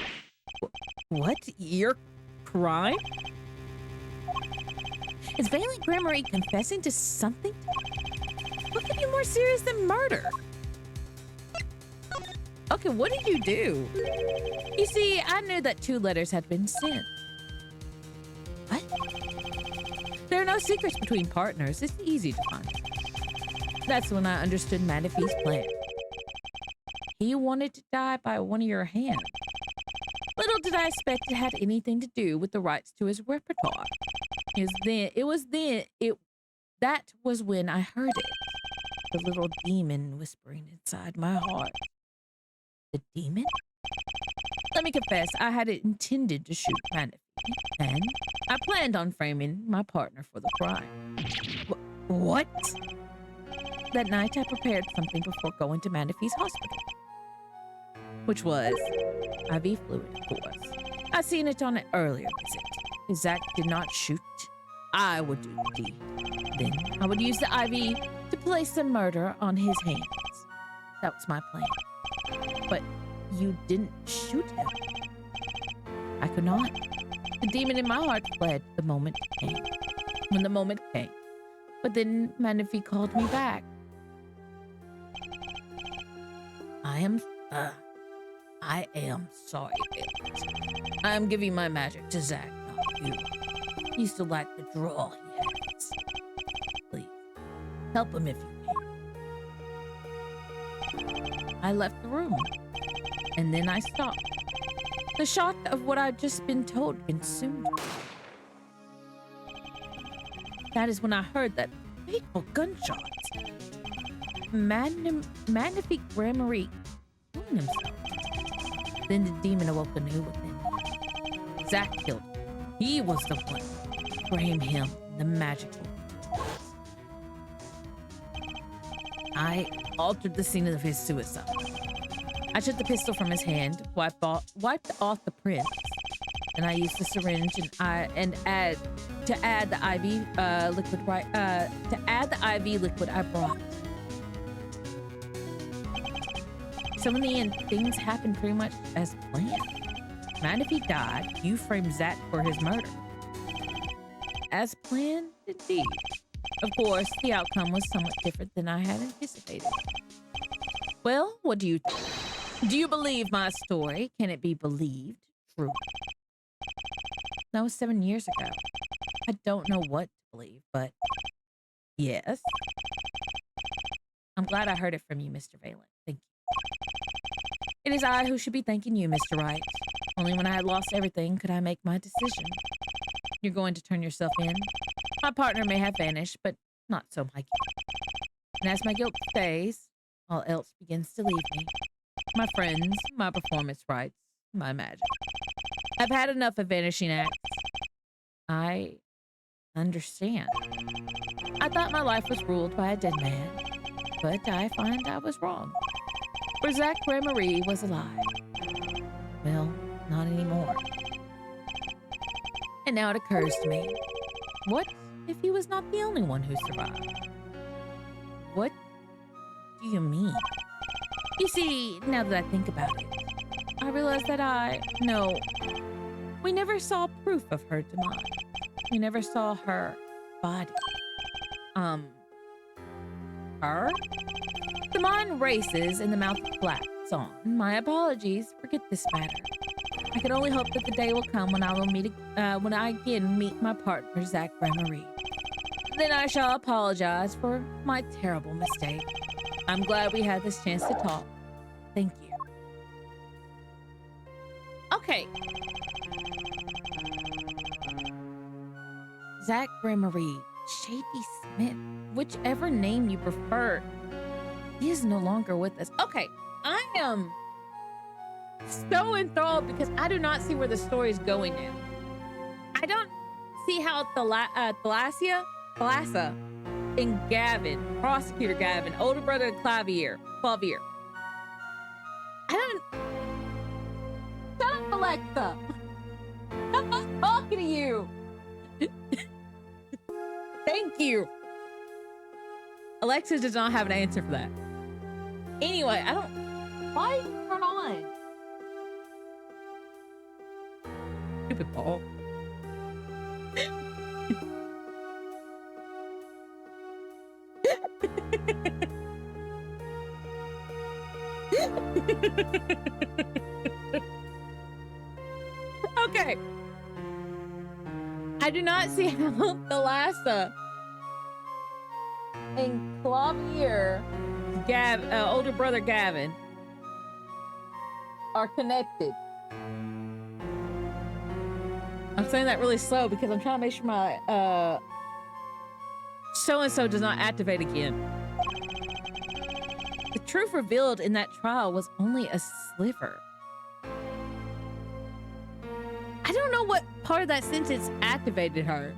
What? Your crime? Is Valiant Grandmarie confessing to something? What could be more serious than murder? Okay, what did you do? You see, I knew that 2 letters had been sent. What? There are no secrets between partners. It's easy to find. That's when I understood Manaphy's plan. He wanted to die by one of your hands. Little did I expect it had anything to do with the rights to his repertoire. That was when I heard it. The little demon whispering inside my heart. The demon? Let me confess, I had intended to shoot Manaphy, and I planned on framing my partner for the crime. What? That night I prepared something before going to Manaphy's hospital. Which was IV fluid, of course. I seen it on an earlier visit. If Zach did not shoot, I would do the deed. Then I would use the IV to to place the murder on his hands. That was my plan. But you didn't shoot him. I could not. The demon in my heart fled the moment it came. When the moment came. But then Manaphy called me back. I am sorry, Valiant. I am giving my magic to Zack, not you. He still lacks the draw he has. Please, help him if you can. I left the room, and then I stopped. The shock of what I'd just been told consumed me. That is when I heard that fateful gunshot. Magnifique Gramarye killing himself. Then the demon awoke anew within me. Zack killed him. He was the one to frame him in the magical. I altered the scene of his suicide. I took the pistol from his hand, wiped off the prints, and I used the syringe and add the IV liquid I brought. So in the end, things happened pretty much as planned. Manaphy died. You framed Zack for his murder. As planned, indeed. Of course, the outcome was somewhat different than I had anticipated. Well, what do you think? Do you believe my story? Can it be believed? True. That was 7 years ago. I don't know what to believe, but yes. I'm glad I heard it from you, Mr. Valiant. Thank you. It is I who should be thanking you, Mr. Wright. Only when I had lost everything could I make my decision. You're going to turn yourself in. My partner may have vanished, but not so my guilt. And as my guilt stays, all else begins to leave me. My friends, my performance rights, my magic. I've had enough of vanishing acts. I understand. I thought my life was ruled by a dead man, but I find I was wrong. For Zack Gramarye was alive. Well, not anymore. And now it occurs to me, what if he was not the only one who survived? What do you mean? You see, now that I think about it, I realize that we never saw proof of her demise. We never saw her body. Her? The mind races and the mouth flaps on. My apologies. Forget this matter. I can only hope that the day will come when I again meet my partner, Zack Gramarye. Then I shall apologize for my terrible mistake. I'm glad we had this chance to talk. Thank you. Okay. Zack Gramarye, Shady Smith, whichever name you prefer. He is no longer with us. Okay, I am so enthralled because I do not see where the story is going now. I don't see how Thalassa and Gavin, Prosecutor Gavin, older brother of Clavier. I don't. Shut up, Alexa. I'm not talking to you. Thank you. Alexa does not have an answer for that. Anyway, I don't. Why did you turn on? Stupid ball. Okay. I do not see how Thalassa and Clavier, older brother Gavin, are connected. I'm saying that really slow because I'm trying to make sure my so-and-so does not activate again. The truth revealed in that trial was only a sliver. I don't know what part of that sentence activated her.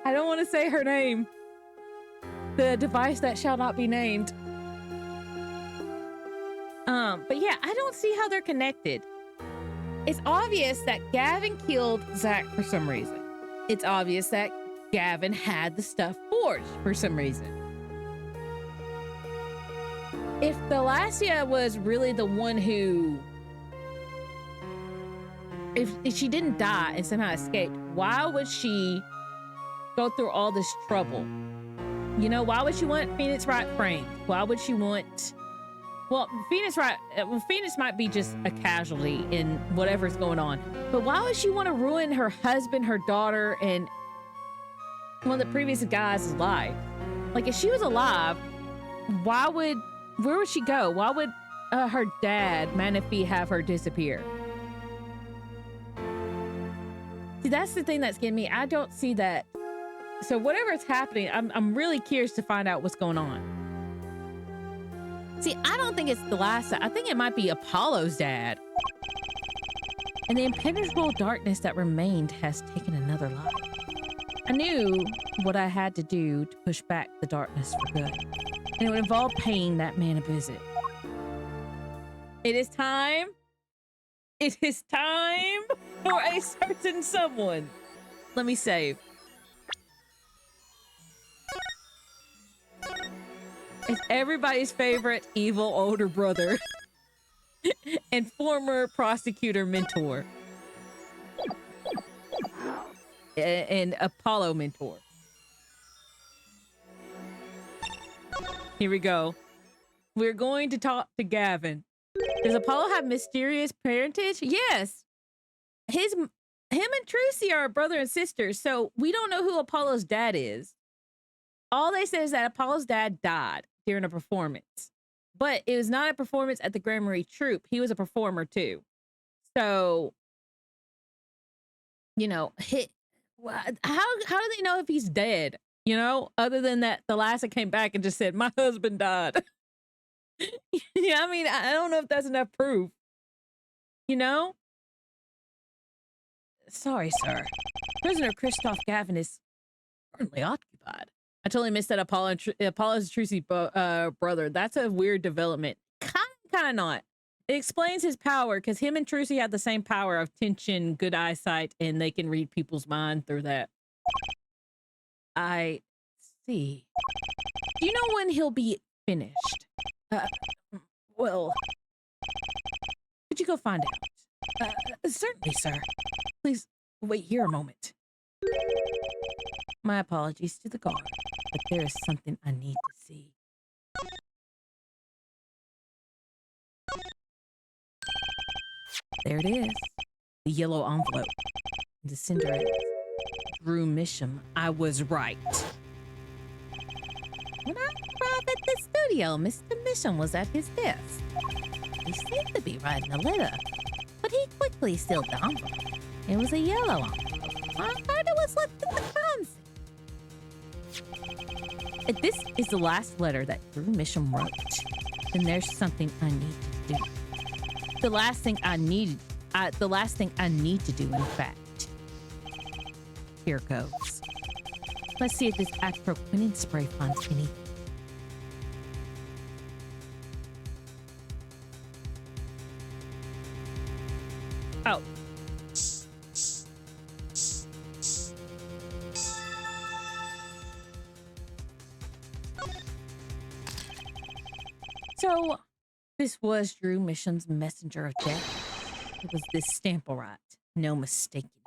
I don't want to say her name. The device that shall not be named. But yeah, I don't see how they're connected. It's obvious that Gavin killed Zack for some reason. It's obvious that Gavin had the stuff forged for some reason. If Thalassia was really the one who, if she didn't die and somehow escaped, why would she go through all this trouble? You know, why would she want Phoenix Wright framed? Why would she want, well, Phoenix might be just a casualty in whatever's going on, but why would she want to ruin her husband, her daughter, and one of the previous guys' life? Like, if she was alive, where would she go? Why would her dad, Manaphy, have her disappear? See, that's the thing that's getting me. I don't see that. So whatever is happening, I'm really curious to find out what's going on. See, I don't think it's Thalassia. I think it might be Apollo's dad. And the impenetrable darkness that remained has taken another life. I knew what I had to do to push back the darkness for good. And it would involve paying that man a visit. It is time. It is time for a certain someone. Let me save. It's everybody's favorite evil older brother and former prosecutor mentor and Apollo mentor. Here we go. We're going to talk to Gavin. Does Apollo have mysterious parentage? Yes. Him and Trucy are brother and sister, so we don't know who Apollo's dad is. All they said is that Apollo's dad died during a performance, but it was not a performance at the Grand Marie Troupe. He was a performer too. So, you know, how do they know if he's dead? You know, other than that, the last that came back and just said, my husband died. Yeah, I mean, I don't know if that's enough proof. You know? Sorry, sir. Prisoner Christoph Gavin is currently occupied. I totally missed that Apollo's Trucy brother. That's a weird development. Kind of not. It explains his power because him and Trucy have the same power of tension, good eyesight, and they can read people's mind through that. I see. Do you know when he'll be finished? Well, could you go find out? Certainly, sir. Please wait here a moment. My apologies to the guard, but there is something I need to see. There it is. The yellow envelope. The sender is Drew Misham. I was right. When I arrived at the studio, Mr. Misham was at his desk. He seemed to be writing a letter, but he quickly sealed the envelope. It was a yellow envelope. I heard it was left in the crime scene. If this is the last letter that Drew Misham wrote, then there's something I need to do. The last thing I need to do, in fact. Here goes. Let's see if this atroquinin spray finds anything. Oh. So, this was Drew Misham's messenger of death. It was this stamp, all right. No mistaking it.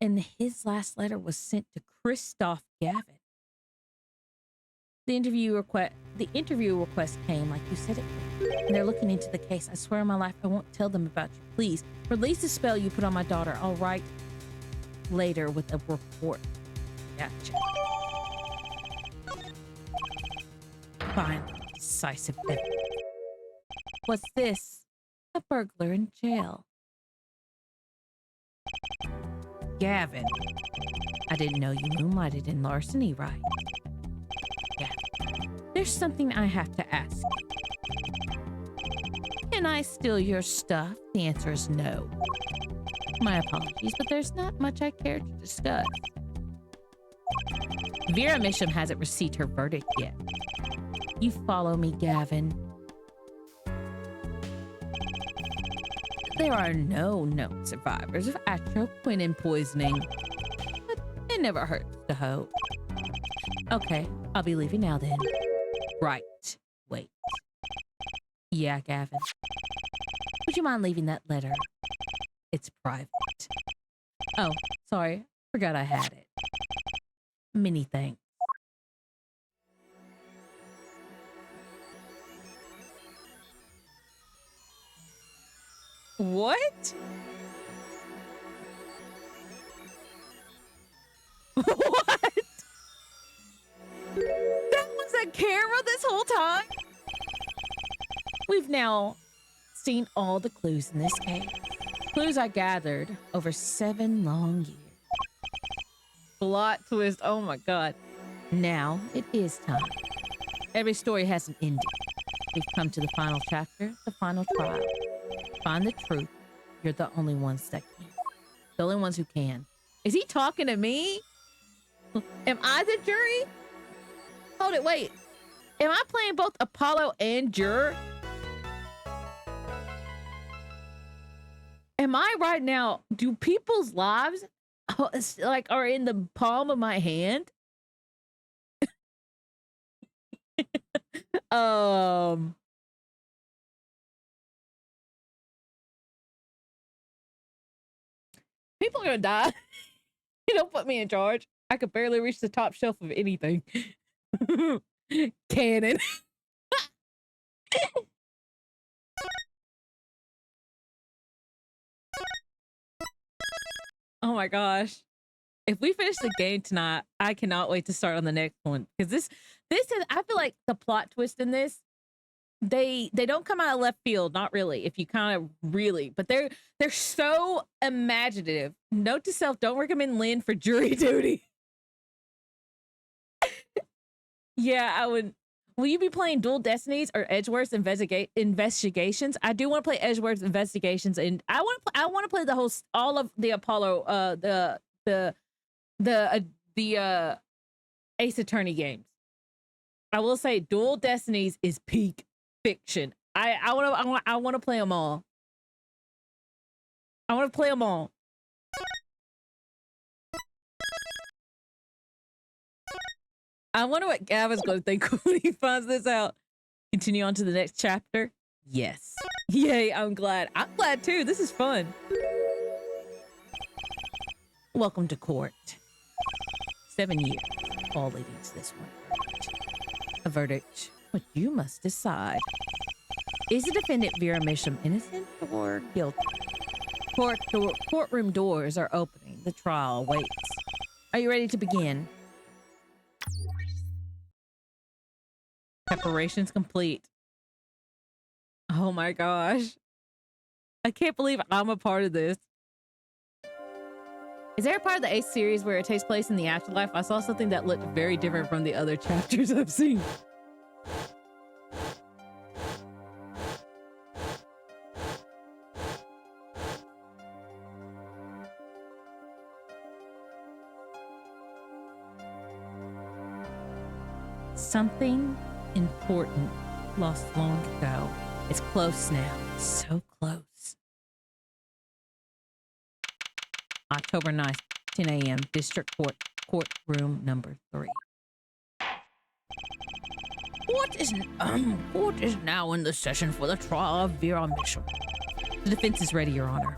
And his last letter was sent to Christoph Gavin. The interview request came like you said it would. And they're looking into the case. I swear on my life, I won't tell them about you. Please, release the spell you put on my daughter. I'll write later with a report. Gotcha. Finally, decisive evidence. What's this? A burglar in jail. Gavin, I didn't know you moonlighted in larceny, right? Gavin, there's something I have to ask you. Can I steal your stuff? The answer is no. My apologies, but there's not much I care to discuss. Vera Misham hasn't received her verdict yet. You follow me, Gavin. There are no known survivors of atroquinin poisoning. But It never hurts to hope. Okay, I'll be leaving now then. Right. Wait. Yeah, Gavin. Would you mind leaving that letter? It's private. Oh, sorry. Forgot I had it. Many thanks. What? What? That was a camera this whole time? We've now seen all the clues in this case. Clues I gathered over 7 long years. Plot twist. Oh my god. Now it is time. Every story has an ending. We've come to the final chapter, the final trial. Find the truth. You're the only ones that can. The only ones who can. Is he talking to me? Am I the jury? Hold it, wait. Am I playing both Apollo and juror? Am I right now? Do people's lives like are in the palm of my hand? People are gonna die. You don't put me in charge. I could barely reach the top shelf of anything. Cannon. Oh my gosh. If we finish the game tonight, I cannot wait to start on the next one. Because this is, I feel like the plot twist in this, they don't come out of left field, not really, if you kind of really, but they're so imaginative. Note to self, don't recommend Lynn for jury duty. Yeah, I would. Will you be playing Dual Destinies or Edgeworth's Investigations? I do want to play Edgeworth's Investigations, and I want to play the whole all of the Apollo the Ace Attorney games. I will say Dual Destinies is peak fiction. I want to play them all. I want to play them all. I wonder what Gavin's going to think when he finds this out. Continue on to the next chapter. Yes. Yay, I'm glad. I'm glad too. This is fun. Welcome to court. 7 years, all leading to this one verdict. A verdict which you must decide. Is the defendant Vera Misham innocent or guilty? Courtroom doors are opening. The trial waits. Are you ready to begin? Preparations complete. Oh my gosh. I can't believe I'm a part of this. Is there a part of the Ace series where it takes place in the afterlife? I saw something that looked very different from the other chapters I've seen. Something important lost long ago. It's close now. So close. October 9th, 10 a.m. District Court, courtroom number 3. Court is now in the session for the trial of Vera Mitchell. The defense is ready, Your Honor.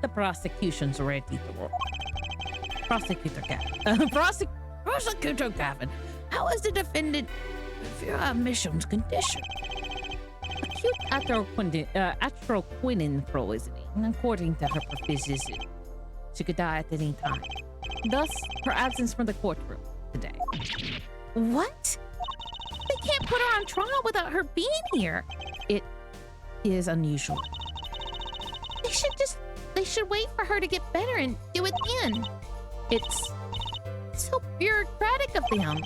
The prosecution's ready. Prosecutor Gavin. Prosecutor Gavin, how is the defendant Vera Mitchell's condition? Acute atroquinin poisoning, according to her physician. She could die at any time. Thus, her absence from the courtroom today. What? They can't put her on trial without her being here. It is unusual. They should wait for her to get better and do it then. It's so bureaucratic of them.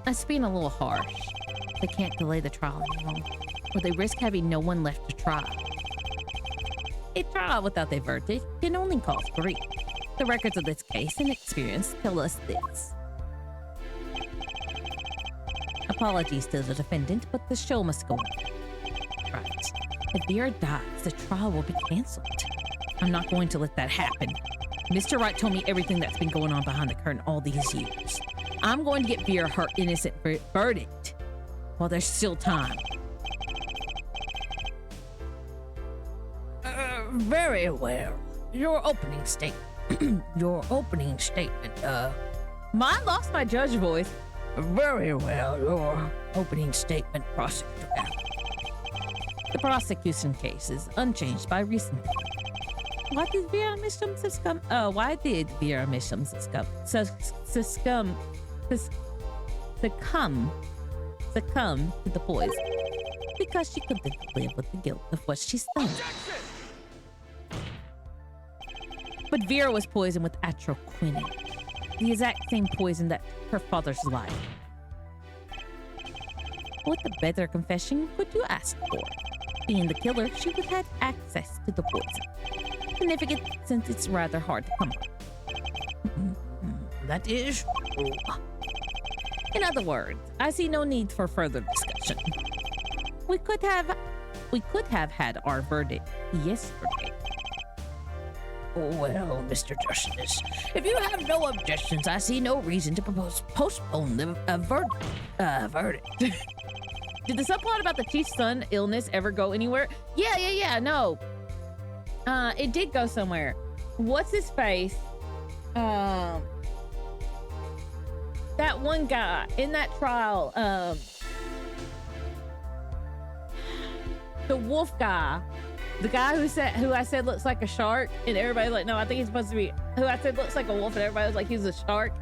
That's being a little harsh. They can't delay the trial any longer, or they risk having no one left to try. A trial without a verdict can only cause grief. The records of this case and experience tell us this. Apologies to the defendant, but the show must go on. Right. If Vera dies, the trial will be canceled. I'm not going to let that happen. Mr. Wright told me everything that's been going on behind the curtain all these years. I'm going to get Vera her innocent verdict while there's still time. Very well. Your opening statement. Mine lost my judge voice. Very well. Your opening statement, prosecutor. The prosecution case is unchanged by recent. Why did Vera Misham succumb? Why did Vera Misham succumb to the poison? Because she couldn't live with the guilt of what she's done. But Vera was poisoned with atroquinine, the exact same poison that her father's life. What a better confession could you ask for? Being the killer, she would have access to the poison. Significant since it's rather hard to come by. That is true. In other words, I see no need for further discussion. We could have had our verdict yesterday. Well, Mr. Justice, if you have no objections, I see no reason to postpone the verdict. Did the subplot about the chief's son illness ever go anywhere? Yeah, no. It did go somewhere. What's his face? That one guy in that trial, the wolf guy, the guy who I said looks like a shark, and everybody's like, no, I think he's supposed to be, who I said looks like a wolf, and everybody was like, he's a shark.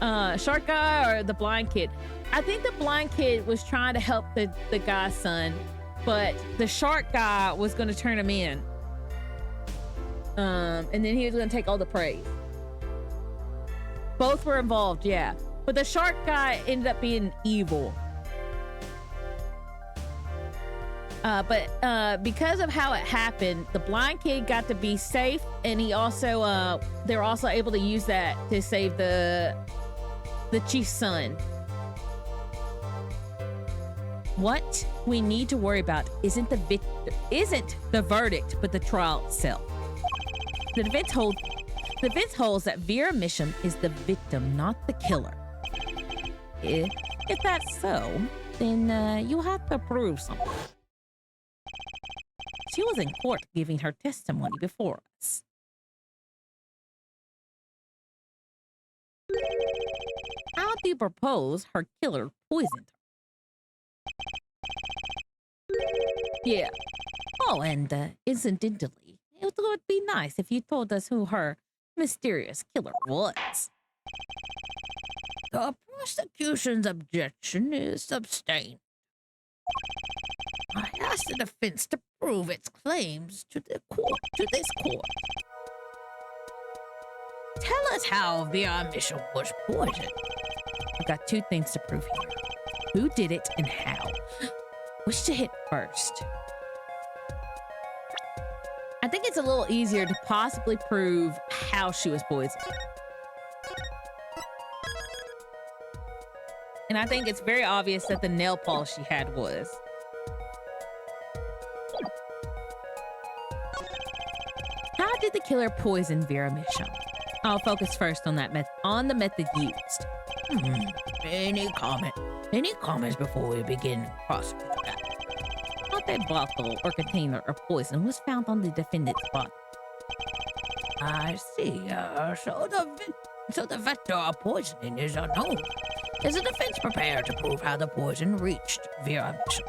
Shark guy or the blind kid? I think the blind kid was trying to help the guy's son, but the shark guy was going to turn him in. And then he was going to take all the praise. Both were involved, yeah. But the shark guy ended up being evil. But because of how it happened, the blind kid got to be safe, and he also they were also able to use that to save the chief's son. What we need to worry about isn't the verdict, but the trial itself. The defense holds that Vera Misham is the victim, not the killer. If that's so, then you have to prove something. She was in court giving her testimony before us. How do you propose her killer poisoned her? Yeah. Oh, and incidentally, it would be nice if you told us who her mysterious killer was. The prosecution's objection is sustained. I ask the defense to prove its claims to this court. Tell us how Vera Misham was poisoned. I've got two things to prove here. Who did it and how? Which to hit first? I think it's a little easier to possibly prove how she was poisoned. And I think it's very obvious that the nail polish she had was. How did the killer poison Vera Misham? I'll focus first on the method used. Any comments before we begin, prosecutor? Not a bottle or container of poison was found on the defendant's body. I see. So the vector of poisoning is unknown. Is the defense prepared to prove how the poison reached Vera Misham?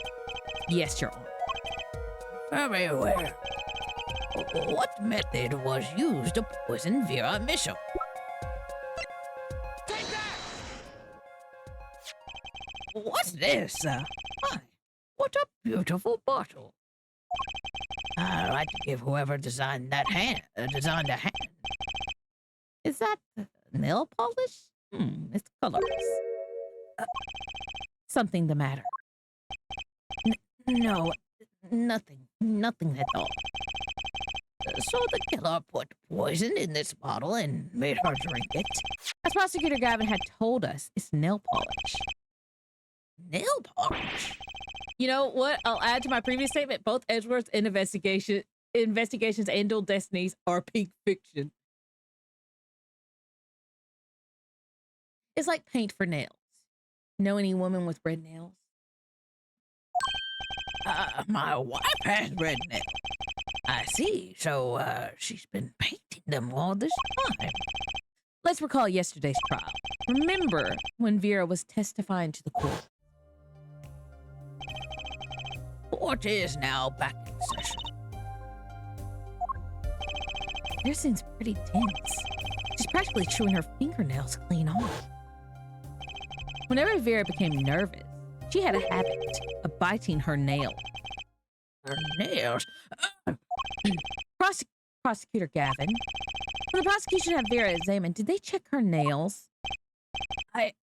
Yes, Your Honor. Very well. What method was used to poison Vera Misham? What's this? My, what a beautiful bottle. I'd like to give whoever designed a hand. Is that nail polish? It's colorless. Something the matter? No, nothing at all. So the killer put poison in this bottle and made her drink it. As Prosecutor Gavin had told us, it's nail polish. Nail polish? You know what? I'll add to my previous statement, both Edgeworth's and investigations and Dual Destinies are peak fiction. It's like paint for nails. Know any woman with red nails? My wife has red nails. I see. So, she's been painting them all this time. Let's recall yesterday's trial. Remember when Vera was testifying to the court? Court is now back in session. Vera seems pretty tense. She's practically chewing her fingernails clean off. Whenever Vera became nervous, she had a habit of biting her nail. Her nails? Prosecutor Gavin, when the prosecution had Vera examined, did they check her nails? Bailiff,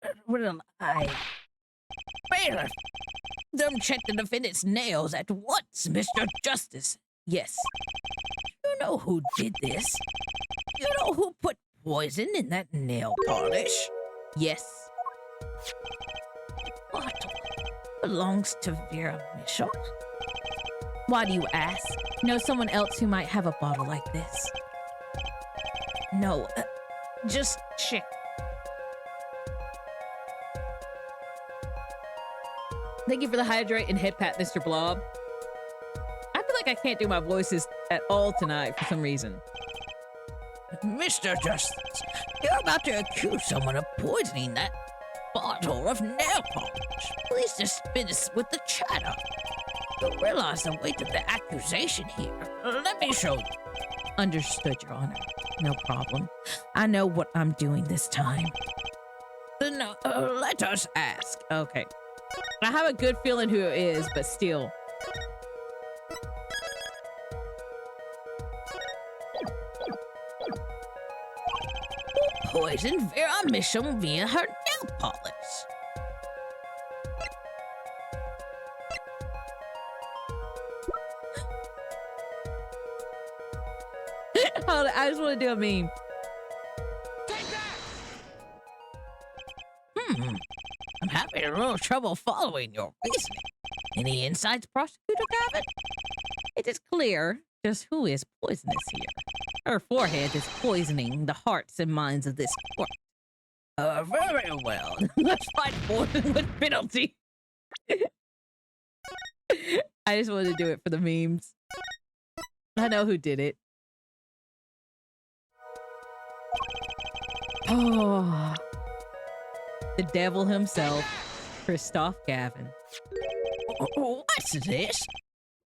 them check the defendant's nails at once, Mr. Justice. Yes. You know who did this? You know who put poison in that nail polish? Yes. What belongs to Vera Mitchell? Why do you ask? Know someone else who might have a bottle like this? No, just check. Thank you for the hydrate and head pat, Mr. Blob. I feel like I can't do my voices at all tonight for some reason. Mr. Justice, you're about to accuse someone of poisoning that bottle of nail polish. Please dispense with the chatter. You realize the weight of the accusation here. Let me show you. Understood, Your Honor. No problem. I know what I'm doing this time. Then let us ask. Okay. I have a good feeling who it is, but still. Who poisoned Vera Mitchell via her nail polish? Hold on, I just want to do a meme. I'm having a little trouble following your reasoning. Any insights, Prosecutor Gavin? It is clear just who is poisonous here. Her forehead is poisoning the hearts and minds of this court. Very well. Let's fight poison with penalty. I just wanted to do it for the memes. I know who did it. Oh, the devil himself, Christoph Gavin. What's this?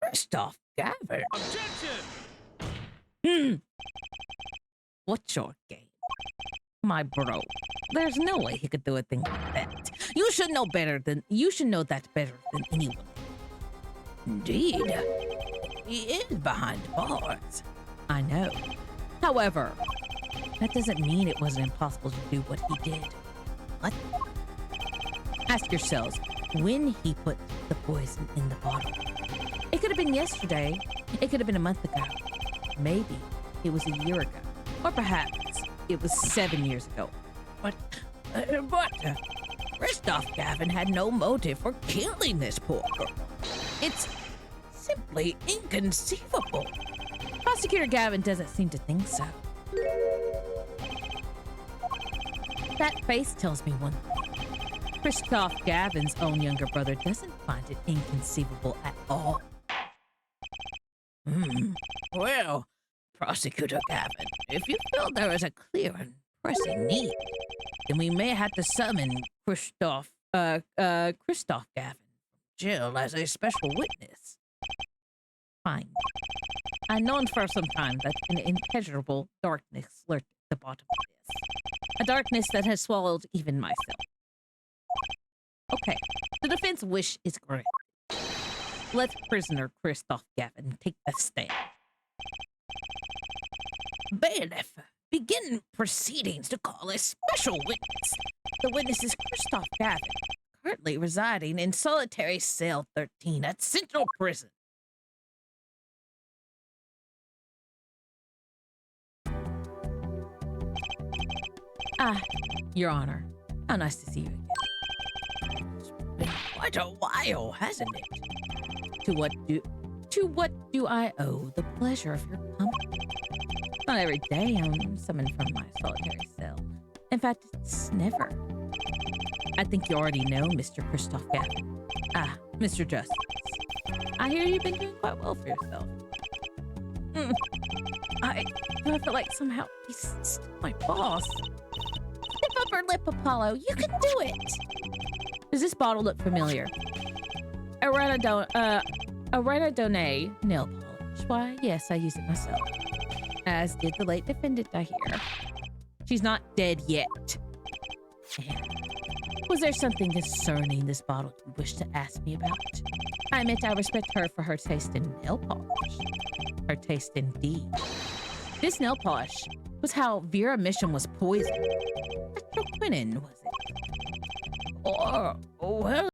Christoph Gavin. What's your game? My bro. There's no way he could do a thing like that. You should know that better than anyone. Indeed. He is behind bars. I know. However, that doesn't mean it wasn't impossible to do what he did. What? Ask yourselves when he put the poison in the bottle. It could have been yesterday. It could have been a month ago. Maybe it was a year ago. Or perhaps it was 7 years ago. But Christoph Gavin had no motive for killing this poor girl. It's simply inconceivable. Prosecutor Gavin doesn't seem to think so. That face tells me one thing. Christoph Gavin's own younger brother doesn't find it inconceivable at all. Well, Prosecutor Gavin, if you feel there is a clear and pressing need, then we may have to summon Christoph Gavin from jail as a special witness. Fine. I known for some time that an impenetrable darkness lurked at the bottom of this. A darkness that has swallowed even myself. Okay, the defense wish is granted. Let prisoner Christoph Gavin take the stand. Bailiff, begin proceedings to call a special witness. The witness is Christoph Gavin, currently residing in solitary cell 13 at Central Prison. Ah, Your Honor, how nice to see you again. It's been quite a while, hasn't it? To what do I owe the pleasure of your company? Not every day I'm summoned from my solitary cell. In fact, it's never. I think you already know, Mr. Christoph Gavin. Ah, Mr. Justice. I hear you've been doing quite well for yourself. I feel like somehow he's still my boss. Tip up her lip, Apollo. You can do it. Does this bottle look familiar? Arenadone nail polish. Why, yes, I use it myself. As did the late defendant, I hear. She's not dead yet. And was there something concerning this bottle you wish to ask me about? I admit I respect her for her taste in nail polish. Her taste indeed. This nail polish was how Vera Mission was poisoned. Quinine, was it? Well,